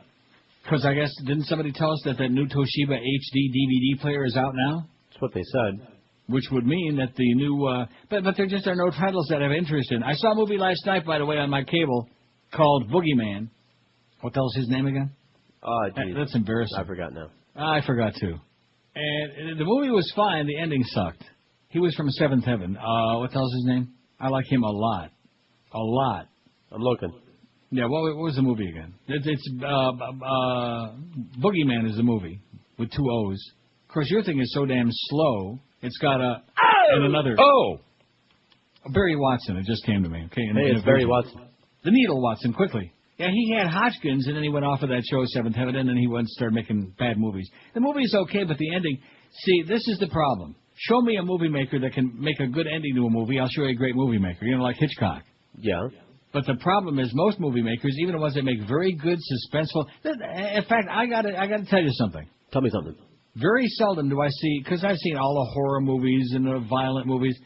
Because I guess, didn't somebody tell us that new Toshiba HD DVD player is out now? That's what they said. Which would mean that the new... But there just are no titles that I have interest in. I saw a movie last night, by the way, on my cable called Boogeyman. What the hell's his name again? That's embarrassing. I forgot now. I forgot too. And the movie was fine. The ending sucked. He was from Seventh Heaven. What the hell's his name? I like him a lot. A lot. I'm looking. Yeah, what was the movie again? It's Boogeyman is the movie with 2 O's. Of course, your thing is so damn slow. It's got and another. Barry Watson. It just came to me. Okay. It's Barry Watson. The Needle Watson. Quickly. Yeah, he had Hodgkins, and then he went off of that show, Seventh Heaven, and then he went and started making bad movies. The movie's okay, but the ending... See, this is the problem. Show me a movie maker that can make a good ending to a movie. I'll show you a great movie maker. You know, like Hitchcock. Yeah. But the problem is most movie makers, even the ones that make very good, suspenseful... In fact, I gotta tell you something. Tell me something. Very seldom do I see... Because I've seen all the horror movies and the violent movies...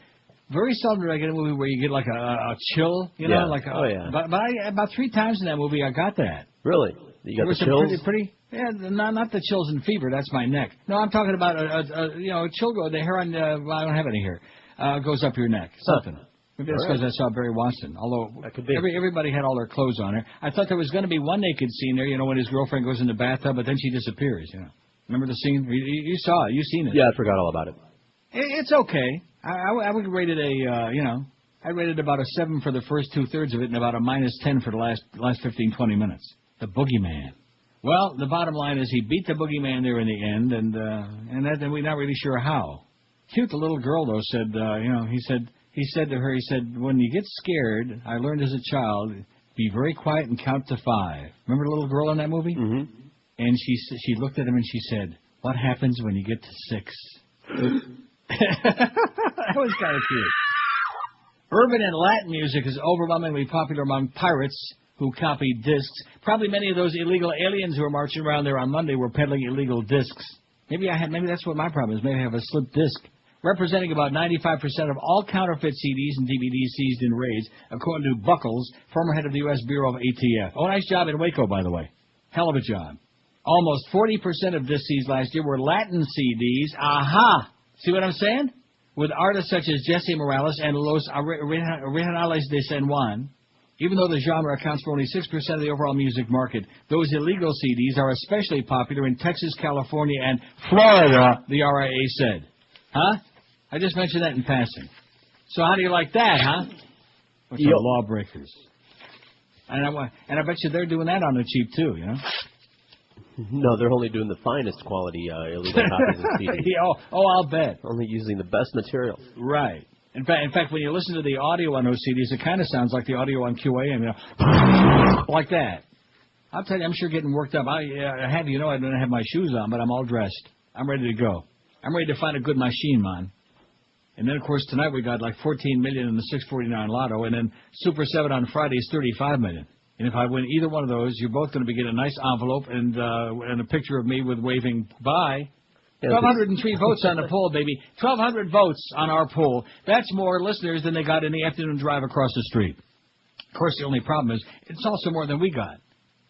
Very seldom do I get a movie where you get like a chill, you know, like about 3 times in that movie I got that. Really? You got the chills? Pretty, not the chills and fever. That's my neck. No, I'm talking about a chill go. The hair on well, I don't have any hair. Goes up your neck. Something. Maybe that's because I saw Barry Watson. Although that could be. Everybody had all their clothes on her. I thought there was going to be one naked scene there. You know, when his girlfriend goes in the bathtub, but then she disappears. You know. Remember the scene? You saw it. You've seen it. Yeah, I forgot all about it. It's okay. I would rate it I rated about a 7 for the first 2/3 of it and about a -10 for the last 15, 20 minutes. The Boogeyman. Well, the bottom line is he beat the Boogeyman there in the end, and that we're not really sure how. Cute, the little girl though said, he said to her, when you get scared, I learned as a child, be very quiet and count to 5. Remember the little girl in that movie? Mm-hmm. And she looked at him and she said, what happens when you get to 6? That was kind of cute. Urban and Latin music is overwhelmingly popular among pirates who copy discs. Probably many of those illegal aliens who were marching around there on Monday were peddling illegal discs. Maybe that's what my problem is. Maybe I have a slipped disc. Representing about 95% of all counterfeit CDs and DVDs seized in raids, according to Buckles, former head of the U.S. Bureau of ATF. Oh, nice job in Waco, by the way. Hell of a job. Almost 40% of discs seized last year were Latin CDs. Aha! See what I'm saying? With artists such as Jesse Morales and Los Originales de San Juan, even though the genre accounts for only 6% of the overall music market, those illegal CDs are especially popular in Texas, California, and Florida, the RIA said. Huh? I just mentioned that in passing. So how do you like that, huh? Bunch of lawbreakers. And I bet you they're doing that on the cheap, too, you know? No, they're only doing the finest quality illegal copies of CDs. I'll bet. Only using the best materials. Right. In fact, when you listen to the audio on those CDs, it kind of sounds like the audio on QAM, you know, like that. I'll tell you, I'm sure getting worked up. I don't have my shoes on, but I'm all dressed. I'm ready to go. I'm ready to find a good machine, man. And then, of course, tonight we got like 14 million in the 649 lotto, and then Super 7 on Friday is 35 million. And if I win either one of those, you're both going to be getting a nice envelope and a picture of me with waving bye. 1,203 votes on the poll, baby. 1,200 votes on our poll. That's more listeners than they got in the afternoon drive across the street. Of course, the only problem is it's also more than we got.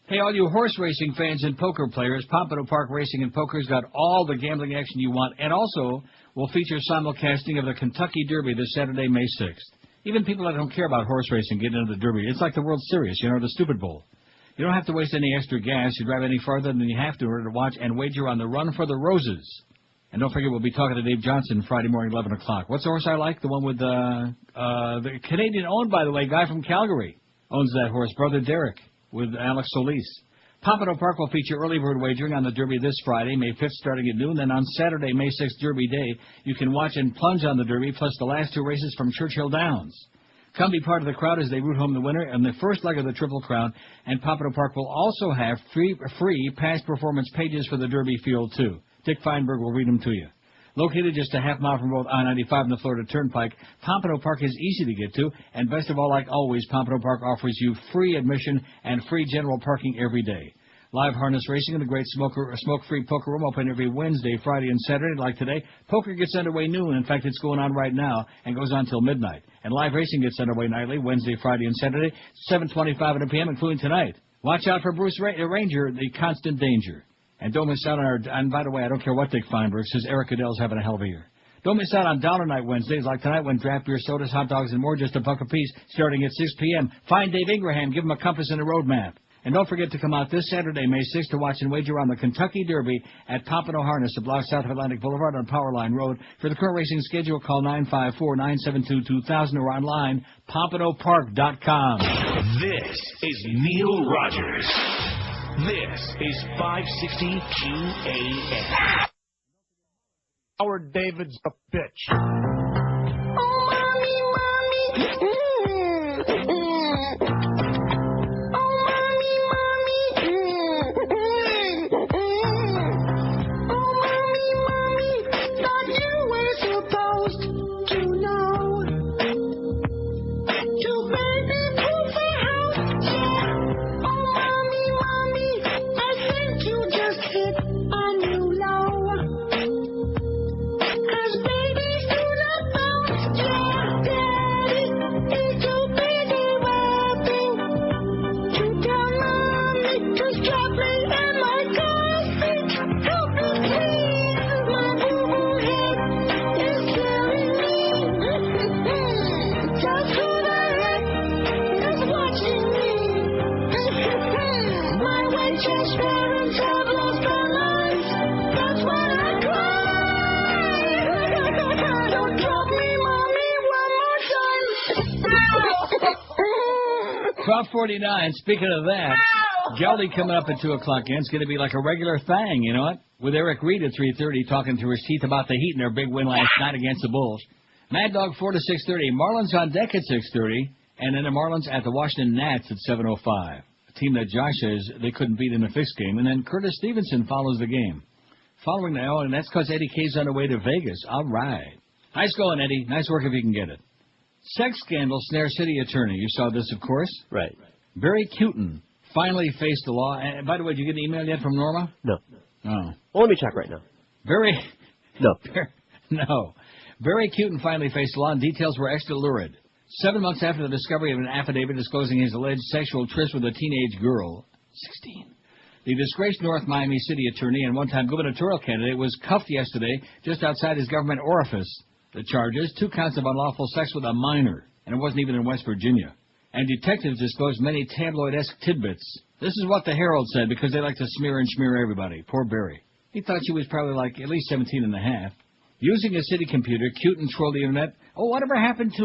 Hey, all you horse racing fans and poker players, Pompano Park Racing and Poker's got all the gambling action you want, and also will feature simulcasting of the Kentucky Derby this Saturday, May 6th. Even people that don't care about horse racing get into the Derby. It's like the World Series, you know, the Stupid Bowl. You don't have to waste any extra gas. You drive any farther than you have to in order to watch and wager on the Run for the Roses. And don't forget, we'll be talking to Dave Johnson Friday morning, 11 o'clock. What's the horse I like? The one with the Canadian-owned, by the way, guy from Calgary owns that horse, Brother Derek, with Alex Solis. Pompano Park will feature early bird wagering on the Derby this Friday, May 5th, starting at noon. Then on Saturday, May 6th, Derby Day, you can watch and plunge on the Derby, plus the last two races from Churchill Downs. Come be part of the crowd as they root home the winner and the first leg of the Triple Crown. And Pompano Park will also have free past performance pages for the Derby field, too. Dick Feinberg will read them to you. Located just a half mile from both I-95 and the Florida Turnpike, Pompano Park is easy to get to, and best of all, like always, Pompano Park offers you free admission and free general parking every day. Live harness racing in the great smoke-free poker room open every Wednesday, Friday, and Saturday. Like today, poker gets underway noon. In fact, it's going on right now and goes on till midnight. And live racing gets underway nightly, Wednesday, Friday, and Saturday, 7:25 p.m., including tonight. Watch out for Bruce Ranger, the constant danger. And don't miss out on our, and by the way, I don't care what Dick Feinberg says, Eric Adele's having a hell of a year. Don't miss out on Dollar Night Wednesdays like tonight when draft beer, sodas, hot dogs, and more just $1 a piece starting at 6 p.m. Find Dave Ingraham, give him a compass and a road map. And don't forget to come out this Saturday, May 6th, to watch and wager on the Kentucky Derby at Pompano Harness, a block south of Atlantic Boulevard on Powerline Road. For the current racing schedule, call 954-972-2000 or online, pompanopark.com. This is Neil Rogers. This is 560 QAM. Howard David's a bitch. Crop 49, speaking of that, Geldy coming up at 2 o'clock, and it's going to be like a regular thing, you know what? With Eric Reed at 3:30 talking to his teeth about the Heat and their big win last night against the Bulls. Mad Dog 4 to 6:30. Marlins on deck at 6:30, and then the Marlins at the Washington Nats at 7:05. A team that Josh says they couldn't beat in a fixed game, and then Curtis Stevenson follows the game. Following that, and that's because Eddie K's on the way to Vegas. All right. Nice going, Eddie. Nice work if you can get it. Sex scandal snare city attorney. You saw this, of course. Right. Barry Cuton finally faced the law. And by the way, did you get an email yet from Norma? No. Oh. Well, let me check right now. No. Barry Cuton finally faced the law, and details were extra lurid. 7 months after the discovery of an affidavit disclosing his alleged sexual tryst with a teenage girl, 16. The disgraced North Miami city attorney and one-time gubernatorial candidate was cuffed yesterday just outside his government orifice. The charges, 2 counts of unlawful sex with a minor, and it wasn't even in West Virginia. And detectives disclosed many tabloid-esque tidbits. This is what the Herald said, because they like to smear and schmear everybody. Poor Barry. He thought she was probably like at least 17 and a half. Using a city computer, Cuton trolled the internet. Oh, whatever happened to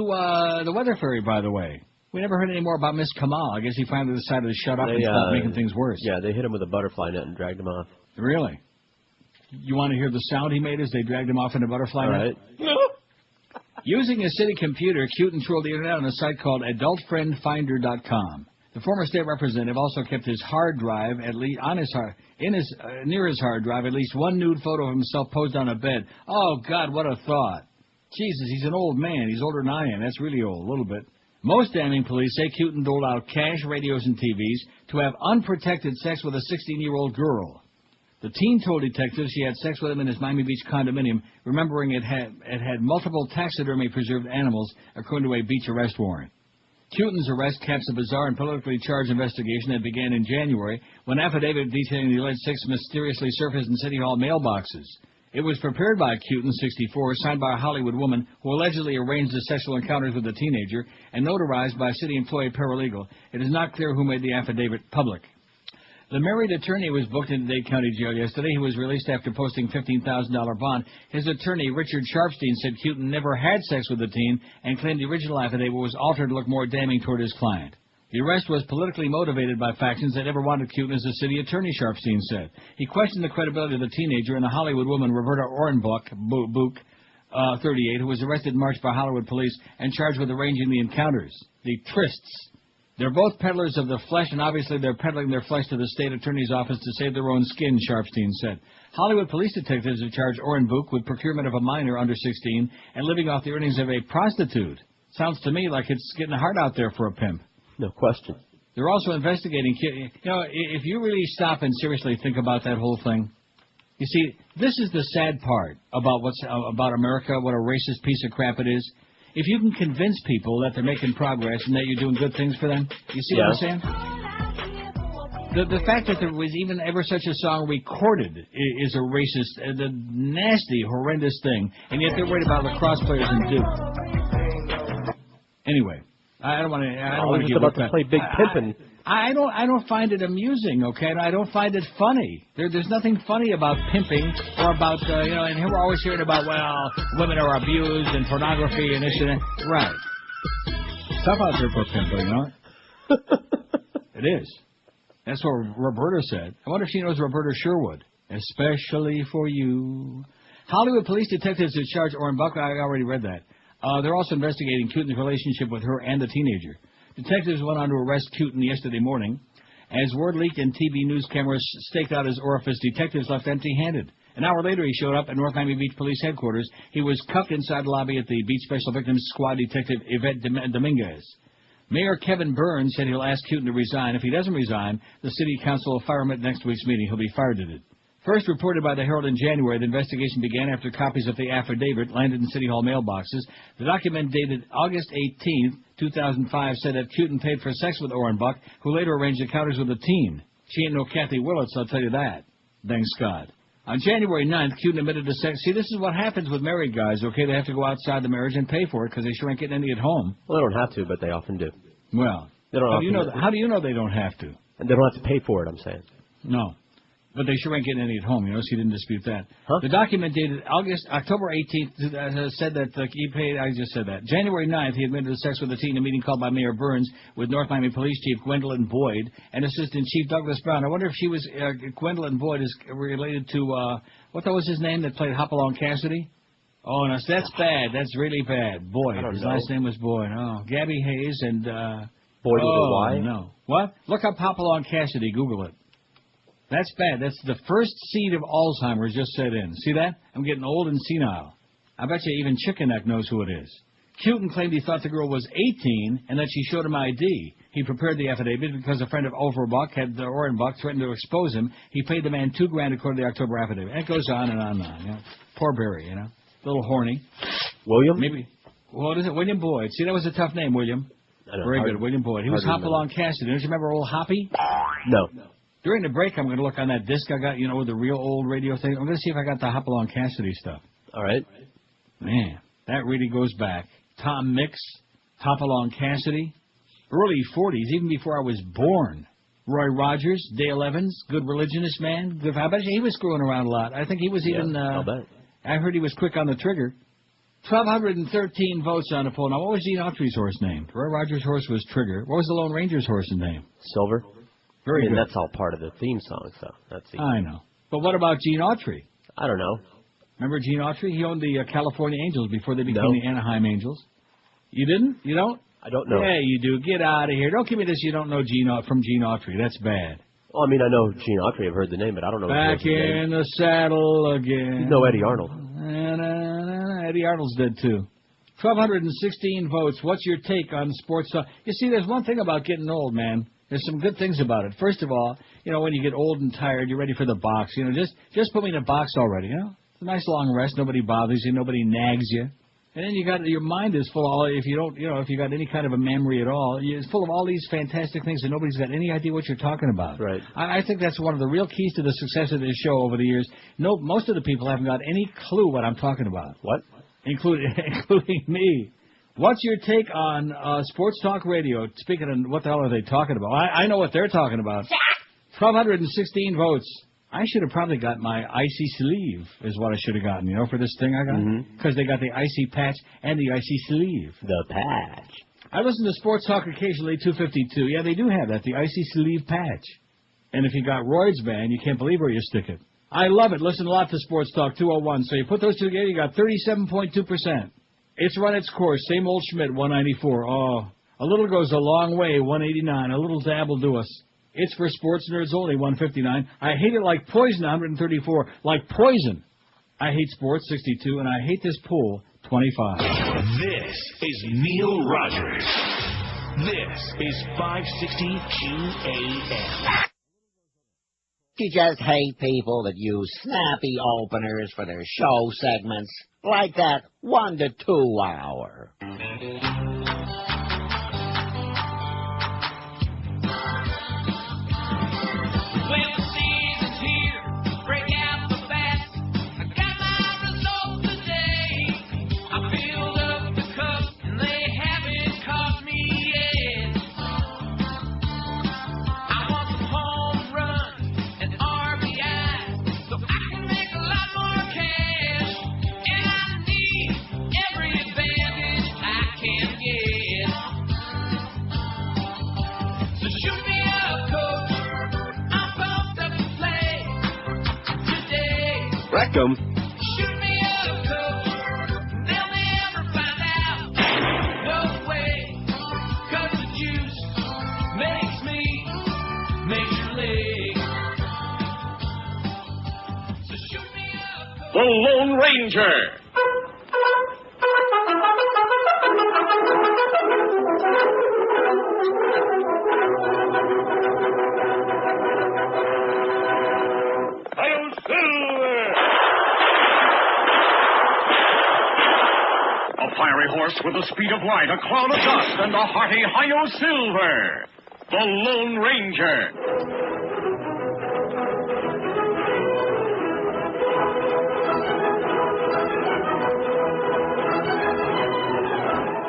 the weather fairy, by the way? We never heard any more about Miss Kamal. I guess he finally decided to shut up and stop making things worse. Yeah, they hit him with a butterfly net and dragged him off. Really? You want to hear the sound he made as they dragged him off in a butterfly net? Right. Using a city computer, Cuton trolled the internet on a site called adultfriendfinder.com. The former state representative also kept his hard drive near his hard drive at least one nude photo of himself posed on a bed. Oh God, what a thought! Jesus, he's an old man. He's older than I am. That's really old, a little bit. Most damning police say Cutin doled out cash, radios, and TVs to have unprotected sex with a 16-year-old girl. The teen told detectives she had sex with him in his Miami Beach condominium, remembering it had multiple taxidermy-preserved animals, according to a beach arrest warrant. Cutin's arrest caps a bizarre and politically charged investigation that began in January when an affidavit detailing the alleged sex mysteriously surfaced in City Hall mailboxes. It was prepared by Cutin, 64, signed by a Hollywood woman who allegedly arranged the sexual encounters with the teenager, and notarized by a city employee paralegal. It is not clear who made the affidavit public. The married attorney was booked into Dade County Jail yesterday. He was released after posting $15,000 bond. His attorney, Richard Sharpstein, said Cutin never had sex with the teen and claimed the original affidavit was altered to look more damning toward his client. The arrest was politically motivated by factions that never wanted Cutin as a city attorney, Sharpstein said. He questioned the credibility of the teenager and the Hollywood woman, Roberta Orenbuch, 38, who was arrested in March by Hollywood police and charged with arranging the encounters, the trysts. They're both peddlers of the flesh, and obviously they're peddling their flesh to the state attorney's office to save their own skin, Sharpstein said. Hollywood police detectives have charged Orenbuch with procurement of a minor under 16 and living off the earnings of a prostitute. Sounds to me like it's getting hard out there for a pimp. No question. They're also investigating, you know, if you really stop and seriously think about that whole thing, you see, this is the sad part about about America, what a racist piece of crap it is. If you can convince people that they're making progress and that you're doing good things for them, you see what I'm saying? The fact that there was even ever such a song recorded is a racist, the nasty, horrendous thing, and yet they're worried about lacrosse players and Duke. Anyway, I don't want to get about to play Big Pimpin'. I don't find it amusing, okay? I don't find it funny. There's nothing funny about pimping or about, and here we're always hearing about, well, women are abused and pornography and this and that. Right. Stuff out there for pimping, you know? It is. That's what Roberta said. I wonder if she knows Roberta Sherwood. Especially for you. Hollywood police detectives have charged Orenbuch. I already read that. They're also investigating Cutin's relationship with her and the teenager. Detectives went on to arrest Cutin yesterday morning. As word leaked and TV news cameras staked out his orifice, detectives left empty-handed. An hour later, he showed up at North Miami Beach Police Headquarters. He was cuffed inside the lobby at the Beach Special Victims Squad Detective Yvette Dominguez. Mayor Kevin Burns said he'll ask Cutin to resign. If he doesn't resign, the city council will fire him at next week's meeting. He'll be fired at it. First reported by the Herald in January, the investigation began after copies of the affidavit landed in City Hall mailboxes. The document dated August 18, 2005, said that Cutin paid for sex with Orenbuch, who later arranged encounters with a teen. She ain't no Kathy Willits, I'll tell you that. Thanks, Scott. On January 9th, Cutin admitted to sex. See, this is what happens with married guys, okay? They have to go outside the marriage and pay for it because they sure ain't getting any at home. Well, they don't have to, but they often do. Well, how do you know they don't have to? And they don't have to pay for it, I'm saying. No. But they sure ain't getting any at home, so he didn't dispute that. Huh? The document dated October 18th said that he paid, I just said that. January 9th, he admitted to sex with a teen in a meeting called by Mayor Burns with North Miami Police Chief Gwendolyn Boyd and Assistant Chief Douglas Brown. I wonder if she was, Gwendolyn Boyd is related to, what was his name that played Hopalong Cassidy? Oh, no, that's bad. That's really bad. Boyd. His last name was Boyd. Oh, Gabby Hayes and, Boyd with a Y? No. What? Look up Hopalong Cassidy. Google it. That's bad. That's the first seed of Alzheimer's just set in. See that? I'm getting old and senile. I bet you even Chicken Neck knows who it is. Cutin claimed he thought the girl was 18 and that she showed him ID. He prepared the affidavit because a friend of Orenbuch had Orenbuch threatened to expose him. He paid the man $2,000 according to the October affidavit. And it goes on and on and on. Poor Barry, A little horny. William? Maybe. What is it? William Boyd. See, that was a tough name, William. Very good, William Boyd. He was Hopalong Cassidy. Don't you remember old Hoppy? No. During the break, I'm going to look on that disc I got, with the real old radio thing. I'm going to see if I got the Hopalong Cassidy stuff. All right. Man, that really goes back. Tom Mix, Hopalong Cassidy, early 40s, even before I was born. Roy Rogers, Dale Evans, good religionist man. I bet he was screwing around a lot. I think he was even, I'll bet. I heard he was quick on the trigger. 1,213 votes on the poll. Now, what was Gene Autry's horse named? Roy Rogers' horse was Trigger. What was the Lone Ranger's horse's name? Silver. Very good. That's all part of the theme song, so that's easy. I know. But what about Gene Autry? I don't know. Remember Gene Autry? He owned the California Angels before they became the Anaheim Angels. You didn't? You don't? I don't know. Yeah, you do. Get out of here. Don't give me this you don't know from Gene Autry. That's bad. Well, I mean, I know Gene Autry. I've heard the name, but I don't know Back in the saddle again. You know Eddie Arnold. Eddie Eddie Arnold's dead, too. 1,216 votes. What's your take on sports talk? You see, there's one thing about getting old, man. There's some good things about it. First of all, when you get old and tired, you're ready for the box. Just put me in a box already, It's a nice long rest. Nobody bothers you. Nobody nags you. And then your mind is full of all, if you got any kind of a memory at all, it's full of all these fantastic things and nobody's got any idea what you're talking about. Right. I think that's one of the real keys to the success of this show over the years. Most of the people haven't got any clue what I'm talking about. What? Including me. What's your take on sports talk radio? Speaking of what the hell are they talking about? I know what they're talking about. 1,216 votes. I should have probably got my icy sleeve is what I should have gotten, for this thing I got. Because they got the icy patch and the icy sleeve. The patch. I listen to Sports Talk occasionally, 252. Yeah, they do have that, the icy sleeve patch. And if you got Royd's band, you can't believe where you stick it. I love it. Listen a lot to Sports Talk 201. So you put those two together, you got 37.2%. It's run its course. Same old Schmidt, 194. Oh, a little goes a long way, 189. A little dab will do us. It's for sports nerds only, 159. I hate it like poison, 134. Like poison. I hate sports, 62. And I hate this pool, 25. This is Neil Rogers. This is 560 QAM. You just hate people that use snappy openers for their show segments, like that 1 to 2 hour. Rectum. Shoot me up, coach. They'll never find out. No way. 'Cause the juice makes me Major League. So shoot me up, coach. The Lone Ranger. Fiery horse with the speed of light, a cloud of dust, and a hearty Hi-Yo Silver. The Lone Ranger.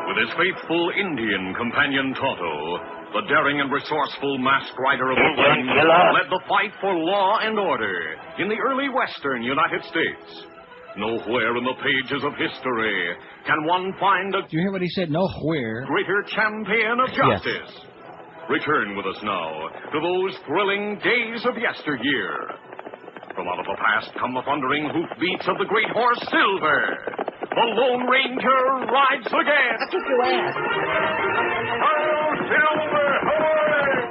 With his faithful Indian companion Tonto, the daring and resourceful masked rider of the wind led the fight for law and order in the early western United States. Nowhere in the pages of history can one find a... Do you hear what he said? Nowhere. ...greater champion of justice. Yes. Return with us now to those thrilling days of yesteryear. From out of the past come the thundering hoofbeats of the great horse Silver. The Lone Ranger rides again. I'll kick your ass. Oh, Silver, hooray!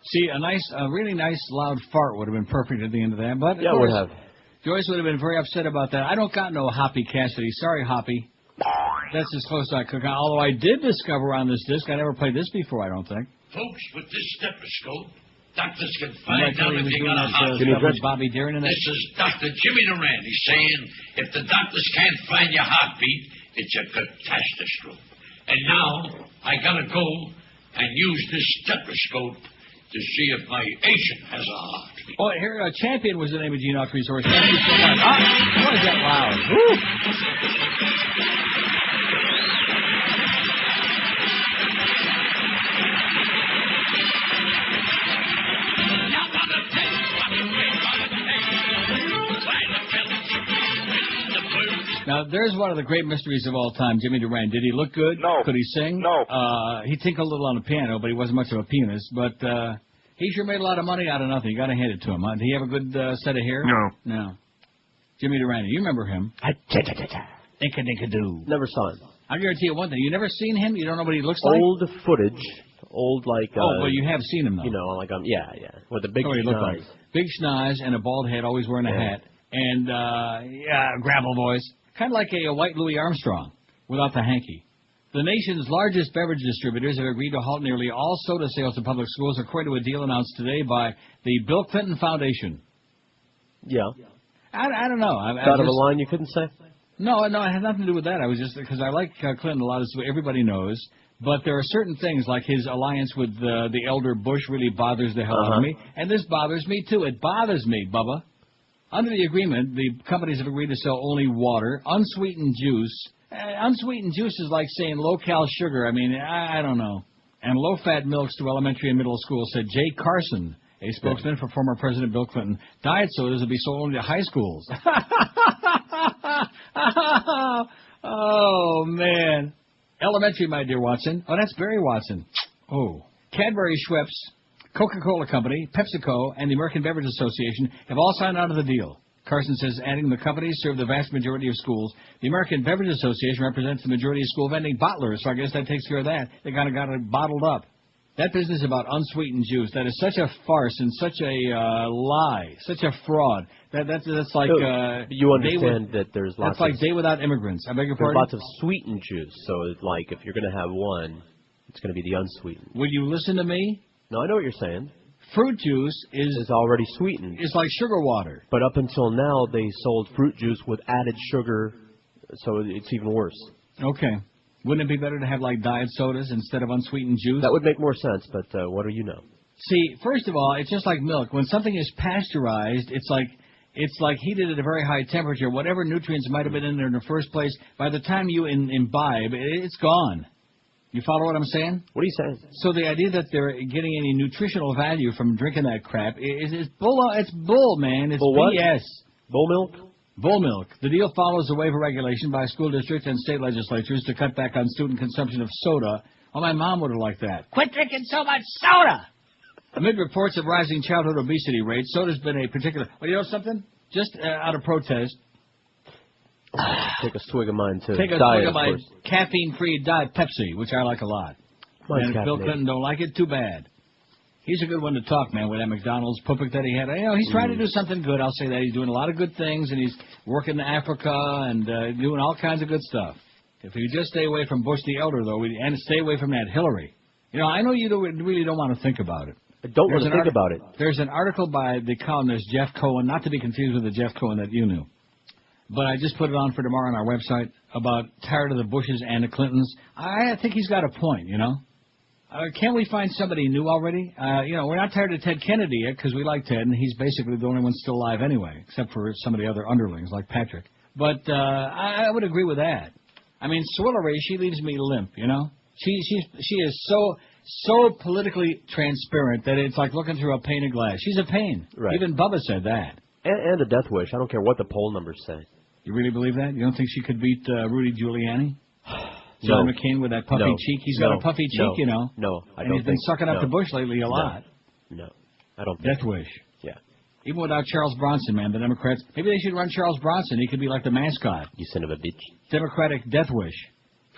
See, a really nice loud fart would have been perfect at the end of that. But yeah, would have. Joyce would have been very upset about that. I don't got no Hoppy Cassidy. Sorry, Hoppy. That's as close as I could. Although I did discover on this disc, I never played this before, I don't think. Folks, with this stethoscope, doctors can find out if you got a heartbeat. Bobby Darin in that. This is Dr. Jimmy Duran. He's saying if the doctors can't find your heartbeat, it's a catastrophe. And now I gotta go and use this stethoscope to see if my agent has a heart. Oh, here, Champion was the name of Gene Autry Resource. Thank you so much. Why is that loud? Woo! Now, there's one of the great mysteries of all time, Jimmy Duran. Did he look good? No. Could he sing? No. He tinkled a little on the piano, but he wasn't much of a pianist. But he sure made a lot of money out of nothing. You got to hand it to him. Huh? Did he have a good set of hair? No. No. Jimmy Duran, you remember him? Dinka-dinka-doo. Never saw him. I guarantee you one thing. You never seen him? You don't know what he looks like? Old footage. Old, like... but you have seen him, though. You know, like, yeah. With the big what he looked schnoz. like. Big schnoz and a bald head, always wearing a hat. And, gravel voice. Kind of like a white Louis Armstrong, without the hanky. The nation's largest beverage distributors have agreed to halt nearly all soda sales in public schools, according to a deal announced today by the Bill Clinton Foundation. Yeah. I don't know. Out of a line you couldn't say? No, it had nothing to do with that. I was just, because I like Clinton a lot, as everybody knows. But there are certain things, like his alliance with the elder Bush really bothers the hell out of me. And this bothers me, too. It bothers me, Bubba. Under the agreement, the companies have agreed to sell only water, unsweetened juice. Unsweetened juice is like saying low-cal sugar. I mean, I don't know. And low-fat milks to elementary and middle schools, said Jay Carson, a spokesman for former President Bill Clinton. Diet sodas will be sold only to high schools. Oh, man. Elementary, my dear Watson. Oh, that's Barry Watson. Oh. Cadbury Schweppes, Coca-Cola Company, PepsiCo, and the American Beverage Association have all signed on to the deal. Carson says, adding the companies serve the vast majority of schools. The American Beverage Association represents the majority of school vending bottlers, so I guess that takes care of that. They kind of got it bottled up. That business about unsweetened juice, that is such a farce and such a lie, such a fraud. That's like... So you understand that there's lots That's like day without immigrants. I beg your pardon? There's lots of sweetened juice, so it's like if you're going to have one, it's going to be the unsweetened. Will you listen to me? No, I know what you're saying. Fruit juice is already sweetened. It's like sugar water. But up until now, they sold fruit juice with added sugar, so it's even worse. Okay. Wouldn't it be better to have like diet sodas instead of unsweetened juice? That would make more sense, but what do you know? See, first of all, it's just like milk. When something is pasteurized, it's like heated at a very high temperature. Whatever nutrients might have been in there in the first place, by the time you imbibe, it's gone. You follow what I'm saying? What are you saying? So the idea that they're getting any nutritional value from drinking that crap is bull. It's bull, man. It's bull what? BS. Bull milk? Bull milk. The deal follows a waiver regulation by school districts and state legislatures to cut back on student consumption of soda. Oh, my mom would have liked that. Quit drinking so much soda! Amid reports of rising childhood obesity rates, soda's been a particular... Well, you know something? Just out of protest... Take a swig of mine, too. Take a swig of my caffeine-free Diet Pepsi, which I like a lot. And if Bill Clinton don't like it, too bad. He's a good one to talk, man, with that McDonald's puppet that he had. You know, he's trying to do something good, I'll say that. He's doing a lot of good things, and he's working in Africa and doing all kinds of good stuff. If you just stay away from Bush the Elder, though, and stay away from that Hillary. You know, I know you really don't want to think about it. I don't want to think about it. There's an article by the columnist Jeff Cohen, not to be confused with the Jeff Cohen that you knew. But I just put it on for tomorrow on our website about tired of the Bushes and the Clintons. I think he's got a point, you know. Can't we find somebody new already? You know, we're not tired of Ted Kennedy yet because we like Ted, and he's basically the only one still alive anyway, except for some of the other underlings like Patrick. But I would agree with that. I mean, Swillery, she leaves me limp, you know. She is so politically transparent that it's like looking through a pane of glass. She's a pain. Right. Even Bubba said that. And a death wish. I don't care what the poll numbers say. You really believe that? You don't think she could beat Rudy Giuliani? John McCain with that puffy cheek? He's got a puffy cheek, you know. No, I don't think so. And he's been sucking up to Bush lately a lot. No, I don't think Death wish. Yeah. Even without Charles Bronson, man, the Democrats, maybe they should run Charles Bronson. He could be like the mascot. You son of a bitch. Democratic death wish.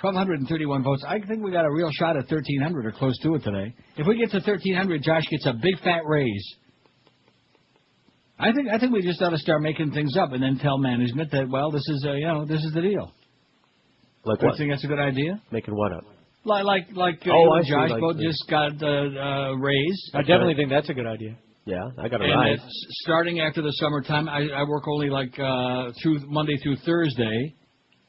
1,231 votes. I think we got a real shot at 1,300 or close to it today. If we get to 1,300, Josh gets a big fat raise. I think we just ought to start making things up and then tell management that, well, this is this is the deal. Like I what? think that's a good idea. Making what up? Like you and Josh both just got a raise. I definitely think that's a good idea. Yeah, I got a and rise. Starting after the summertime, I work only like through Monday through Thursday,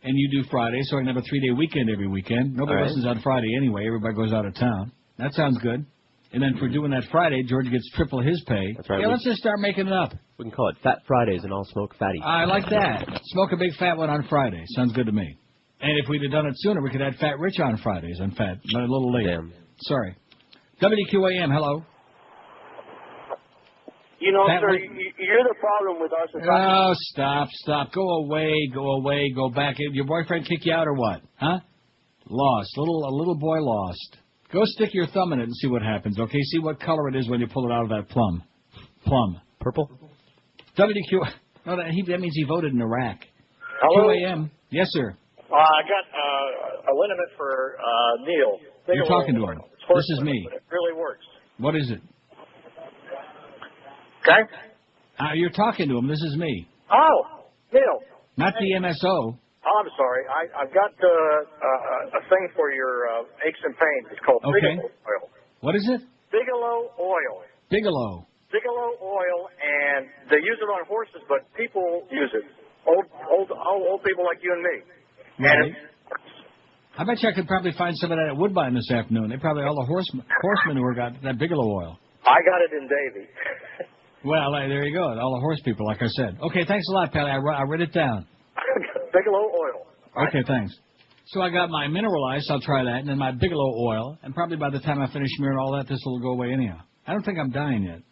and you do Friday, so I can have a 3-day weekend every weekend. Nobody listens on Friday anyway. Everybody goes out of town. That sounds good. And then for doing that Friday, George gets triple his pay. That's right. Yeah, let's just start making it up. We can call it Fat Fridays and I'll smoke fatty. I like that. Smoke a big fat one on Friday. Sounds good to me. And if we'd have done it sooner, we could have Fat Rich on Fridays on Fat. But a little late. Damn. Sorry. WQAM, hello. You know, sir, you're the problem with our society. Oh, stop. Go away. Go back. Your boyfriend kick you out or what? Huh? Lost. A little boy lost. Go stick your thumb in it and see what happens, okay? See what color it is when you pull it out of that plum. Purple? WQ. No, that means he voted in Iraq. Hello? QAM. Yes, sir. I got a liniment for Neil. You're talking to him. This is me. It really works. What is it? Okay. You're talking to him. This is me. Oh, Neil. Not the MSO. Oh, I'm sorry. I've got a thing for your aches and pains. It's called Bigelow oil. What is it? Bigelow oil. Bigelow oil, and they use it on horses, but people use it. Old people like you and me. Right. I bet you I could probably find some of that at Woodbine this afternoon. They probably all the horse manure got that Bigelow oil. I got it in Davie. Well, there you go. All the horse people, like I said. Okay, thanks a lot, Pally. I read it down. Bigelow oil. Okay, thanks. So I got my mineral ice. I'll try that. And then my Bigelow oil. And probably by the time I finish smearing all that, this will go away anyhow. I don't think I'm dying yet.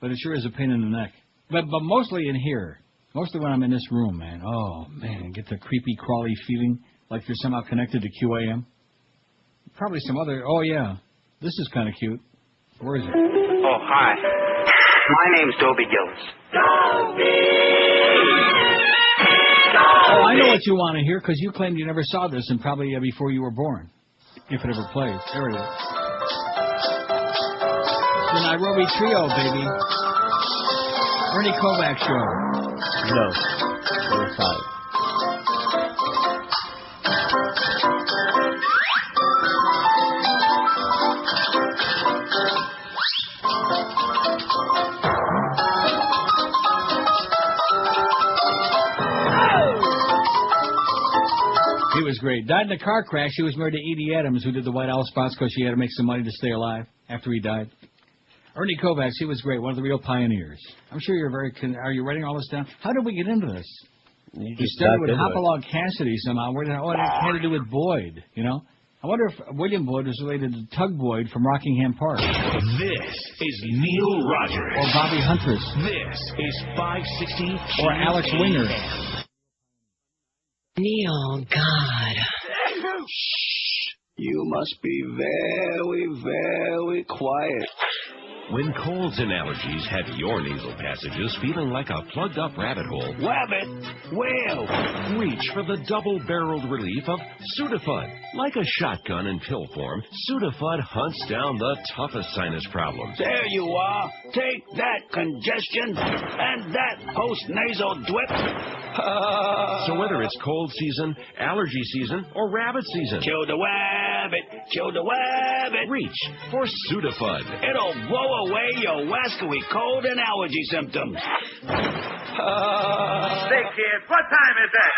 But it sure is a pain in the neck. But mostly in here. Mostly when I'm in this room, man. Oh, man. Get the creepy, crawly feeling like you're somehow connected to QAM. Probably some other... Oh, yeah. This is kind of cute. Where is it? Oh, hi. My name's Dobie Gillis. Oh, I know what you want to hear, because you claimed you never saw this, and probably before you were born. If it ever played. There it is. The Nairobi Trio, baby. Ernie Kovac Show. No. Other side. He was great. Died in a car crash. He was married to Edie Adams, who did the White Owl spots because she had to make some money to stay alive after he died. Ernie Kovacs, he was great, one of the real pioneers. I'm sure you're very... Are you writing all this down? How did we get into this? You We started with Hopalong Cassidy somehow. It had to do with Boyd, you know? I wonder if William Boyd was related to Tug Boyd from Rockingham Park. This is Neil Rogers. Or Bobby Huntress. This is 560 Or Alex Winger. Neil, God. Shh. You must be very, very quiet. When colds and allergies have your nasal passages feeling like a plugged-up rabbit hole, Rabbit? Well, reach for the double-barreled relief of Sudafed. Like a shotgun in pill form, Sudafed hunts down the toughest sinus problems. there you are. Take that, congestion, and that post-nasal drip. So whether it's cold season, allergy season, or rabbit season, Kill the rabbit, kill the rabbit. reach for Sudafed. It'll blow away your wascally cold and allergy symptoms. Say, kids, what time is it?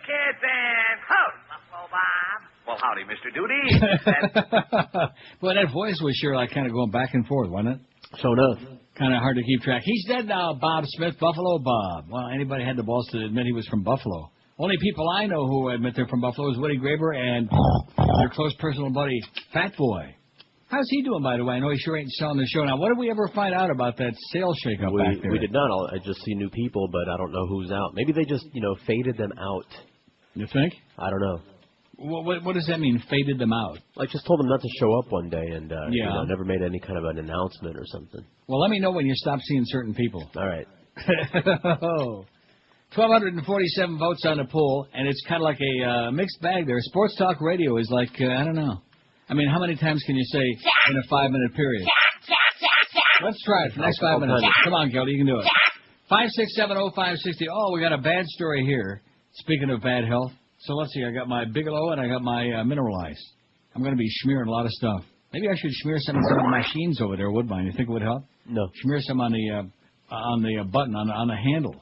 Kids and howdy, Buffalo Bob. Well, howdy, Mr. Duty. Well, that voice was sure like kind of going back and forth, wasn't it? So enough. Kind of hard to keep track. He's dead now, Bob Smith, Buffalo Bob. Well, anybody had the balls to admit he was from Buffalo. Only people I know who admit they're from Buffalo is Woody Graber and their close personal buddy, Fat Boy. How's he doing, by the way? I know he sure ain't selling the show. Now, what did we ever find out about that sales shakeup back there? We did not. I just see new people, but I don't know who's out. Maybe they just, faded them out. You think? I don't know. What does that mean, faded them out? Like, just told them not to show up one day and never made any kind of an announcement or something. Well, let me know when you stop seeing certain people. All right. 1,247 votes on the poll, and it's kind of like a mixed bag there. Sports Talk Radio is like, I don't know. I mean, how many times can you say in a 5-minute period? Let's try it for the next 5 minutes. Come on, Kelly, you can do it. 5670560. Oh, we got a bad story here. Speaking of bad health. So let's see. I got my Bigelow and I got my mineral ice. I'm going to be smearing a lot of stuff. Maybe I should smear some of the machines over there, Woodbine. You think it would help? No. Smear some on the button, on the handle.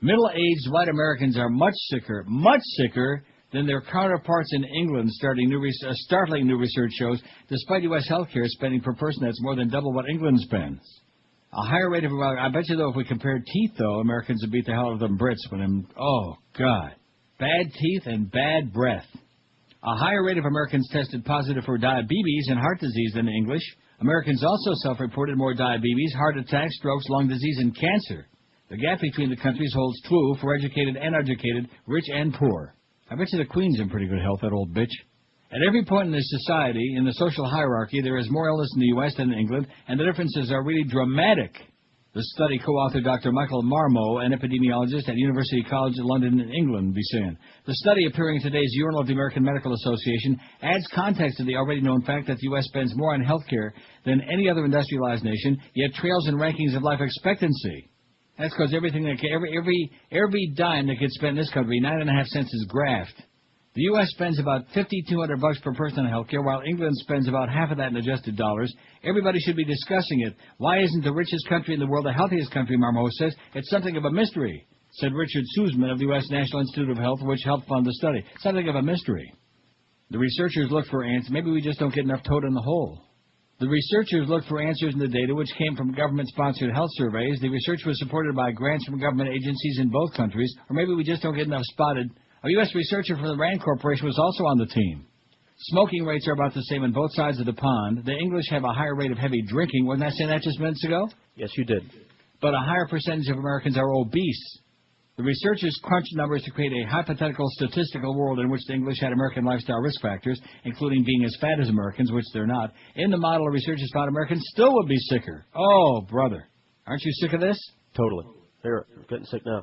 Middle-aged white Americans are much sicker than their counterparts in England, startling new research shows, despite U.S. health care spending per person that's more than double what England spends. A higher rate of, I bet you, though, if we compared teeth, though, Americans would beat the hell out of them Brits. Oh, God. Bad teeth and bad breath. A higher rate of Americans tested positive for diabetes and heart disease than the English. Americans also self-reported more diabetes, heart attacks, strokes, lung disease, and cancer. The gap between the countries holds true for educated and uneducated, rich and poor. I bet you the Queen's in pretty good health, that old bitch. At every point in this society, in the social hierarchy, there is more illness in the U.S. than in England, and the differences are really dramatic. The study co-authored Dr. Michael Marmo, an epidemiologist at University College London in England, be saying. The study, appearing in today's Journal of the American Medical Association, adds context to the already known fact that the U.S. spends more on health care than any other industrialized nation, yet trails in rankings of life expectancy. That's because every dime that gets spent in this country, 9.5 cents is graft. The U.S. spends about $5,200 per person on health care, while England spends about half of that in adjusted dollars. Everybody should be discussing it. Why isn't the richest country in the world the healthiest country, Marmo says? It's something of a mystery, said Richard Sussman of the U.S. National Institute of Health, which helped fund the study. Something of a mystery. The researchers looked for answers. Maybe we just don't get enough toad in the hole. The researchers looked for answers in the data, which came from government-sponsored health surveys. The research was supported by grants from government agencies in both countries, or maybe we just don't get enough spotted. A U.S. researcher from the Rand Corporation was also on the team. Smoking rates are about the same on both sides of the pond. The English have a higher rate of heavy drinking. Wasn't I saying that just minutes ago? Yes, you did. But a higher percentage of Americans are obese. The researchers crunched numbers to create a hypothetical statistical world in which the English had American lifestyle risk factors, including being as fat as Americans, which they're not. In the model, researchers found Americans still would be sicker. Oh, brother. Aren't you sick of this? Totally. Here, I'm getting sick now.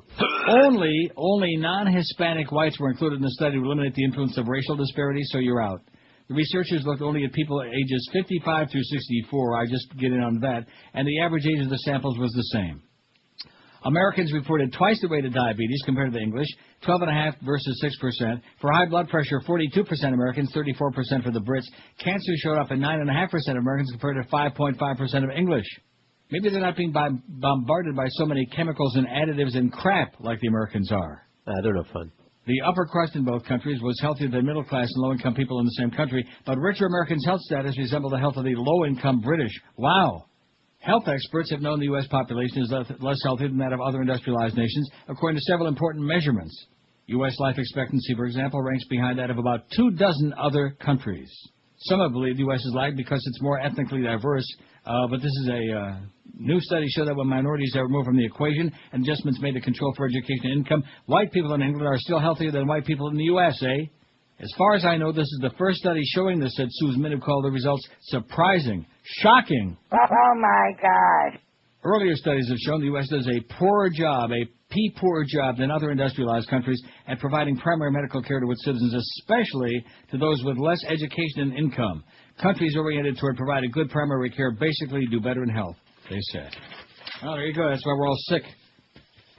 Only non-Hispanic whites were included in the study to eliminate the influence of racial disparities, so you're out. The researchers looked only at people ages 55 through 64. I just get in on that. And the average age of the samples was the same. Americans reported twice the rate of diabetes compared to the English, 12.5% versus 6%. For high blood pressure, 42% Americans, 34% for the Brits. Cancer showed up in 9.5% of Americans compared to 5.5% of English. Maybe they're not being bombarded by so many chemicals and additives and crap like the Americans are. They're no fun. The upper crust in both countries was healthier than middle-class and low-income people in the same country, but richer Americans' health status resembled the health of the low-income British. Wow. Health experts have known the U.S. population is less healthy than that of other industrialized nations, according to several important measurements. U.S. life expectancy, for example, ranks behind that of about 24 other countries. Some have believed the U.S. is lagged because it's more ethnically diverse, but this is a new study show that when minorities are removed from the equation and adjustments made to control for education and income, white people in England are still healthier than white people in the U.S., eh? As far as I know, this is the first study showing this, said Sussman, who called the results surprising, shocking. Oh, my God. Earlier studies have shown the U.S. does a poorer job than other industrialized countries at providing primary medical care to its citizens, especially to those with less education and income. Countries oriented toward providing good primary care basically do better in health, they said. Oh, there you go. That's why we're all sick.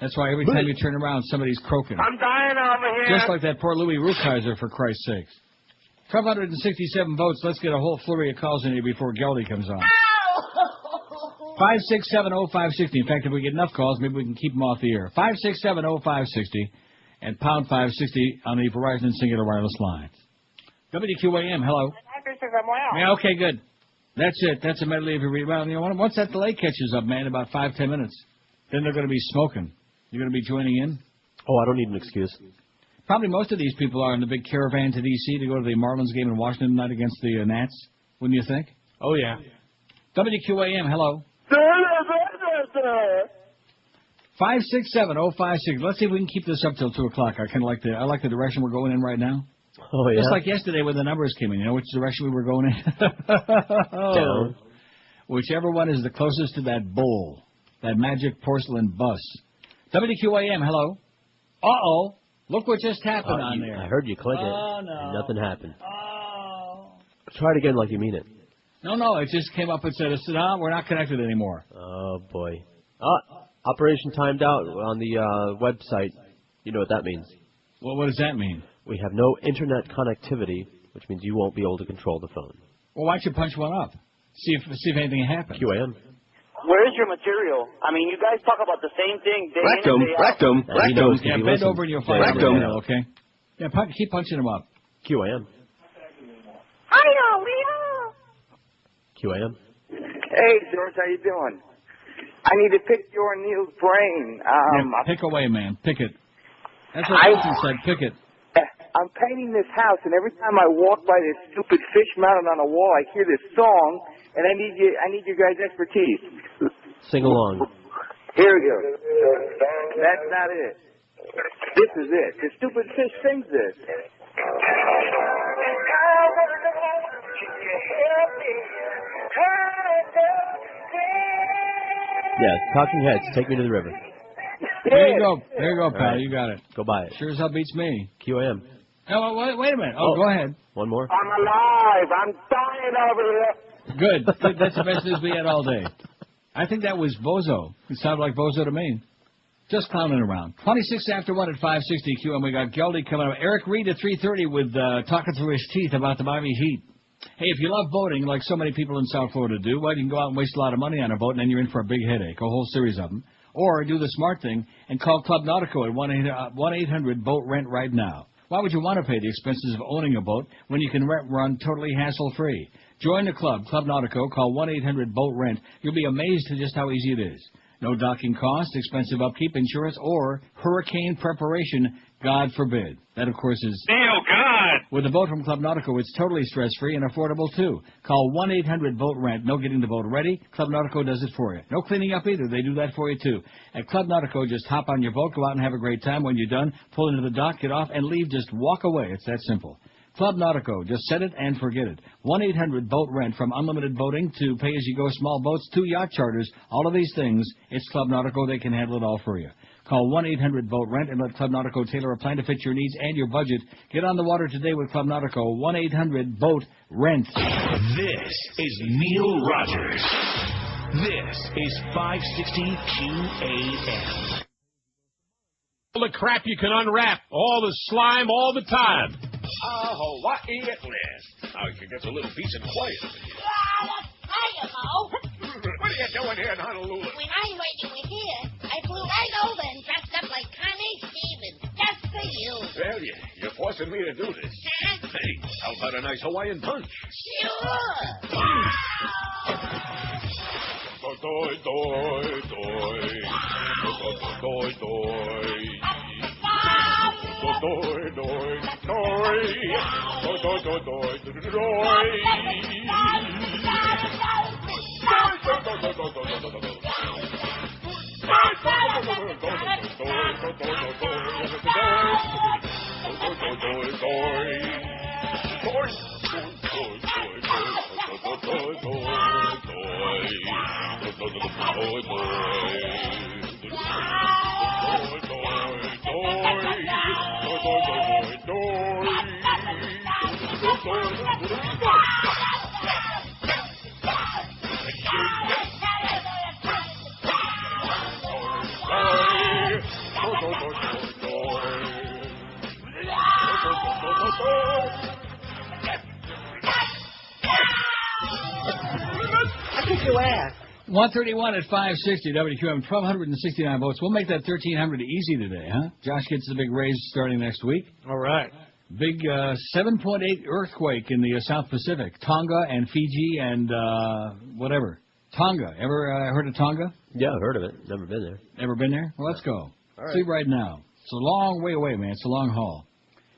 That's why every time you turn around, somebody's croaking. I'm dying over here. Just like that poor Louis Rukeyser, for Christ's sakes. 1,267 votes. Let's get a whole flurry of calls in here before Geldy comes on. 5670560. In fact, if we get enough calls, maybe we can keep them off the air. 5670560 and pound 560 on the Verizon Singular Wireless lines. WQAM, hello. Yeah, okay, good. That's it. That's a medley of your read. Well, you know, once that delay catches up, man, about 5-10 minutes, then they're going to be smoking. You're going to be joining in? Oh, I don't need an excuse. Probably most of these people are in the big caravan to D.C. to go to the Marlins game in Washington tonight against the Nats, wouldn't you think? Oh, yeah. WQAM, hello. 5670560. Let's see if we can keep this up till 2 o'clock. I like the direction we're going in right now. Oh, yeah? Just like yesterday when the numbers came in. You know which direction we were going in? Down. Whichever one is the closest to that bowl, that magic porcelain bus. WQAM, hello. Uh-oh. Look what just happened on there. I heard you click it. Oh, no. And nothing happened. Oh. Try it again like you mean it. No, it just came up and said, no, we're not connected anymore. Oh, boy. Operation timed out on the website. You know what that means. Well, what does that mean? We have no internet connectivity, which means you won't be able to control the phone. Well, why don't you punch one up? See if anything happens. QAM. Where's your material? I mean, you guys talk about the same thing day in and day out. Yeah, bend over and you'll find out. Okay? Yeah, keep punching them up. QAM. Hiya, QAM. Hey, George, how you doing? I need to pick your and Neil's brain. Pick away, man. Pick it. That's what Wilson said. Pick it. I'm painting this house, and every time I walk by this stupid fish mounted on a wall, I hear this song, and I need your guys' expertise. Sing along. Here we go. That's not it. This is it. The stupid fish sings this. Yeah, Talking Heads, Take Me to the River. There you go. There you go, pal. Right. You got it. Go buy it. Sure as hell beats me. QAM. Oh, wait a minute. Oh, go ahead. One more. I'm alive. I'm dying over here. Good. That's the best news we had all day. I think that was Bozo. It sounded like Bozo to me. Just clowning around. 26 after 1 at 560 QM. We got Geldy coming up. Eric Reed at 3:30 with talking through his teeth about the Miami Heat. Hey, if you love boating, like so many people in South Florida do, well, you can go out and waste a lot of money on a boat, and then you're in for a big headache, a whole series of them. Or do the smart thing and call Club Nautico at 1-800-BOAT-RENT right now. Why would you want to pay the expenses of owning a boat when you can run totally hassle-free? Join the club, Club Nautico. Call 1-800-BOAT-RENT. You'll be amazed at just how easy it is. No docking costs, expensive upkeep, insurance, or hurricane preparation, God forbid. That, of course, is... Neil, God! With a boat from Club Nautico, it's totally stress-free and affordable, too. Call 1-800-BOAT-RENT. No getting the boat ready. Club Nautico does it for you. No cleaning up either. They do that for you, too. At Club Nautico, just hop on your boat, go out and have a great time. When you're done, pull into the dock, get off, and leave. Just walk away. It's that simple. Club Nautico. Just set it and forget it. 1-800-BOAT-RENT. From unlimited boating to pay-as-you-go small boats to yacht charters, all of these things, it's Club Nautico. They can handle it all for you. Call 1-800-BOAT-RENT and let Club Nautico tailor a plan to fit your needs and your budget. Get on the water today with Club Nautico. 1-800-BOAT-RENT. This is Neil Rogers. This is 560 QAM. All the crap you can unwrap, all the slime, all the time. Hawaii at last. Now you can get a little peace and quiet over here. Hiya, Mo. What are you doing here in Honolulu? When I heard you were here, I flew right over and dressed up like Connie Stevens, just for you. Well, you're forcing me to do this. Huh? Hey, how about a nice Hawaiian punch? Sure. Doi, doi, doi. Doi, doi. Doi, doi, doi. Doi, doi, doi, I kick your ass. 131 at 560 WQM, 1,269 votes. We'll make that 1,300 easy today, huh? Josh gets the big raise starting next week. All right. Big 7.8 earthquake in the South Pacific. Tonga and Fiji and whatever. Tonga. Ever heard of Tonga? Yeah, I've heard of it. Never been there. Ever been there? Well, let's go. All right. See right now. It's a long way away, man. It's a long haul.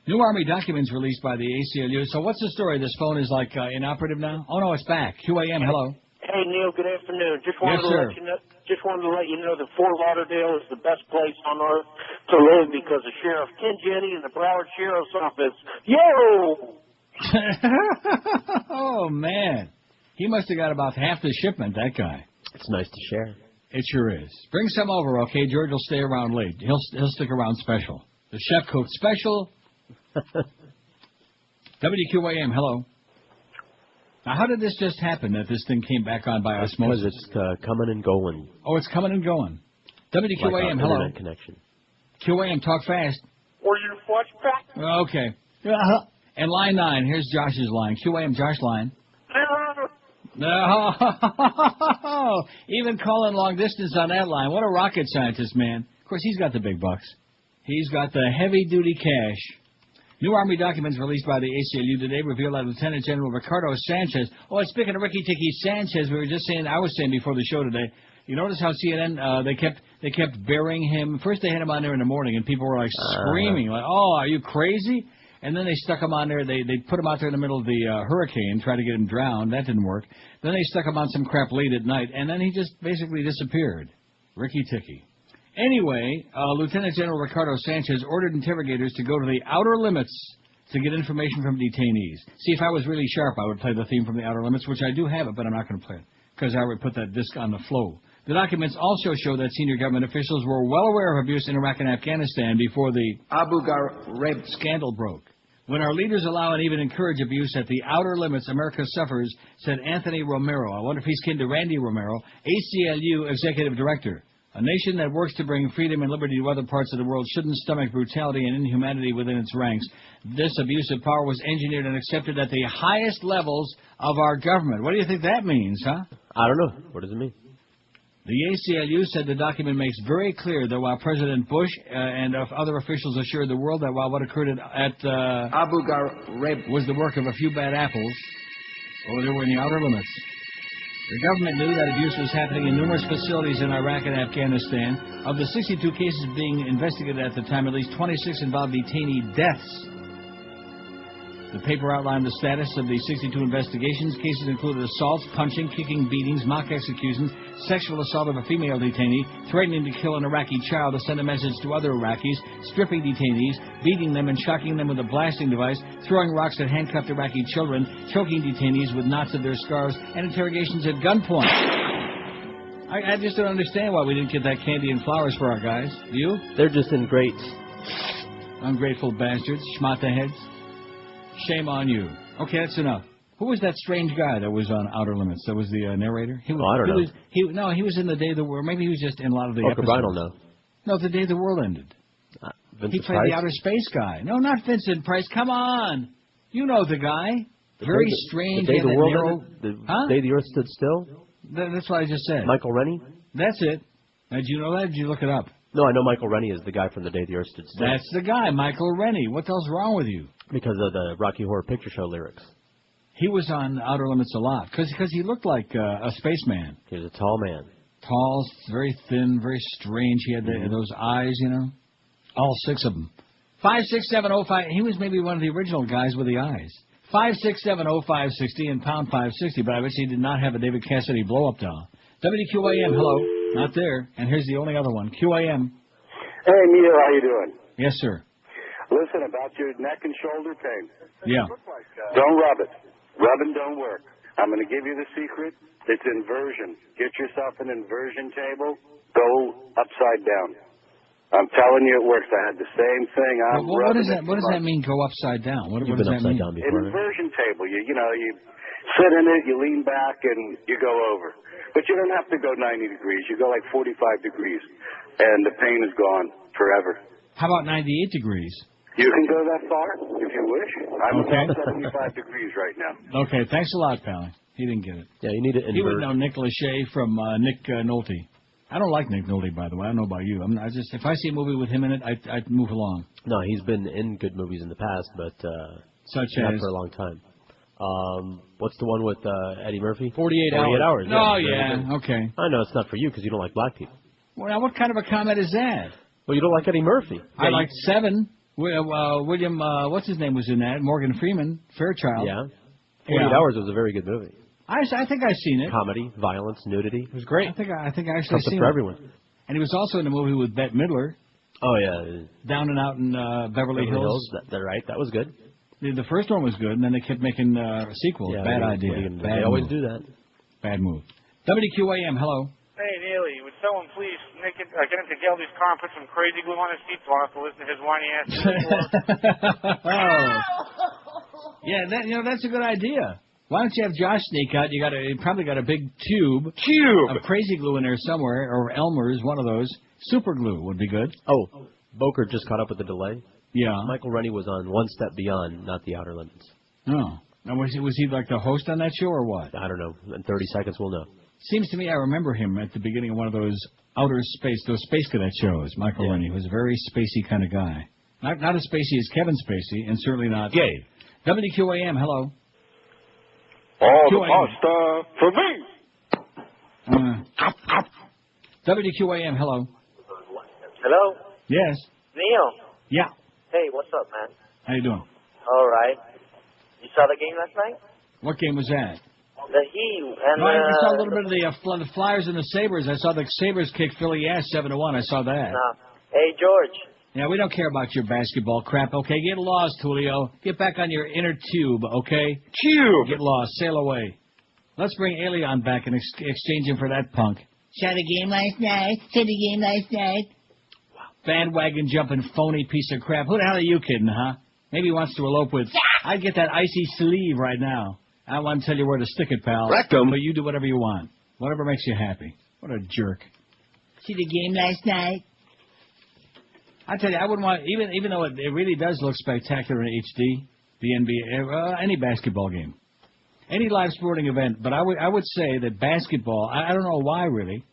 New Army documents released by the ACLU. So what's the story? This phone is like inoperative now? Oh, no, it's back. QAM, hello. Hey, Neil, good afternoon. Just wanted to let you know that Fort Lauderdale is the best place on earth to live because of Sheriff Ken Jenney and the Broward Sheriff's Office. Yo! Oh, man. He must have got about half the shipment, that guy. It's nice to share. It sure is. Bring some over, okay? George will stay around late. He'll stick around special. The chef cooked special. WQAM, hello. Now, how did this just happen that this thing came back on by osmosis? Because it's coming and going. Oh, it's coming and going. WQAM, like hello. Internet connection. QAM, talk fast. Were you flashback? Okay. And line 9, here's Josh's line. QAM, Josh line. No. Even calling long distance on that line. What a rocket scientist, man. Of course, he's got the big bucks. He's got the heavy-duty cash. New Army documents released by the ACLU today reveal that Lieutenant General Ricardo Sanchez. Oh, and speaking of Ricky Ticky Sanchez, I was saying before the show today, You notice how CNN, they kept burying him. First they had him on there in the morning, and people were like screaming, like, "Oh, are you crazy?" And then they stuck him on there. They put him out there in the middle of the hurricane, tried to get him drowned. That didn't work. Then they stuck him on some crap late at night, and then he just basically disappeared. Ricky Ticky. Anyway, Lieutenant General Ricardo Sanchez ordered interrogators to go to the outer limits to get information from detainees. See, if I was really sharp, I would play the theme from the Outer Limits, which I do have it, but I'm not going to play it because I would put that disc on the flow. The documents also show that senior government officials were well aware of abuse in Iraq and Afghanistan before the Abu Ghraib scandal broke. When our leaders allow and even encourage abuse at the outer limits, America suffers, said Anthony Romero. I wonder if he's kin to Randy Romero, ACLU Executive Director. A nation that works to bring freedom and liberty to other parts of the world shouldn't stomach brutality and inhumanity within its ranks. This abuse of power was engineered and accepted at the highest levels of our government. What do you think that means, huh? I don't know. What does it mean? The ACLU said the document makes very clear that while President Bush and other officials assured the world that while what occurred at Abu Ghraib was the work of a few bad apples, well, they were in the outer limits. The government knew that abuse was happening in numerous facilities in Iraq and Afghanistan. Of the 62 cases being investigated at the time, at least 26 involved detainee deaths. The paper outlined the status of the 62 investigations. Cases included assaults, punching, kicking, beatings, mock executions, sexual assault of a female detainee, threatening to kill an Iraqi child to send a message to other Iraqis, stripping detainees, beating them and shocking them with a blasting device, throwing rocks at handcuffed Iraqi children, choking detainees with knots of their scarves, and interrogations at gunpoint. I just don't understand why we didn't get that candy and flowers for our guys. Do you? They're just in grates. Ungrateful bastards, schmata heads. Shame on you. Okay, that's enough. Who was that strange guy that was on Outer Limits? That was the narrator? I don't know. He was in The Day of the World. Maybe he was just in a lot of the episodes. I don't know. No, The Day the World ended. He played the outer space guy. No, not Vincent Price. Come on. You know the guy. Very strange. The Day the World ended? The Day the Earth Stood Still? That's what I just said. Michael Rennie? That's it. Now, did you know that? Did you look it up? No, I know Michael Rennie is the guy from The Day the Earth Stood Still. That's the guy, Michael Rennie. What the hell's wrong with you? Because of the Rocky Horror Picture Show lyrics. He was on Outer Limits a lot because he looked like a spaceman. He was a tall man. Tall, very thin, very strange. He had those eyes, you know. All six of them. 56705. He was maybe one of the original guys with the eyes. 5670560 and pound 560. But I bet you he did not have a David Cassidy blow-up doll. WQAM. Hello. Not there. And here's the only other one. QAM. Hey, Neil, how you doing? Yes, sir. Listen, about your neck and shoulder pain. Yeah. Don't rub it. Rubbing don't work. I'm going to give you the secret. It's inversion. Get yourself an inversion table. Go upside down. I'm telling you, it works. I had the same thing. What does that mean? Go upside down. What does that mean? An inversion table. You sit in it, you lean back, and you go over. But you don't have to go 90 degrees. You go like 45 degrees, and the pain is gone forever. How about 98 degrees? You can go that far if you wish. I'm about 75 degrees right now. Okay, thanks a lot, pal. He didn't get it. Yeah, you need to invert. He would know Nick Lachey from Nick Nolte. I don't like Nick Nolte, by the way. I don't know about you. If I see a movie with him in it, I'd move along. No, he's been in good movies in the past, but not for a long time. What's the one with Eddie Murphy? 48 hours. Oh, yeah. Okay. I know it's not for you because you don't like black people. Well, now, what kind of a comment is that? Well, you don't like Eddie Murphy. I liked Seven. William, what's his name was in that? Morgan Freeman, Fairchild. Yeah. 48 Hours was a very good movie. I think I've seen it. Comedy, violence, nudity. It was great. I think I actually seen it. for everyone. And he was also in a movie with Bette Midler. Oh, yeah. Down and Out in Beverly Hills. That's right. That was good. The first one was good, and then they kept making sequels. Yeah, Bad idea. They always do that. Bad move. WQAM, hello. Hey, Neely, would someone please get into Geldy's car and put some crazy glue on his feet so I don't have to listen to his whiny ass? Yeah, that's a good idea. Why don't you have Josh sneak out? You probably got a big tube of crazy glue in there somewhere, or Elmer's, one of those. Super glue would be good. Oh, Boker just caught up with the delay. Yeah. Michael Rennie was on One Step Beyond, not The Outer Limits. Oh. Now, was he like the host on that show or what? I don't know. In 30 seconds, we'll know. Seems to me I remember him at the beginning of one of those those Space Cadet shows. Michael Rennie was a very spacey kind of guy. Not as spacey as Kevin Spacey, and certainly not gay. WQAM, hello. All the pasta for me. WQAM, hello. Hello? Yes. Neil. Yeah. Hey, what's up, man? How you doing? All right. You saw the game last night? What game was that? The Heat and I saw a little bit of the Flyers and the Sabres. I saw the Sabres kick Philly ass 7-1. I saw that. Hey, George. Yeah, we don't care about your basketball crap, okay? Get lost, Julio. Get back on your inner tube, okay? Tube. Get lost. Sail away. Let's bring Elion back and exchange him for that punk. Saw the game last night. Bandwagon jumping phony piece of crap. Who the hell are you kidding, huh? Maybe he wants to elope with... I'd get that icy sleeve right now. I don't want to tell you where to stick it, pal. Rectum. But you do whatever you want. Whatever makes you happy. What a jerk. See the game last night? I tell you, I wouldn't want... Even though it really does look spectacular in HD, the NBA, any basketball game, any live sporting event, but I would say that basketball, I don't know why really,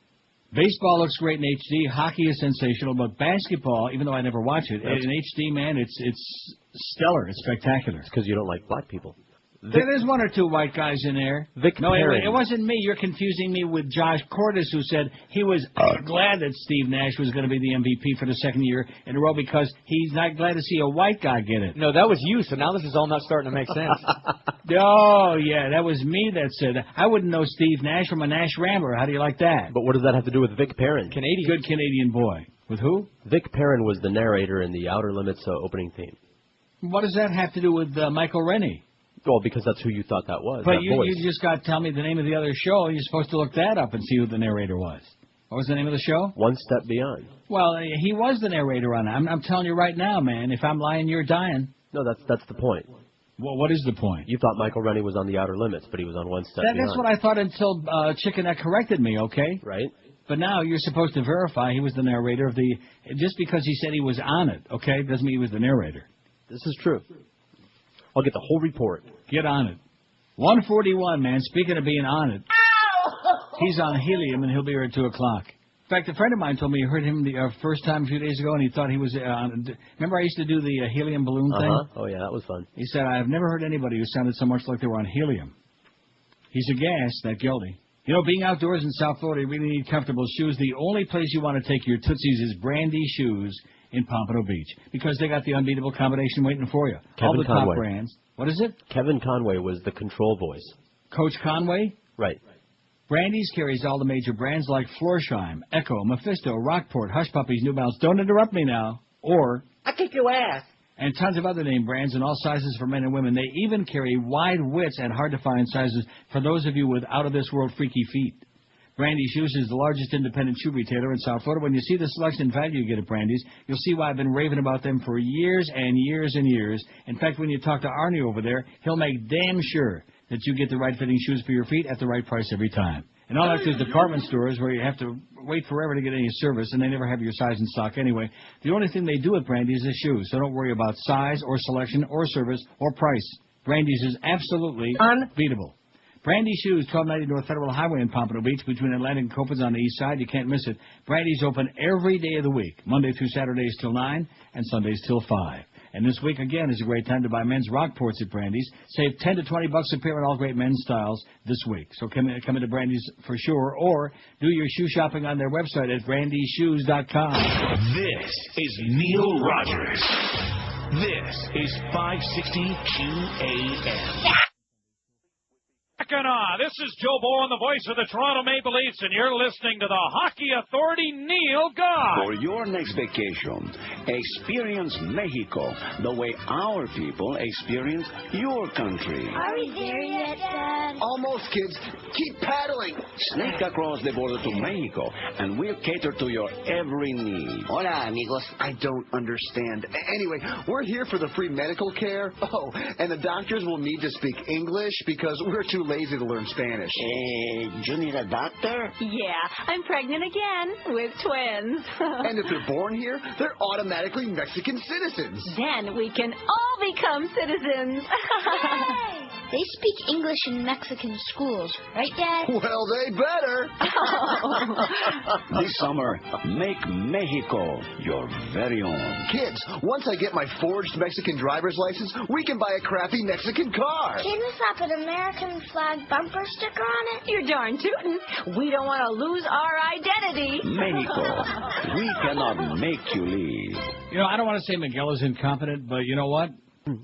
baseball looks great in HD, hockey is sensational, but basketball, even though I never watch it, in HD, man, it's stellar, it's spectacular. It's because you don't like black people. There's one or two white guys in there. No, it wasn't me. You're confusing me with Josh Cordes, who said he was glad that Steve Nash was going to be the MVP for the second year in a row because he's not glad to see a white guy get it. No, that was you, so now this is all not starting to make sense. Oh, yeah, that was me that said that. I wouldn't know Steve Nash from a Nash Rambler. How do you like that? But what does that have to do with Vic Perrin? Canadian. Good Canadian boy. With who? Vic Perrin was the narrator in the Outer Limits opening theme. What does that have to do with Michael Rennie? Well, because that's who you thought that was. But that voice. you just got to tell me the name of the other show. You're supposed to look that up and see who the narrator was. What was the name of the show? One Step Beyond. Well, he was the narrator on it. I'm telling you right now, man. If I'm lying, you're dying. No, that's the point. Well, what is the point? You thought Michael Rennie was on the Outer Limits, but he was on One Step Beyond. That's what I thought until Chickenette corrected me, okay? Right. But now you're supposed to verify he was the narrator of the... Just because he said he was on it, okay, doesn't mean he was the narrator. This is true. I'll get the whole report. Get on it. 141, man. Speaking of being on it, he's on helium, and he'll be here at 2 o'clock. In fact, a friend of mine told me he heard him the first time a few days ago, and he thought he was on... Remember I used to do the helium balloon thing? Oh, yeah, that was fun. He said, I've never heard anybody who sounded so much like they were on helium. He's aghast, that Gildy. You know, being outdoors in South Florida, you really need comfortable shoes. The only place you want to take your Tootsies is Brandy Shoes in Pompano Beach, because they got the unbeatable combination waiting for you. Kevin All the Conway. top brands. What is it? Kevin Conway was the control voice. Coach Conway? Right. Brandy's carries all the major brands like Florsheim, Echo, Mephisto, Rockport, Hush Puppies, New Balance. Don't interrupt me now. Or... I kick your ass. And tons of other name brands in all sizes for men and women. They even carry wide widths and hard-to-find sizes for those of you with out-of-this-world freaky feet. Brandy Shoes is the largest independent shoe retailer in South Florida. When you see the selection and value you get at Brandy's, you'll see why I've been raving about them for years and years and years. In fact, when you talk to Arnie over there, he'll make damn sure that you get the right-fitting shoes for your feet at the right price every time. And unlike those department stores where you have to wait forever to get any service and they never have your size in stock anyway, the only thing they do at Brandy's is shoes. So don't worry about size or selection or service or price. Brandy's is absolutely unbeatable. Brandy Shoes, 1290 North Federal Highway in Pompano Beach, between Atlantic and Copans on the east side. You can't miss it. Brandy's open every day of the week, Monday through Saturdays till 9 and Sundays till 5. And this week, again, is a great time to buy men's Rockports at Brandy's. Save $10 to $20 a pair on all great men's styles this week. So come into Brandy's for sure, or do your shoe shopping on their website at brandyshoes.com. This is Neil Rogers. This is 560 QAM. This is Joe Bowen, the voice of the Toronto Maple Leafs, and you're listening to the Hockey Authority, Neil God. For your next vacation, experience Mexico the way our people experience your country. Are we there yet, Dad? Almost, kids. Keep paddling. Sneak across the border to Mexico, and we'll cater to your every need. Hola, amigos. I don't understand. Anyway, we're here for the free medical care. Oh, and the doctors will need to speak English because we're too lazy to learn Spanish. You need a doctor? Yeah, I'm pregnant again with twins. And if they're born here, they're automatically Mexican citizens. Then we can all become citizens. They speak English in Mexican schools, right, Dad? Well, they better. This summer, make Mexico your very own. Kids, once I get my forged Mexican driver's license, we can buy a crappy Mexican car. Can we slap an American flag bumper sticker on it? You're darn tootin'. We don't want to lose our identity. Mexico, we cannot make you leave. You know, I don't want to say Miguel is incompetent, but you know what?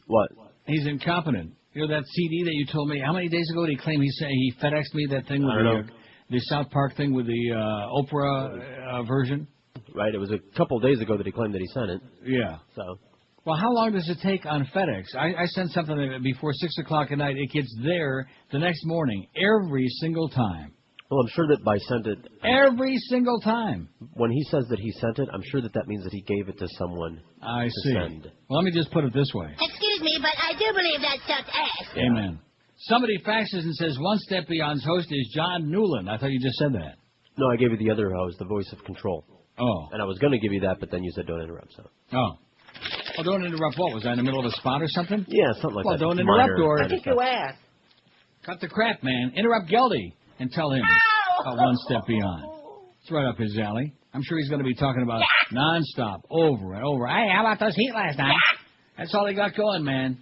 What? He's incompetent. You know that CD that you told me, how many days ago did he claim he FedExed me that thing with the South Park thing with the Oprah version? Right, it was a couple of days ago that he claimed that he sent it. Yeah. So. Well, how long does it take on FedEx? I sent something before 6 o'clock at night. It gets there the next morning every single time. Well, I'm sure that by sent it... Every single time. When he says that he sent it, I'm sure that means that he gave it to someone to see. Send. Well, let me just put it this way. Excuse me, but I do believe that stuff's ass. Amen. Somebody faxes and says, One Step Beyond's host is John Newland. I thought you just said that. No, I gave you the other host, the voice of control. Oh. And I was going to give you that, but then you said don't interrupt, so. Oh. Well, don't interrupt what? Was I in the middle of a spot or something? Yeah, something like that. Well, don't interrupt, or... Kick your ass. Cut the crap, man. Interrupt Geldy and tell him about One Step Beyond. It's right up his alley. I'm sure he's going to be talking about nonstop, over and over. Hey, how about those Heat last night? That's all they got going, man.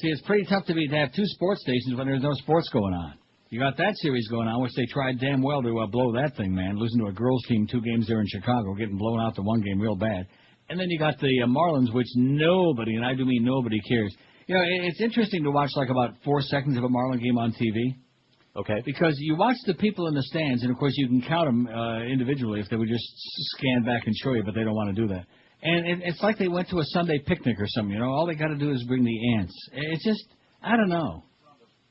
See, it's pretty tough to have two sports stations when there's no sports going on. You got that series going on, which they tried damn well to blow that thing, man. Losing to a girls' team 2 games there in Chicago, getting blown out the one game real bad. And then you got the Marlins, which nobody, and I do mean nobody, cares. You know, it's interesting to watch like about 4 seconds of a Marlin game on TV. Okay. Because you watch the people in the stands, and of course you can count them individually if they would just scan back and show you, but they don't want to do that. And it's like they went to a Sunday picnic or something, you know. All they got to do is bring the ants. It's just, I don't know.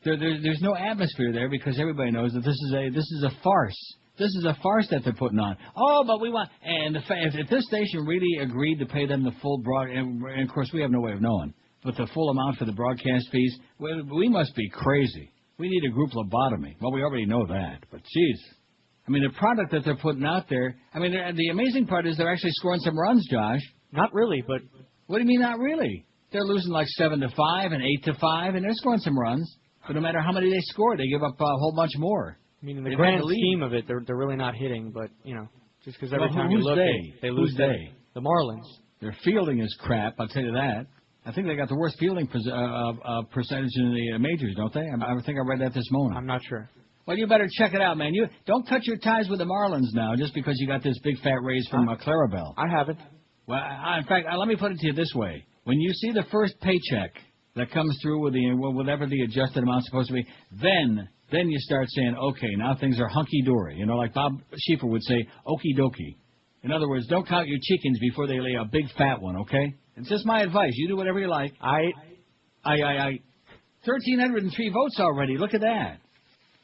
There's no atmosphere there because everybody knows that this is a farce. This is a farce that they're putting on. Oh, but we want, and if this station really agreed to pay them the full and of course we have no way of knowing, but the full amount for the broadcast fees, we must be crazy. We need a group lobotomy. Well, we already know that, but geez. I mean, the product that they're putting out there, I mean, the amazing part is they're actually scoring some runs, Josh. Not really, but... What do you mean not really? They're losing like 7-5 and 8-5, and they're scoring some runs. But no matter how many they score, they give up a whole bunch more. I mean, in the grand scheme of it, they're really not hitting, but, you know, just because every time you look, they lose. Who's they? The Marlins. Their fielding is crap, I'll tell you that. I think they got the worst fielding percentage in the majors, don't they? I think I read that this morning. I'm not sure. Well, you better check it out, man. You don't cut your ties with the Marlins now just because you got this big fat raise from Clarabelle. I haven't. Well, in fact, let me put it to you this way. When you see the first paycheck that comes through with whatever the adjusted amount's supposed to be, then you start saying, okay, now things are hunky-dory. You know, like Bob Schieffer would say, okie dokie. In other words, don't count your chickens before they lay a big fat one, okay? It's just my advice. You do whatever you like. 1,303 votes already. Look at that.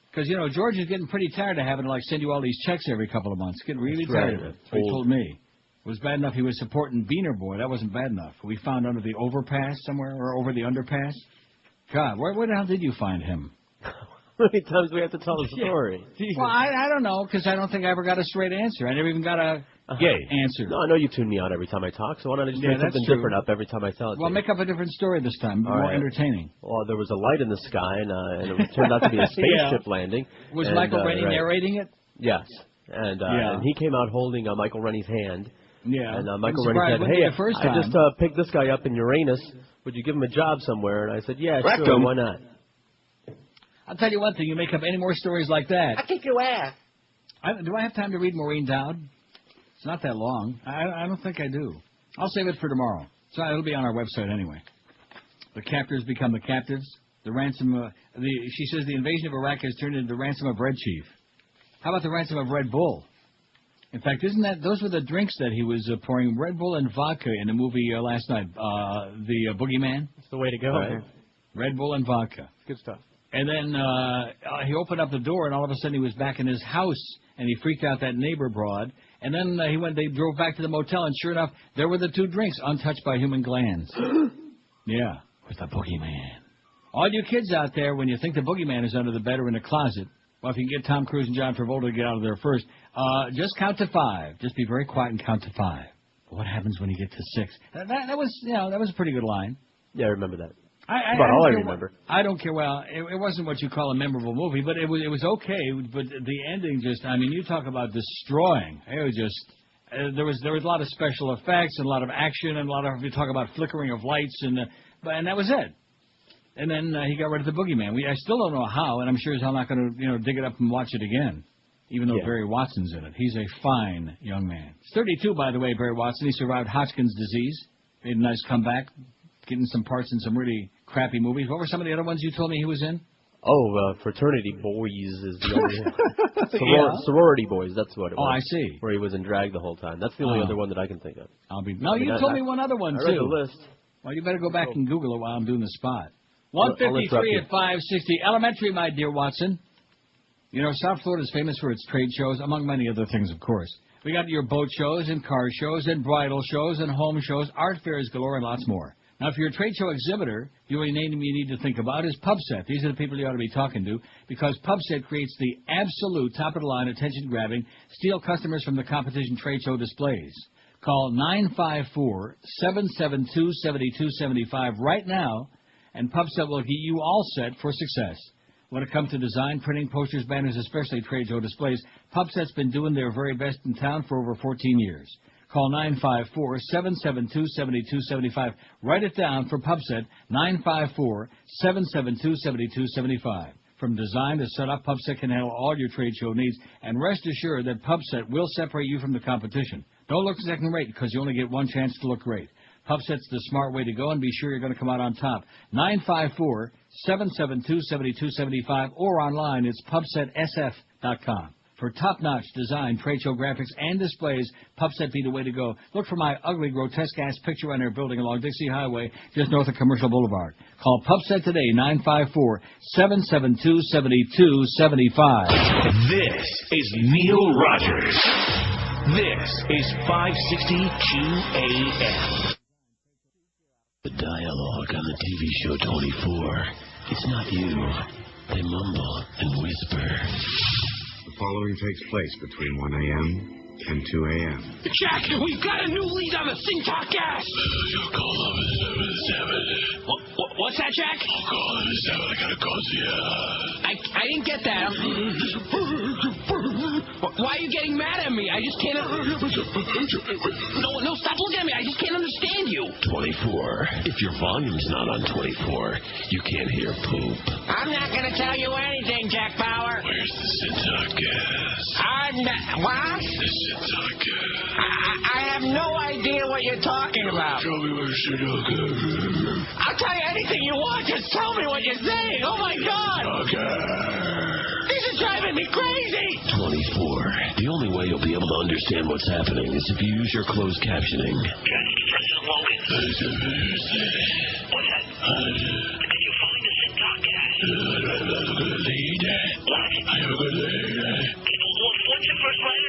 Because, you know, George is getting pretty tired of having to, like, send you all these checks every couple of months. Getting really tired of it. That's what he told me. It was bad enough he was supporting Beaner Boy. That wasn't bad enough. We found under the overpass somewhere, or over the underpass. God, where the hell did you find him? How many times do we have to tell the story? Well, I don't know, because I don't think I ever got a straight answer. I never even got a answer. No, I know you tune me out every time I talk, so why don't I just make something different up every time I tell it to you? Make up a different story this time, more entertaining. Well, there was a light in the sky, and it turned out to be a spaceship landing. Was Michael Rennie narrating it? Yes. And he came out holding Michael Rennie's hand. Yeah. And Michael Rennie said, hey, I just picked this guy up in Uranus. Would you give him a job somewhere? And I said, yeah, sure, why not? I'll tell you one thing. You make up any more stories like that. I kick your ass. Do I have time to read Maureen Dowd? It's not that long. I don't think I do. I'll save it for tomorrow. So it'll be on our website anyway. The captors become the captives. The ransom. She says the invasion of Iraq has turned into the ransom of Red Chief. How about the ransom of Red Bull? In fact, those were the drinks that he was pouring Red Bull and vodka in the movie last night, the Boogeyman. That's the way to go. Right. Red Bull and vodka. Good stuff. And then he opened up the door, and all of a sudden he was back in his house, and he freaked out that neighbor broad. And then they drove back to the motel, and sure enough, there were the 2 drinks, untouched by human glands. Yeah, with the Boogeyman. All you kids out there, when you think the Boogeyman is under the bed or in the closet, well, if you can get Tom Cruise and John Travolta to get out of there first, just count to 5. Just be very quiet and count to 5. What happens when you get to 6? That was a pretty good line. Yeah, I remember that. About all I remember. I don't care. Well, it wasn't what you call a memorable movie, but it was okay. But the ending just, I mean, you talk about destroying. It was just, there was a lot of special effects and a lot of action and a lot of, you talk about flickering of lights and that was it. And then he got rid of the boogeyman. I still don't know how, and I'm sure he's not going to dig it up and watch it again, even though Barry Watson's in it. He's a fine young man. He's 32, by the way, Barry Watson. He survived Hodgkin's disease, made a nice comeback, getting some parts in some really crappy movies. What were some of the other ones you told me he was in? Oh, Fraternity Boys is the other one. Sorority Boys, that's what it was. Oh, I see. Where he was in drag the whole time. That's the only other one that I can think of. You told me one other one, too. I read the list. Well, you better go back and Google it while I'm doing the spot. 153 at 560. Elementary, my dear Watson. You know, South Florida is famous for its trade shows, among many other things, of course. We got your boat shows and car shows and bridal shows and home shows, art fairs galore, and lots more. Now, if you're a trade show exhibitor, the only name you need to think about is PubSet. These are the people you ought to be talking to, because PubSet creates the absolute top-of-the-line, attention-grabbing, steal customers from the competition trade show displays. Call 954-772-7275 right now, and PubSet will get you all set for success. When it comes to design, printing, posters, banners, especially trade show displays, PubSet's been doing their very best in town for over 14 years. Call 954-772-7275. Write it down for PubSet, 954-772-7275. From design to setup, PubSet can handle all your trade show needs, and rest assured that PubSet will separate you from the competition. Don't look second rate, because you only get one chance to look great. PubSet's the smart way to go, and be sure you're going to come out on top. 954-772-7275, or online, it's PubSetSF.com. For top-notch design, trade show graphics, and displays, PubSet be the way to go. Look for my ugly, grotesque-ass picture on their building along Dixie Highway, just north of Commercial Boulevard. Call PubSet today, 954-772-7275. This is Neil Rogers. This is 560 QAM. The dialogue on the TV show 24. It's not you. They mumble and whisper. The following takes place between 1 a.m. and 2 a.m. Jack, we've got a new lead on the Sing-Talk gas. What's that, Jack? I'll call him 7. I gotta call you. I didn't get that. Why are you getting mad at me? I just can't... No, stop looking at me. I just can't understand you. 24. If your volume's not on 24, you can't hear poop. I'm not going to tell you anything, Jack Bauer. Where's the Sing-Talk gas? What? The Sing-Talk gas. I have no idea what you're talking about. Show me where the Sing-Talk gas is. I'll tell you anything you want. Just tell me what you're saying. Oh, my God. This is driving me crazy. 24. The only way you'll be able to understand what's happening is if you use your closed captioning. What's your first letter?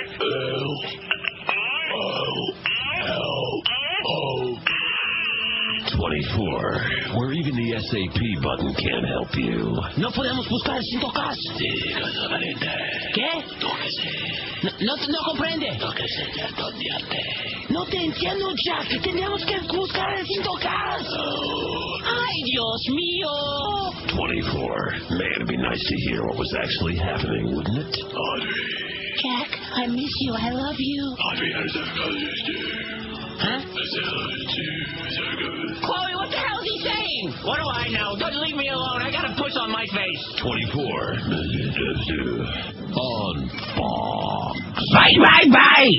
24, where even the SAP button can't help you. No podemos buscar sin tocar. ¿Qué? No comprende. No te entiendo, Jack. Tenemos que buscar sin tocar. Ay, Dios mío. 24. Man, it'd be nice to hear what was actually happening, wouldn't it? Jack, I miss you. I love you. Huh? Chloe, what the hell is he saying? What do I know? Don't leave me alone. I got a push on my face. 24. On Fox. Bye.